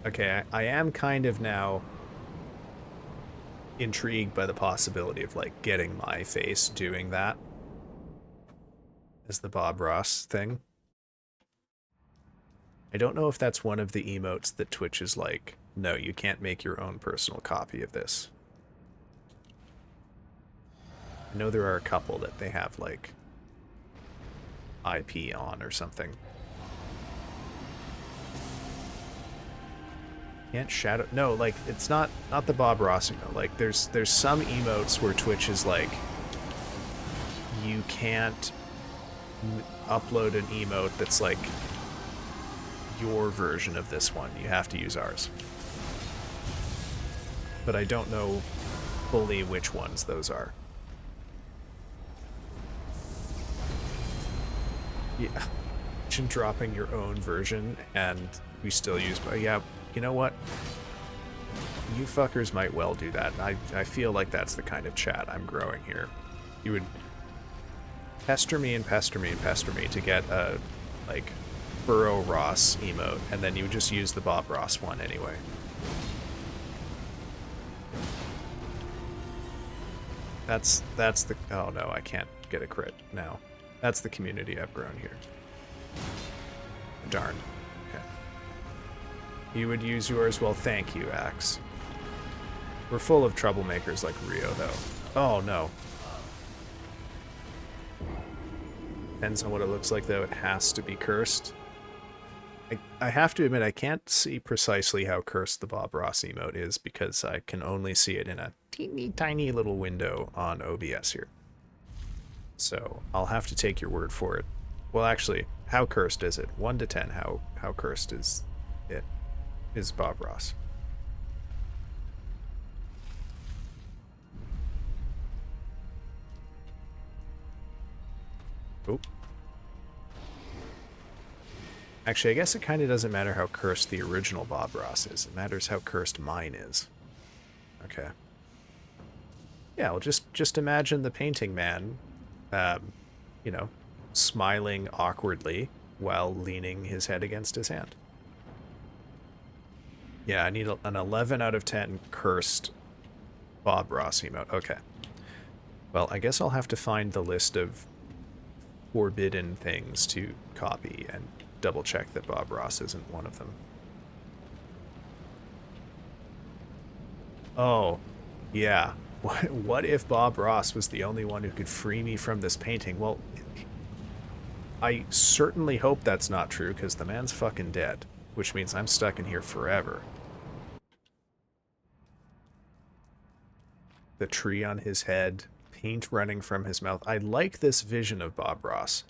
S1: Okay, I am kind of now intrigued by the possibility of, like, getting my face doing that as the Bob Ross thing. I don't know if that's one of the emotes that Twitch is like, no, you can't make your own personal copy of this. I know there are a couple that they have, like, IP on or something. Can't shadow... No, like, it's not the Bob Ross emote. Like, there's some emotes where Twitch is like, you can't upload an emote that's like your version of this one. You have to use ours. But I don't know fully which ones those are. Yeah. Imagine dropping your own version and we still use... Yeah, you know what? You fuckers might well do that. I feel like that's the kind of chat I'm growing here. You would pester me and pester me and pester me to get a, like, Burrow Ross emote, and then you would just use the Bob Ross one anyway. That's the... Oh no, I can't get a crit now. That's the community I've grown here. Darn. Okay. You would use yours? Well, thank you, Axe. We're full of troublemakers like Rio, though. Oh, no. Depends on what it looks like, though. It has to be cursed. I have to admit, I can't see precisely how cursed the Bob Ross emote is because I can only see it in a teeny tiny little window on OBS here. So I'll have to take your word for it. Well, actually, how cursed is it? 1 to 10, how cursed is it? Is Bob Ross? Oh. Actually, I guess it kind of doesn't matter how cursed the original Bob Ross is. It matters how cursed mine is. Okay. Yeah, well, just imagine the painting man, you know, smiling awkwardly while leaning his head against his hand. Yeah, I need an 11 out of 10 cursed Bob Ross emote. Okay. Well, I guess I'll have to find the list of forbidden things to copy and double check that Bob Ross isn't one of them. Oh, yeah. What if Bob Ross was the only one who could free me from this painting? Well, I certainly hope that's not true, because the man's fucking dead, which means I'm stuck in here forever. The tree on his head, paint running from his mouth. I like this vision of Bob Ross.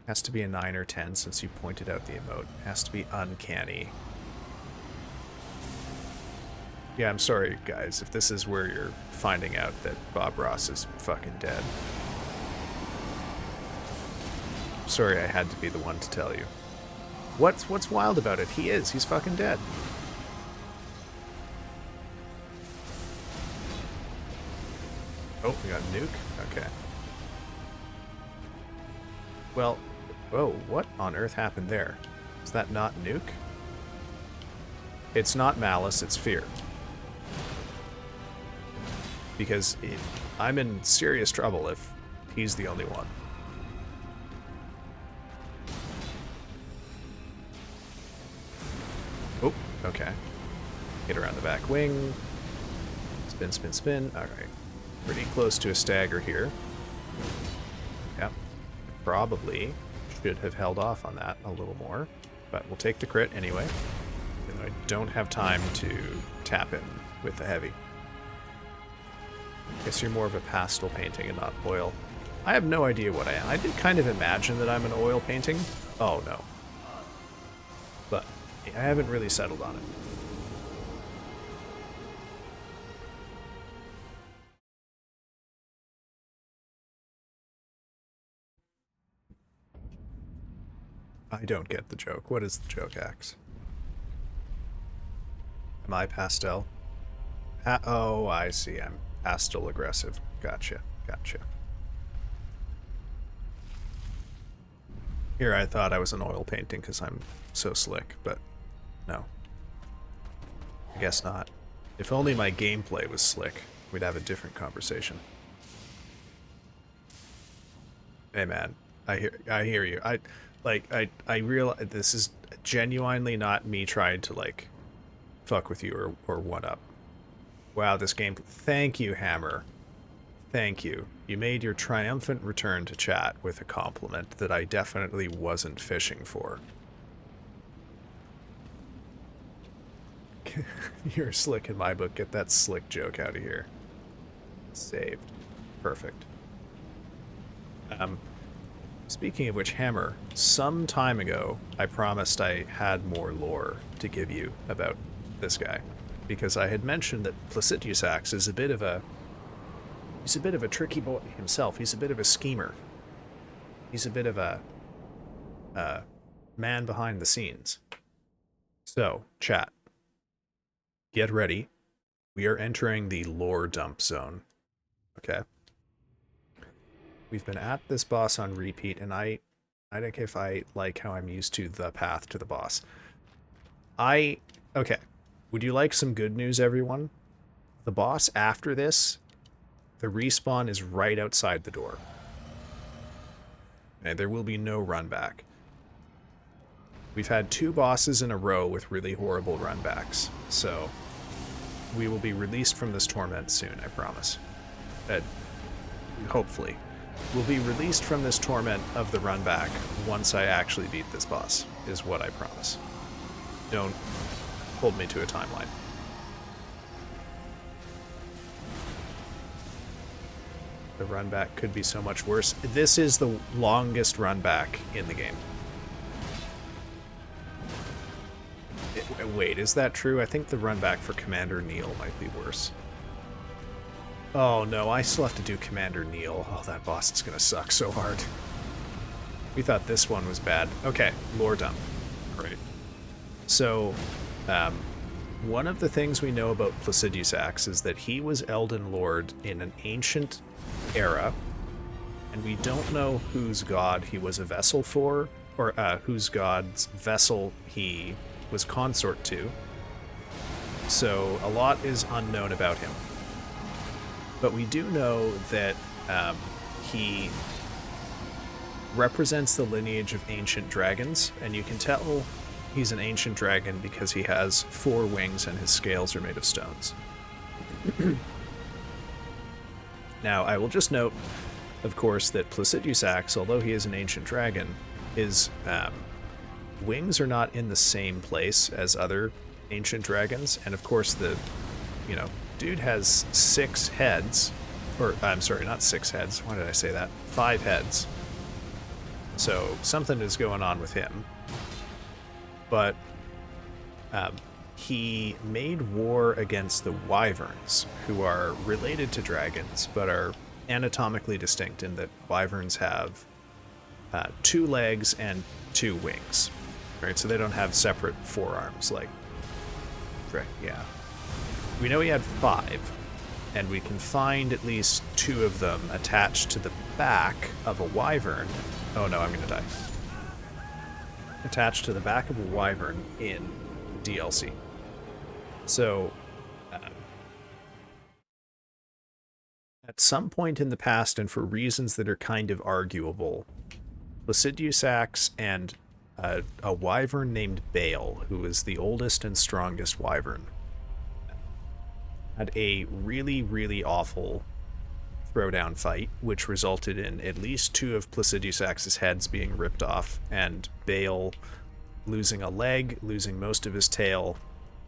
S1: Has to be a 9 or 10 since you pointed out the emote. Has to be uncanny. Yeah, I'm sorry, guys, if this is where you're finding out that Bob Ross is fucking dead. Sorry I had to be the one to tell you. What's wild about it? He's fucking dead. Oh, we got a nuke? Okay. Well, whoa, what on earth happened there? Is that not nuke? It's not malice, it's fear. Because I'm in serious trouble if he's the only one. Oh, okay. Get around the back wing. Spin, spin, spin. Alright. Pretty close to a stagger here. Yep. Probably should have held off on that a little more. But we'll take the crit anyway. Even though I don't have time to tap in with the heavy. Guess you're more of a pastel painting and not oil. I have no idea what I am. I did kind of imagine that I'm an oil painting. Oh, no. But I haven't really settled on it. I don't get the joke. What is the joke, Axe? Am I pastel? Oh, I see. I'm pastel aggressive. Gotcha. Gotcha. Here I thought I was an oil painting because I'm so slick, but no. I guess not. If only my gameplay was slick, we'd have a different conversation. Hey man, I hear you. I realize this is genuinely not me trying to like fuck with you or one up. Wow, this game. Thank you, Hammer. Thank you. You made your triumphant return to chat with a compliment that I definitely wasn't fishing for. You're slick in my book. Get that slick joke out of here. Saved. Perfect. Speaking of which, Hammer, some time ago, I promised I had more lore to give you about this guy. Because I had mentioned that Placidusax is a bit of a... He's a bit of a tricky boy himself. He's a bit of a schemer. He's a bit of a man behind the scenes. So, chat. Get ready. We are entering the lore dump zone. Okay. We've been at this boss on repeat, and I think if I like how I'm used to the path to the boss. Okay. Would you like some good news, everyone? The boss after this, the respawn is right outside the door. And there will be no run back. We've had 2 bosses in a row with really horrible run backs, so we will be released from this torment soon, I promise. Hopefully. We'll be released from this torment of the run back once I actually beat this boss, is what I promise. Don't hold me to a timeline. The run back could be so much worse. This is the longest run back in the game. Wait, is that true? I think the run back for Commander Neil might be worse. Oh no, I still have to do Commander Neil. Oh, that boss is gonna suck so hard. We thought this one was bad. Okay, lore dump. Great. So, one of the things we know about Placidusax is that he was Elden Lord in an ancient era, and we don't know whose god he was a vessel for, or whose god's vessel he was consort to. So, a lot is unknown about him. But we do know that he represents the lineage of ancient dragons, and you can tell he's an ancient dragon because he has 4 wings and his scales are made of stones. Now, I will just note, of course, that Placidusax, although he is an ancient dragon, his wings are not in the same place as other ancient dragons. And of course, dude has 6 heads. Or, I'm sorry, not 6 heads. Why did I say that? 5 heads. So something is going on with him. But he made war against the wyverns, who are related to dragons, but are anatomically distinct in that wyverns have 2 legs and 2 wings. Right? So they don't have separate forearms like... Right, yeah. We know he had 5. And we can find at least 2 of them attached to the back of a wyvern. Oh no, I'm gonna die. Attached to the back of a wyvern in DLC. So, at some point in the past, and for reasons that are kind of arguable, Placidusax and a wyvern named Bale, who is the oldest and strongest wyvern, had a really, really awful throwdown fight, which resulted in at least 2 of Placidusax's heads being ripped off, and Bale losing a leg, losing most of his tail,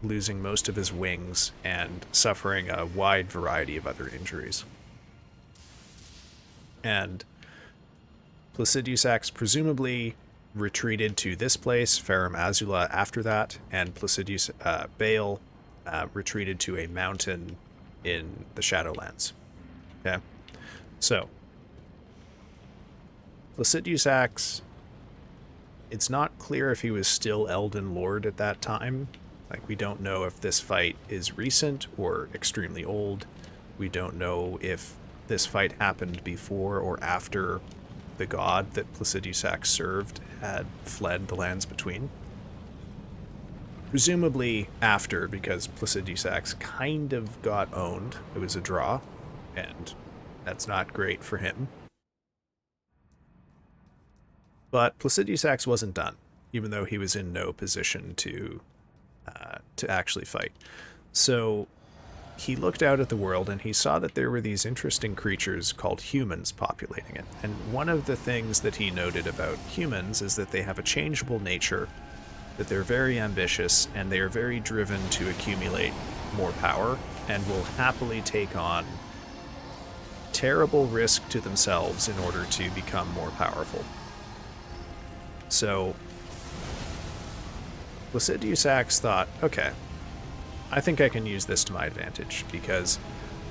S1: losing most of his wings, and suffering a wide variety of other injuries. And Placidusax presumably retreated to this place, Farum Azula, after that, and Bale retreated to a mountain in the Shadowlands. Okay? So, Placidusax, it's not clear if he was still Elden Lord at that time. Like, we don't know if this fight is recent or extremely old. We don't know if this fight happened before or after the god that Placidusax served had fled the Lands Between. Presumably after, because Placidusax kind of got owned. It was a draw, and that's not great for him. But Placidusax wasn't done, even though he was in no position to actually fight. So he looked out at the world and he saw that there were these interesting creatures called humans populating it. And one of the things that he noted about humans is that they have a changeable nature, that they're very ambitious, and they are very driven to accumulate more power, and will happily take on terrible risk to themselves in order to become more powerful. So Placidusax thought, okay, I think I can use this to my advantage, because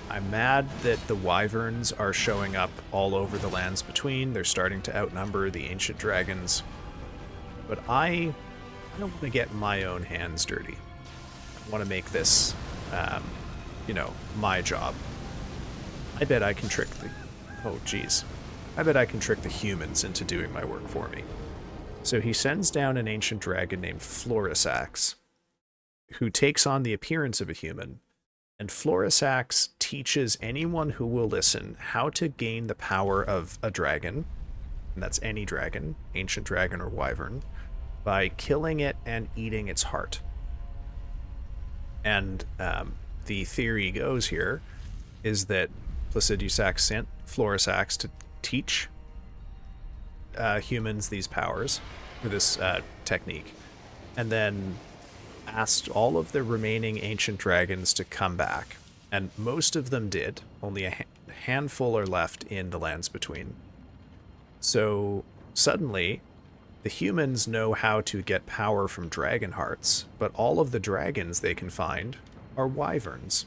S1: I'm mad that the wyverns are showing up all over the Lands Between. They're starting to outnumber the ancient dragons. But I don't want to get my own hands dirty. I want to make this, my job. I bet I can trick I bet I can trick the humans into doing my work for me. So he sends down an ancient dragon named Florisax, who takes on the appearance of a human, and Florisax teaches anyone who will listen how to gain the power of a dragon, and that's any dragon, ancient dragon or wyvern, by killing it and eating its heart. And the theory goes here is that Placidusax sent Florisax to teach humans these powers, or this technique, and then asked all of the remaining ancient dragons to come back. And most of them did. Only a handful are left in the Lands Between. So suddenly, the humans know how to get power from dragon hearts, but all of the dragons they can find are wyverns.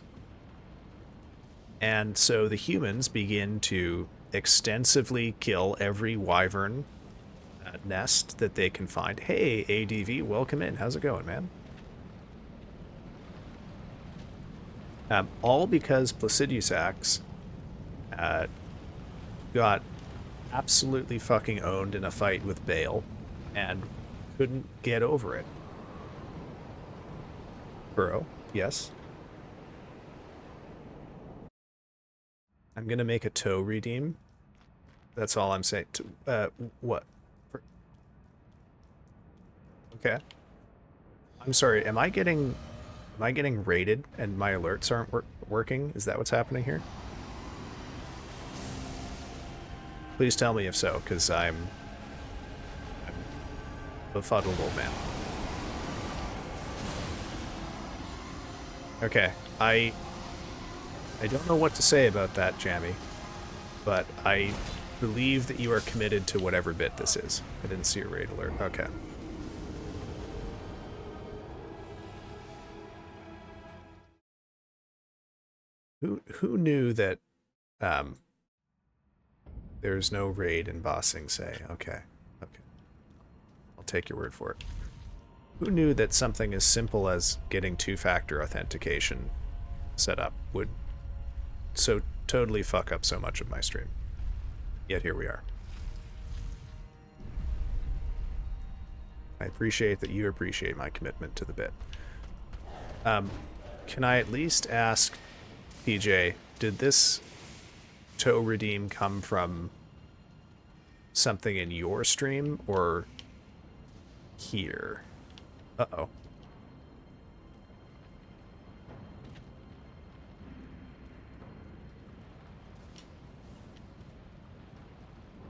S1: And so the humans begin to extensively kill every wyvern nest that they can find. Hey, ADV, welcome in. How's it going, man? All because Placidusax got absolutely fucking owned in a fight with Bale and couldn't get over it. Burrow, yes? I'm gonna make a toe redeem. That's all I'm saying. What? Okay. I'm sorry, am I getting raided and my alerts aren't working? Is that what's happening here? Please tell me if so, because I'm befuddled old man. Okay, I don't know what to say about that, Jammy, but I believe that you are committed to whatever bit this is. I didn't see a raid alert. Okay. Who knew that there's no raid in Bossing Say? Okay. Okay. I'll take your word for it. Who knew that something as simple as getting two-factor authentication set up would so totally fuck up so much of my stream? Yet here we are. I appreciate that you appreciate my commitment to the bit. Can I at least ask, PJ, did this toe redeem come from something in your stream or here? Uh-oh.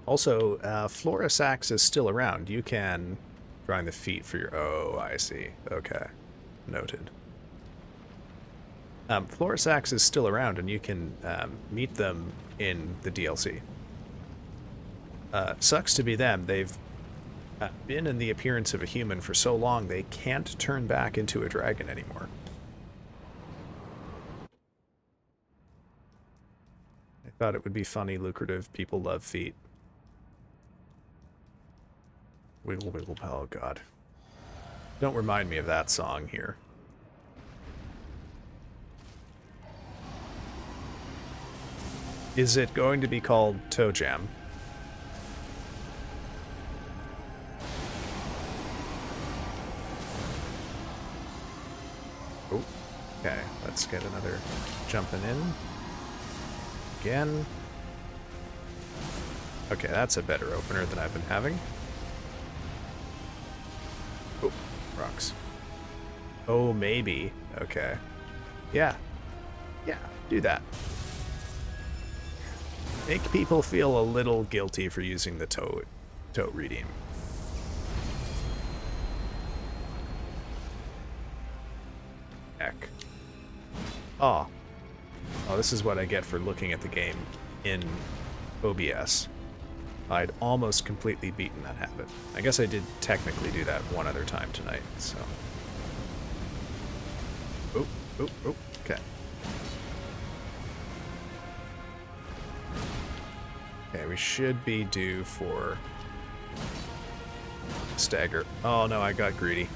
S1: Also, Placidusax is still around. You can drawing the feet for your... Oh, I see. Okay. Noted. Placidusax is still around, and you can meet them in the DLC. Sucks to be them. They've been in the appearance of a human for so long, they can't turn back into a dragon anymore. I thought it would be funny, lucrative. People love feet. Wiggle, wiggle, oh god. Don't remind me of that song here. Is it going to be called Toe Jam? Oh, okay. Let's get another jumping in. Again. Okay, that's a better opener than I've been having. Oh, rocks. Oh, maybe. Okay. Yeah. Yeah, do that. Make people feel a little guilty for using the toe redeem. Heck. Oh. Oh, this is what I get for looking at the game in OBS. I'd almost completely beaten that habit. I guess I did technically do that one other time tonight, so... Oh, oh, oh, okay. Okay, we should be due for... stagger. Oh no, I got greedy.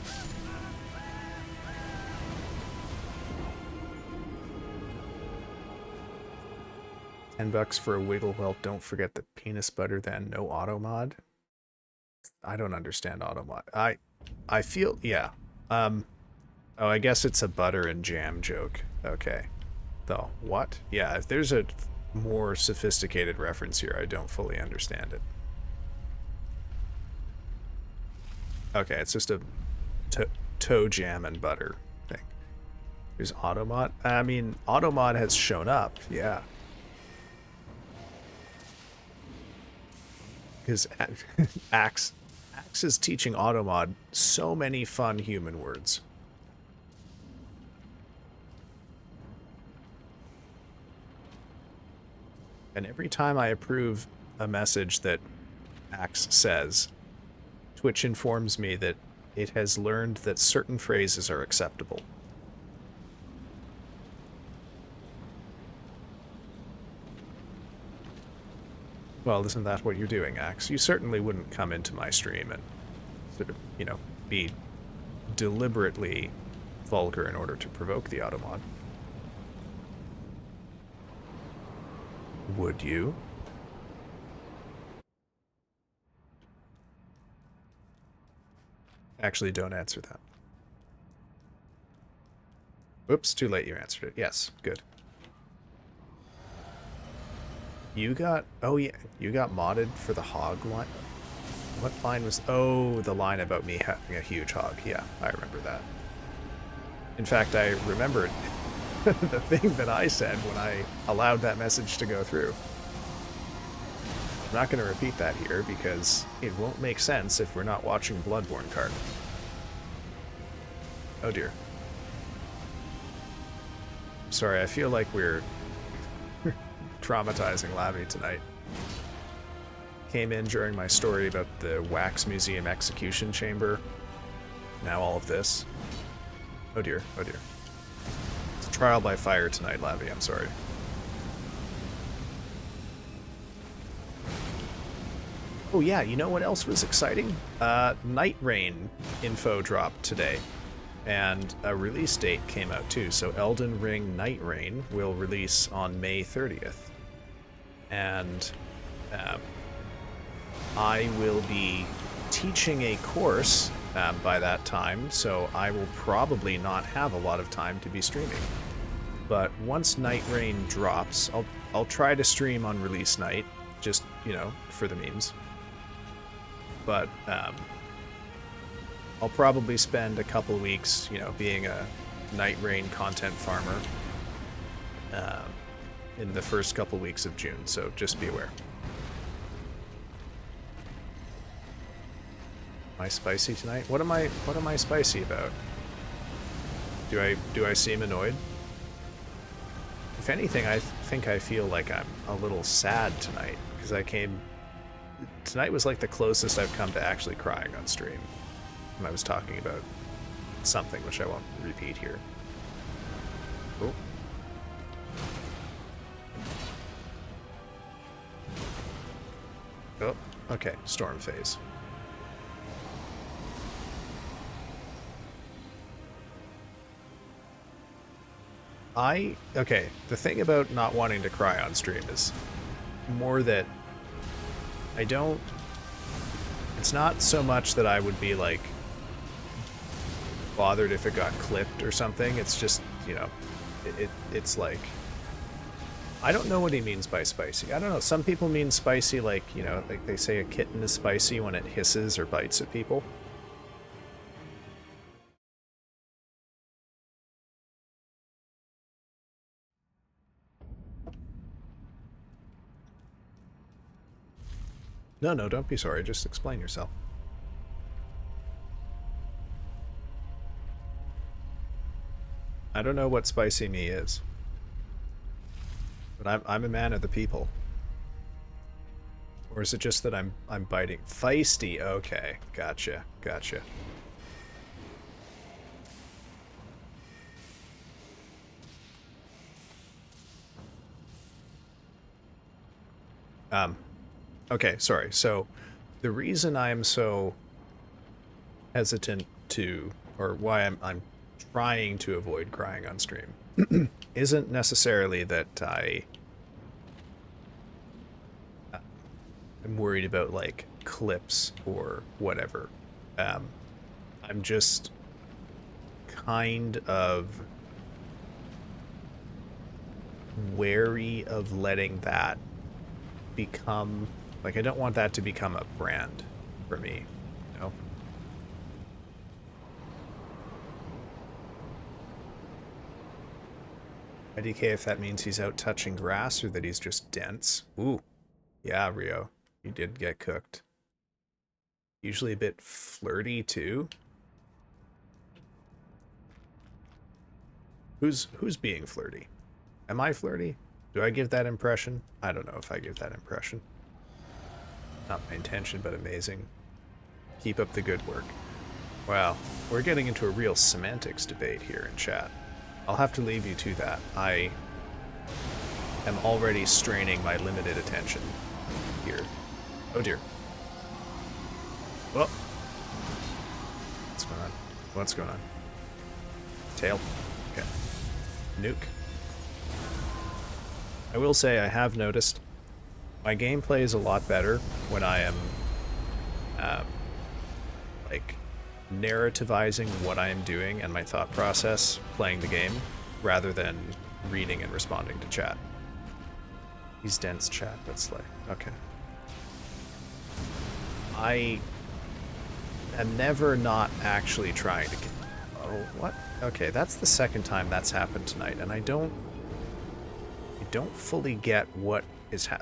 S1: $10 for a wiggle. Well, don't forget the penis butter then. No auto mod. I don't understand auto mod. I feel, yeah. Oh, I guess it's a butter and jam joke. Okay. Though, what? Yeah, if there's a more sophisticated reference here, I don't fully understand it. Okay, it's just a toe jam and butter thing. There's auto mod. I mean, auto mod has shown up, yeah. Because Axe is teaching Automod so many fun human words. And every time I approve a message that Axe says, Twitch informs me that it has learned that certain phrases are acceptable. Well, isn't that what you're doing, Axe? You certainly wouldn't come into my stream and sort of, you know, be deliberately vulgar in order to provoke the Automod. Would you? Actually, don't answer that. Oops, too late, you answered it. Yes, good. You got... Oh, yeah. You got modded for the hog line? What line was... Oh, the line about me having a huge hog. Yeah, I remember that. In fact, I remembered the thing that I said when I allowed that message to go through. I'm not going to repeat that here because it won't make sense if we're not watching Bloodborne card. Oh dear. Sorry, I feel like we're traumatizing Lavi tonight. Came in during my story about the Wax Museum execution chamber. Now all of this. Oh dear, oh dear. It's a trial by fire tonight, Lavi, I'm sorry. Oh yeah, you know what else was exciting? Night Rain info dropped today. And a release date came out too, so Elden Ring Night Rain will release on May 30th. And I will be teaching a course by that time, so I will probably not have a lot of time to be streaming. But once Night Rain drops, I'll try to stream on release night, just, you know, for the memes. But I'll probably spend a couple weeks, you know, being a Night Rain content farmer in the first couple weeks of June, so just be aware. Am I spicy tonight? What am I spicy about? Do I seem annoyed? If anything, I think I feel like I'm a little sad tonight, because tonight was like the closest I've come to actually crying on stream. When I was talking about something which I won't repeat here. Oh. Oh, okay, storm phase. Okay, the thing about not wanting to cry on stream is more that it's not so much that I would be like bothered if it got clipped or something. It's just, you know, it's like, I don't know what he means by spicy. I don't know. Some people mean spicy like, you know, like they say a kitten is spicy when it hisses or bites at people. No, don't be sorry. Just explain yourself. I don't know what spicy me is. But I'm a man of the people. Or is it just that I'm biting? Feisty, okay. Gotcha. Okay, sorry. So the reason I'm so hesitant to, or why I'm trying to avoid crying on stream isn't necessarily that I'm worried about like clips or whatever. I'm just kind of wary of letting that become, like, I don't want that to become a brand for me, you know? IDK if that means he's out touching grass or that he's just dense. Ooh. Yeah, Rio. You did get cooked. Usually a bit flirty too. Who's being flirty? Am I flirty? Do I give that impression? I don't know if I give that impression. Not my intention, but amazing. Keep up the good work. Wow, we're getting into a real semantics debate here in chat. I'll have to leave you to that. I am already straining my limited attention here. Oh dear. Well, what's going on? What's going on? Tail. Okay. Nuke. I will say I have noticed my gameplay is a lot better when I am like narrativizing what I am doing and my thought process playing the game rather than reading and responding to chat. He's dense chat, that's like, okay. I am never not actually trying to get... Oh, what? Okay, that's the second time that's happened tonight, and I don't fully get what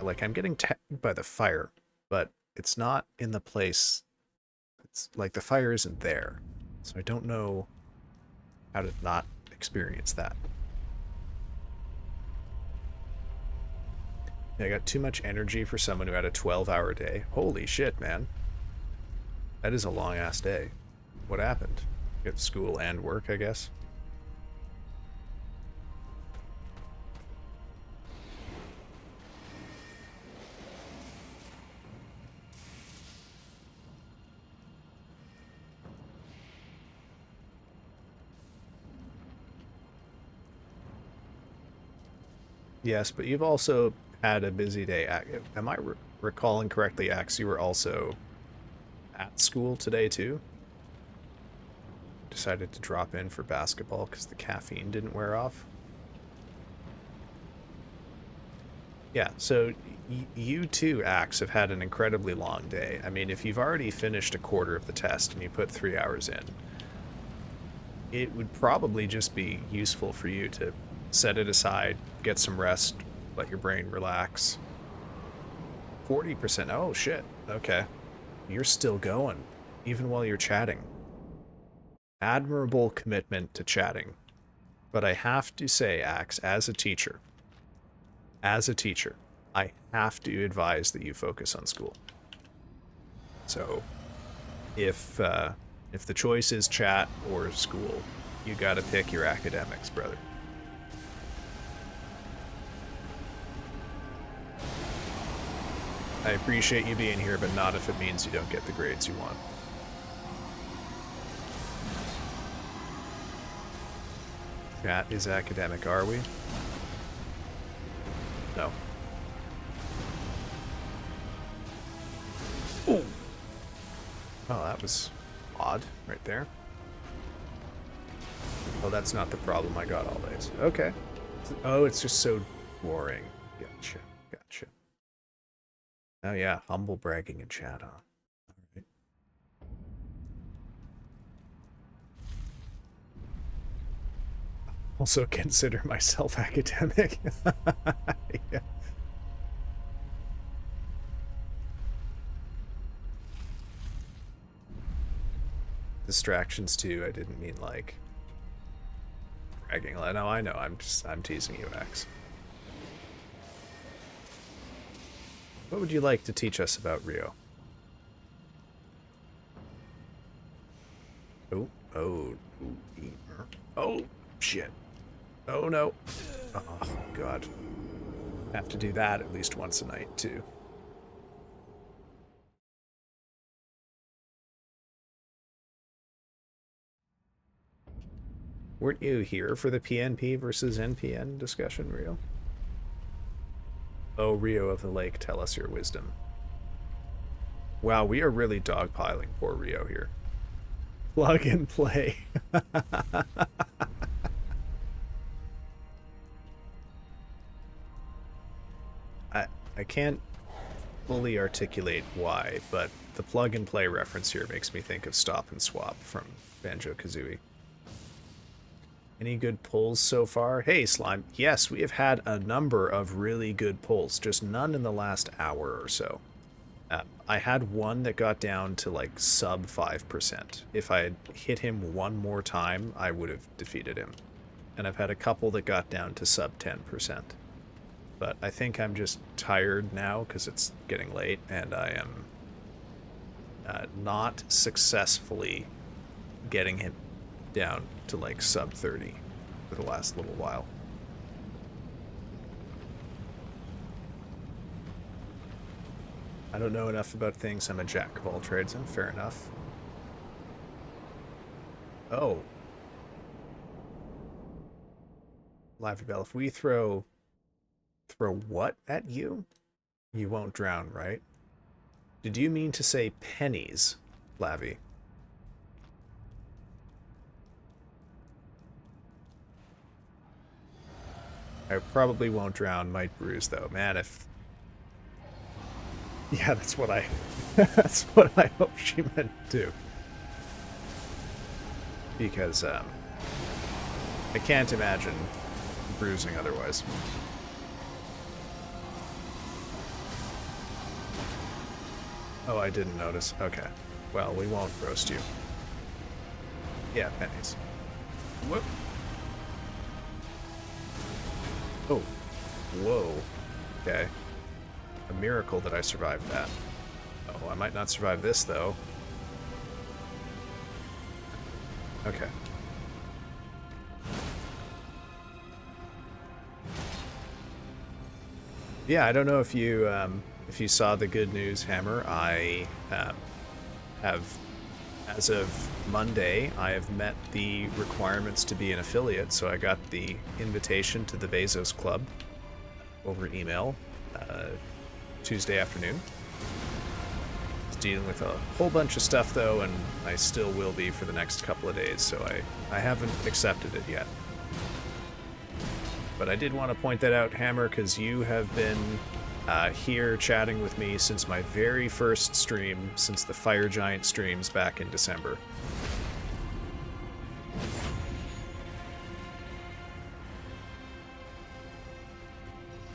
S1: like I'm getting tagged by the fire, but it's not in the place. It's like the fire isn't there, so I don't know how to not experience that. I got too much energy for someone who had a 12-hour day. Holy shit, man. That is a long-ass day. What happened? You got school and work, I guess? Yes, but you've also had a busy day. Am I recalling correctly, Axe, you were also at school today too? Decided to drop in for basketball because the caffeine didn't wear off? Yeah, so you too, Axe, have had an incredibly long day. I mean, if you've already finished a quarter of the test and you put 3 hours in, it would probably just be useful for you to set it aside, get some rest, let your brain relax. 40%. Oh, shit. Okay. You're still going, even while you're chatting. Admirable commitment to chatting. But I have to say, Axe, as a teacher, I have to advise that you focus on school. So, if the choice is chat or school, you gotta pick your academics, brother. I appreciate you being here, but not if it means you don't get the grades you want. Chat is academic, are we? No. Ooh. Oh, that was odd right there. Oh, that's not the problem I got all days. Okay. Oh, it's just so boring. Gotcha. Gotcha. Oh yeah, humble bragging in chat, huh? All right. Also consider myself academic. Yeah. Distractions too. I didn't mean like bragging. No, I know. I'm teasing you, X. What would you like to teach us about Rio? Oh, oh, oh, shit. Oh no. Oh god. Have to do that at least once a night too. Weren't you here for the PNP versus NPN discussion, Rio? Oh, Rio of the Lake, tell us your wisdom. Wow, we are really dogpiling poor Rio here. Plug and play. I can't fully articulate why, but the plug and play reference here makes me think of Stop and Swap from Banjo-Kazooie. Any good pulls so far? Hey, Slime. Yes, we have had a number of really good pulls, just none in the last hour or so. I had one that got down to like sub 5%. If I had hit him one more time, I would have defeated him. And I've had a couple that got down to sub 10%. But I think I'm just tired now because it's getting late and I am not successfully getting him down to like sub 30 for the last little while. I don't know enough about things. I'm a jack of all trades, and fair enough. Oh. Lively Bell, if we throw what at you? You won't drown, right? Did you mean to say pennies, Lavi? I probably won't drown, might bruise though. Man, if... Yeah, that's what I... that's what I hope she meant to. Because, I can't imagine bruising otherwise. Oh, I didn't notice. Okay. Well, we won't roast you. Yeah, pennies. Whoop. Oh. Whoa. Okay. A miracle that I survived that. Oh, I might not survive this, though. Okay. Yeah, I don't know if you saw the good news, Hammer. I have, as of Monday, I have met the requirements to be an affiliate, so I got the invitation to the Bezos Club over email Tuesday afternoon. I was dealing with a whole bunch of stuff, though, and I still will be for the next couple of days, so I haven't accepted it yet. But I did want to point that out, Hammer, because you have been here chatting with me since my very first stream, since the Fire Giant streams back in December.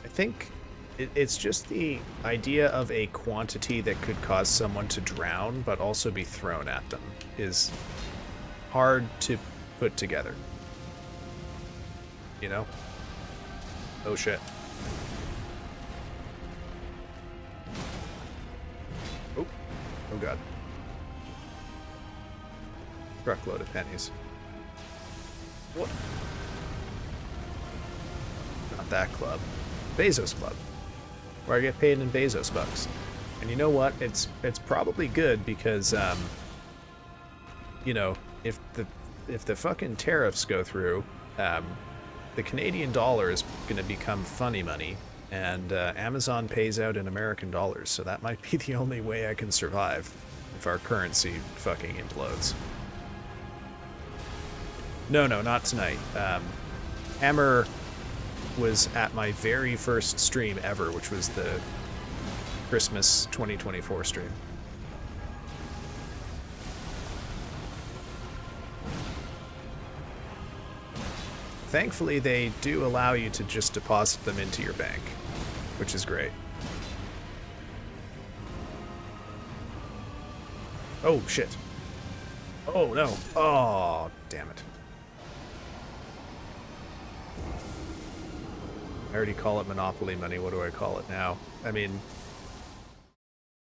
S1: I think it's just the idea of a quantity that could cause someone to drown, but also be thrown at them, is hard to put together. You know? Oh shit. Oh. Oh god. Truckload of pennies. What? Not that club. Bezos Club. Where I get paid in Bezos bucks. And you know what? It's probably good because you know, if the fucking tariffs go through, the Canadian dollar is going to become funny money, and Amazon pays out in American dollars, so that might be the only way I can survive if our currency fucking implodes. No, not tonight. Hammer was at my very first stream ever, which was the Christmas 2024 stream. Thankfully, they do allow you to just deposit them into your bank, which is great. Oh, shit. Oh, no. Oh, damn it. I already call it Monopoly money. What do I call it now? I mean,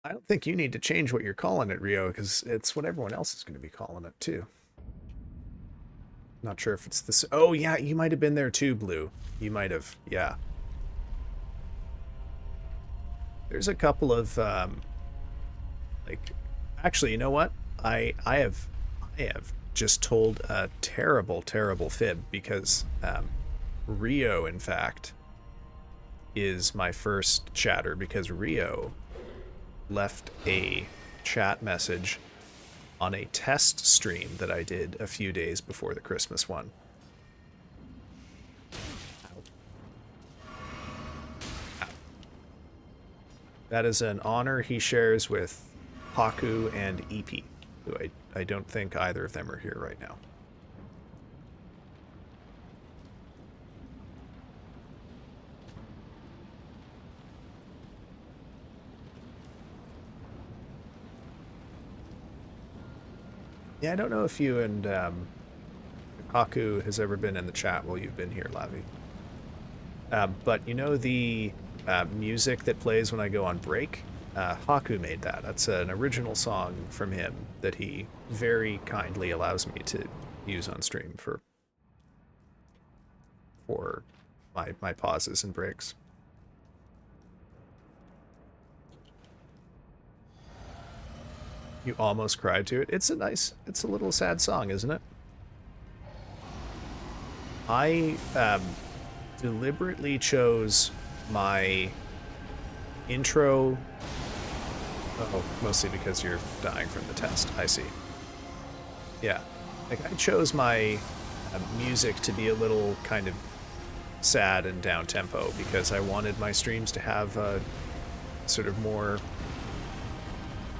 S1: I don't think you need to change what you're calling it, Rio, because it's what everyone else is going to be calling it, too. Not sure if it's this. Oh, yeah, you might have been there too, Blue. You might have, yeah. There's a couple of, like, actually, you know what? I have just told a terrible fib because Rio, in fact, is my first chatter because Rio left a chat message on a test stream that I did a few days before the Christmas one. Ow. That is an honor he shares with Haku and EP, who I don't think either of them are here right now. Yeah, I don't know if you and Haku has ever been in the chat while you've been here, Lavi. But you know the music that plays when I go on break? Haku made that. That's an original song from him that he very kindly allows me to use on stream for my pauses and breaks. You almost cried to it. It's a little sad song, isn't it? I deliberately chose my intro. Oh, mostly because you're dying from the test. I see. Yeah, like I chose my music to be a little kind of sad and down tempo because I wanted my streams to have a sort of more,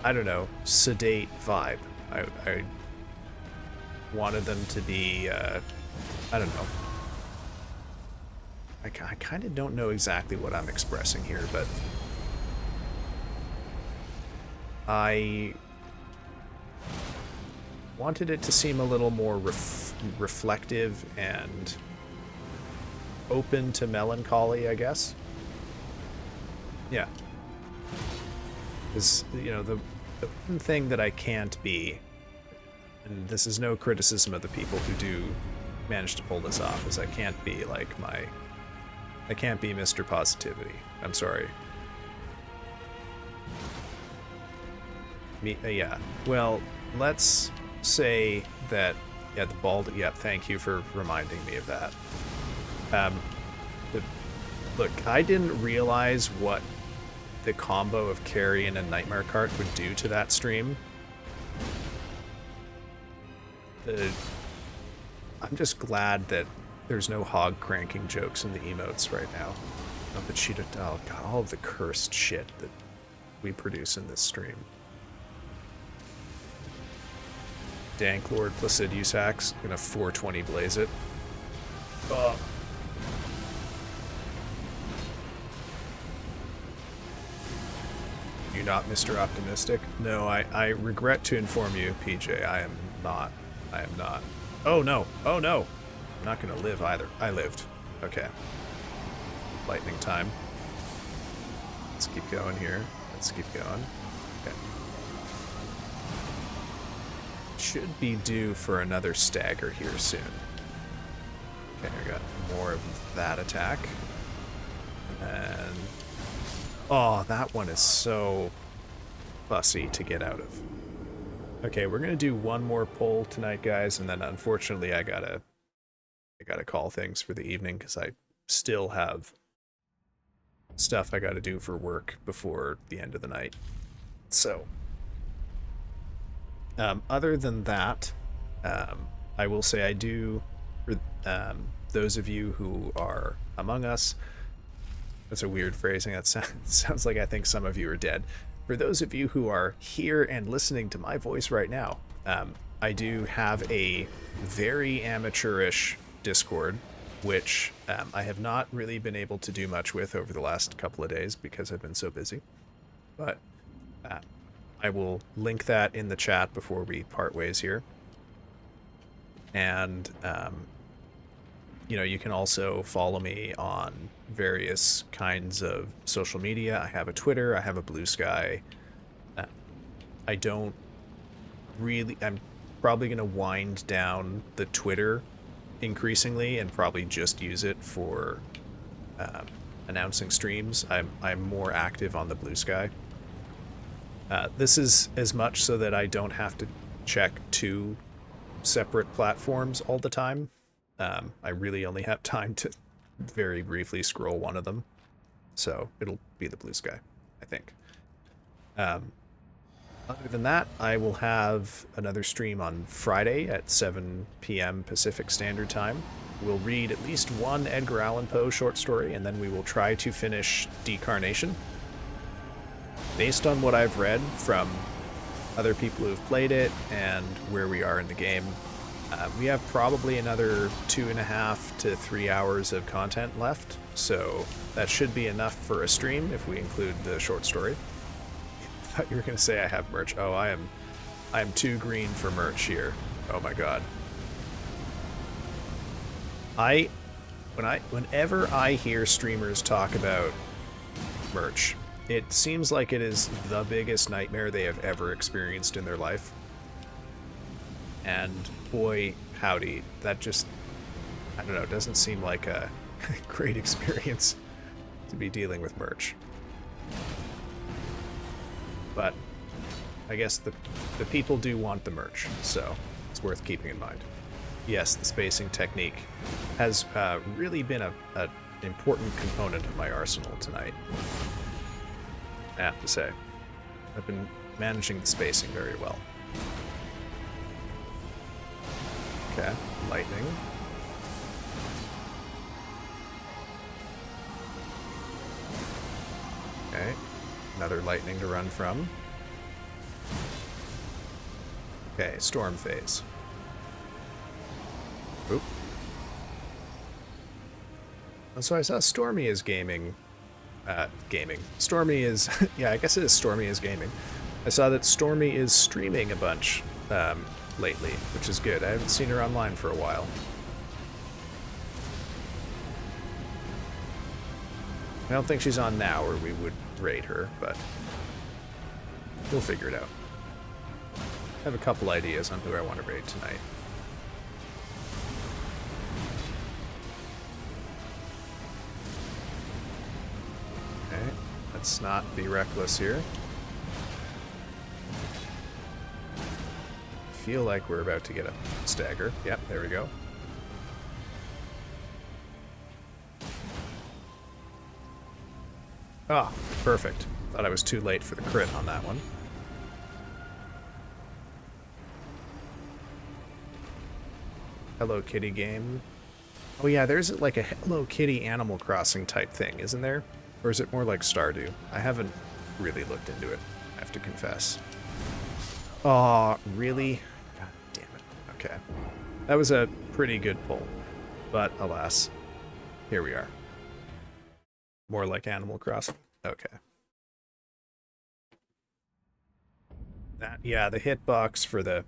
S1: I don't know, sedate vibe. I wanted them to be, I don't know. I kind of don't know exactly what I'm expressing here, but I wanted it to seem a little more reflective and open to melancholy, I guess. Yeah. Because, you know, the one thing that I can't be, and this is no criticism of the people who do manage to pull this off, is I can't be like I can't be Mr. Positivity. I'm sorry. Yeah. Well, let's say that, yeah, the bald, yeah, thank you for reminding me of that. Look, I didn't realize what the combo of Carrion and Nightmare Cart would do to that stream. I'm just glad that there's no hog cranking jokes in the emotes right now. Oh, but oh god, all of the cursed shit that we produce in this stream. Danklord Placidusax, gonna 420 blaze it. Oh. You're not Mr. Optimistic? No, I regret to inform you, PJ, I am not. I am not. Oh no, oh no! I'm not gonna live either. I lived. Okay. Lightning time. Let's keep going here. Let's keep going. Okay. Should be due for another stagger here soon. Okay, I got more of that attack. And... oh, that one is so fussy to get out of. Okay, we're gonna do one more pull tonight, guys, and then unfortunately I gotta call things for the evening because I still have stuff I gotta do for work before the end of the night. So, other than that, I will say I do, for those of you who are among us, that's a weird phrasing, that sounds like I think some of you are dead. For those of you who are here and listening to my voice right now, I do have a very amateurish Discord, which I have not really been able to do much with over the last couple of days because I've been so busy. But I will link that in the chat before we part ways here. And, you know, you can also follow me on various kinds of social media. I have a Twitter, I have a Blue Sky. I don't really, I'm probably going to wind down the Twitter increasingly and probably just use it for announcing streams. I'm more active on the Blue Sky. This is as much so that I don't have to check two separate platforms all the time. I really only have time to very briefly scroll one of them, so it'll be the Blue Sky, I think. Other than that, I will have another stream on Friday at 7 p.m. Pacific Standard Time. We'll read at least one Edgar Allan Poe short story, and then we will try to finish Decarnation. Based on what I've read from other people who've played it and where we are in the game, we have probably another 2.5 to 3 hours of content left, so that should be enough for a stream if we include the short story. I thought you were going to say I have merch. Oh, I am too green for merch here. Oh my god. Whenever I hear streamers talk about merch, it seems like it is the biggest nightmare they have ever experienced in their life. And boy, howdy, that just, I don't know, doesn't seem like a great experience to be dealing with merch. But I guess the people do want the merch, so it's worth keeping in mind. Yes, the spacing technique has really been an important component of my arsenal tonight, I have to say. I've been managing the spacing very well. Okay, lightning. Okay, another lightning to run from. Okay, storm phase. Oop. Oh, so I saw Stormy is gaming. Stormy is... yeah, I guess it is Stormy is gaming. I saw that Stormy is streaming a bunch lately, which is good. I haven't seen her online for a while. I don't think she's on now, or we would raid her, but we'll figure it out. I have a couple ideas on who I want to raid tonight. Okay, let's not be reckless here. I feel like we're about to get a stagger. Yep, there we go. Ah, perfect. Thought I was too late for the crit on that one. Hello Kitty game. Oh yeah, there's like a Hello Kitty Animal Crossing type thing, isn't there? Or is it more like Stardew? I haven't really looked into it, I have to confess. Aw, really? God damn it. Okay. That was a pretty good pull. But alas, here we are. More like Animal Crossing. Okay. Yeah, the hitbox for the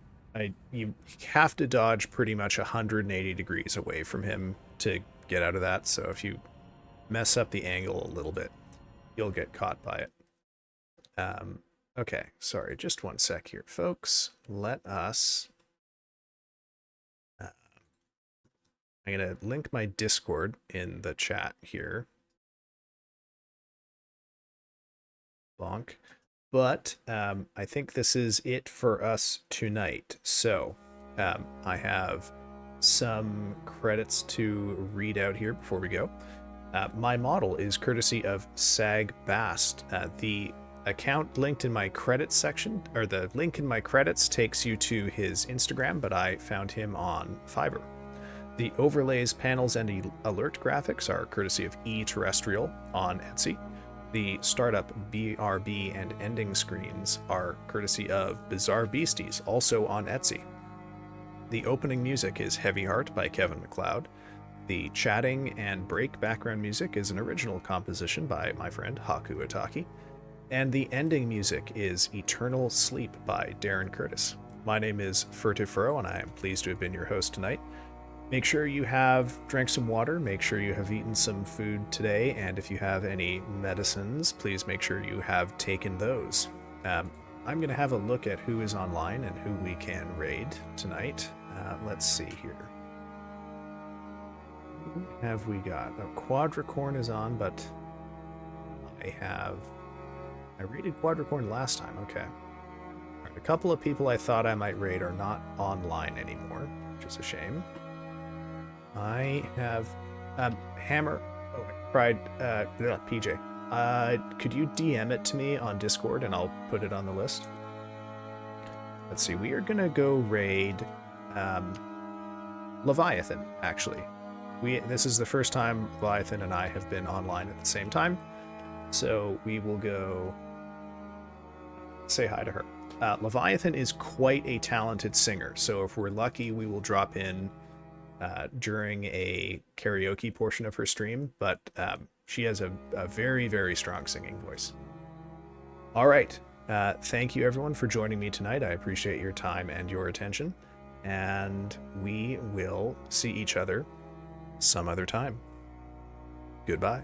S1: you have to dodge pretty much 180 degrees away from him to get out of that, so if you mess up the angle a little bit, you'll get caught by it. Okay, sorry, just one sec here, folks. Let us... I'm going to link my Discord in the chat here. Bonk. But I think this is it for us tonight. So I have some credits to read out here before we go. My model is courtesy of Sag Bast. The account linked in my credits section, or the link in my credits takes you to his Instagram, but I found him on Fiverr. The overlays, panels, and alert graphics are courtesy of eTerrestrial on Etsy. The startup BRB and ending screens are courtesy of Bizarre Beasties, also on Etsy. The opening music is Heavy Heart by Kevin MacLeod. The chatting and break background music is an original composition by my friend Haku Ataki. And the ending music is Eternal Sleep by Darren Curtis. My name is Furtive Furrow, and I am pleased to have been your host tonight. Make sure you have drank some water, make sure you have eaten some food today, and if you have any medicines, please make sure you have taken those. I'm going to have a look at who is online and who we can raid tonight. Let's see here. Who have we got? Quadricorn is on, but I raided Quadricorn last time, okay. All right, a couple of people I thought I might raid are not online anymore, which is a shame. I have Hammer. Oh, I tried PJ. Could you DM it to me on Discord and I'll put it on the list? Let's see. We are gonna go raid Leviathan. Actually, this is the first time Leviathan and I have been online at the same time, so we will go say hi to her. Leviathan is quite a talented singer, so if we're lucky, we will drop in during a karaoke portion of her stream, but she has a very, very strong singing voice. All right. Thank you, everyone, for joining me tonight. I appreciate your time and your attention, and we will see each other some other time. Goodbye.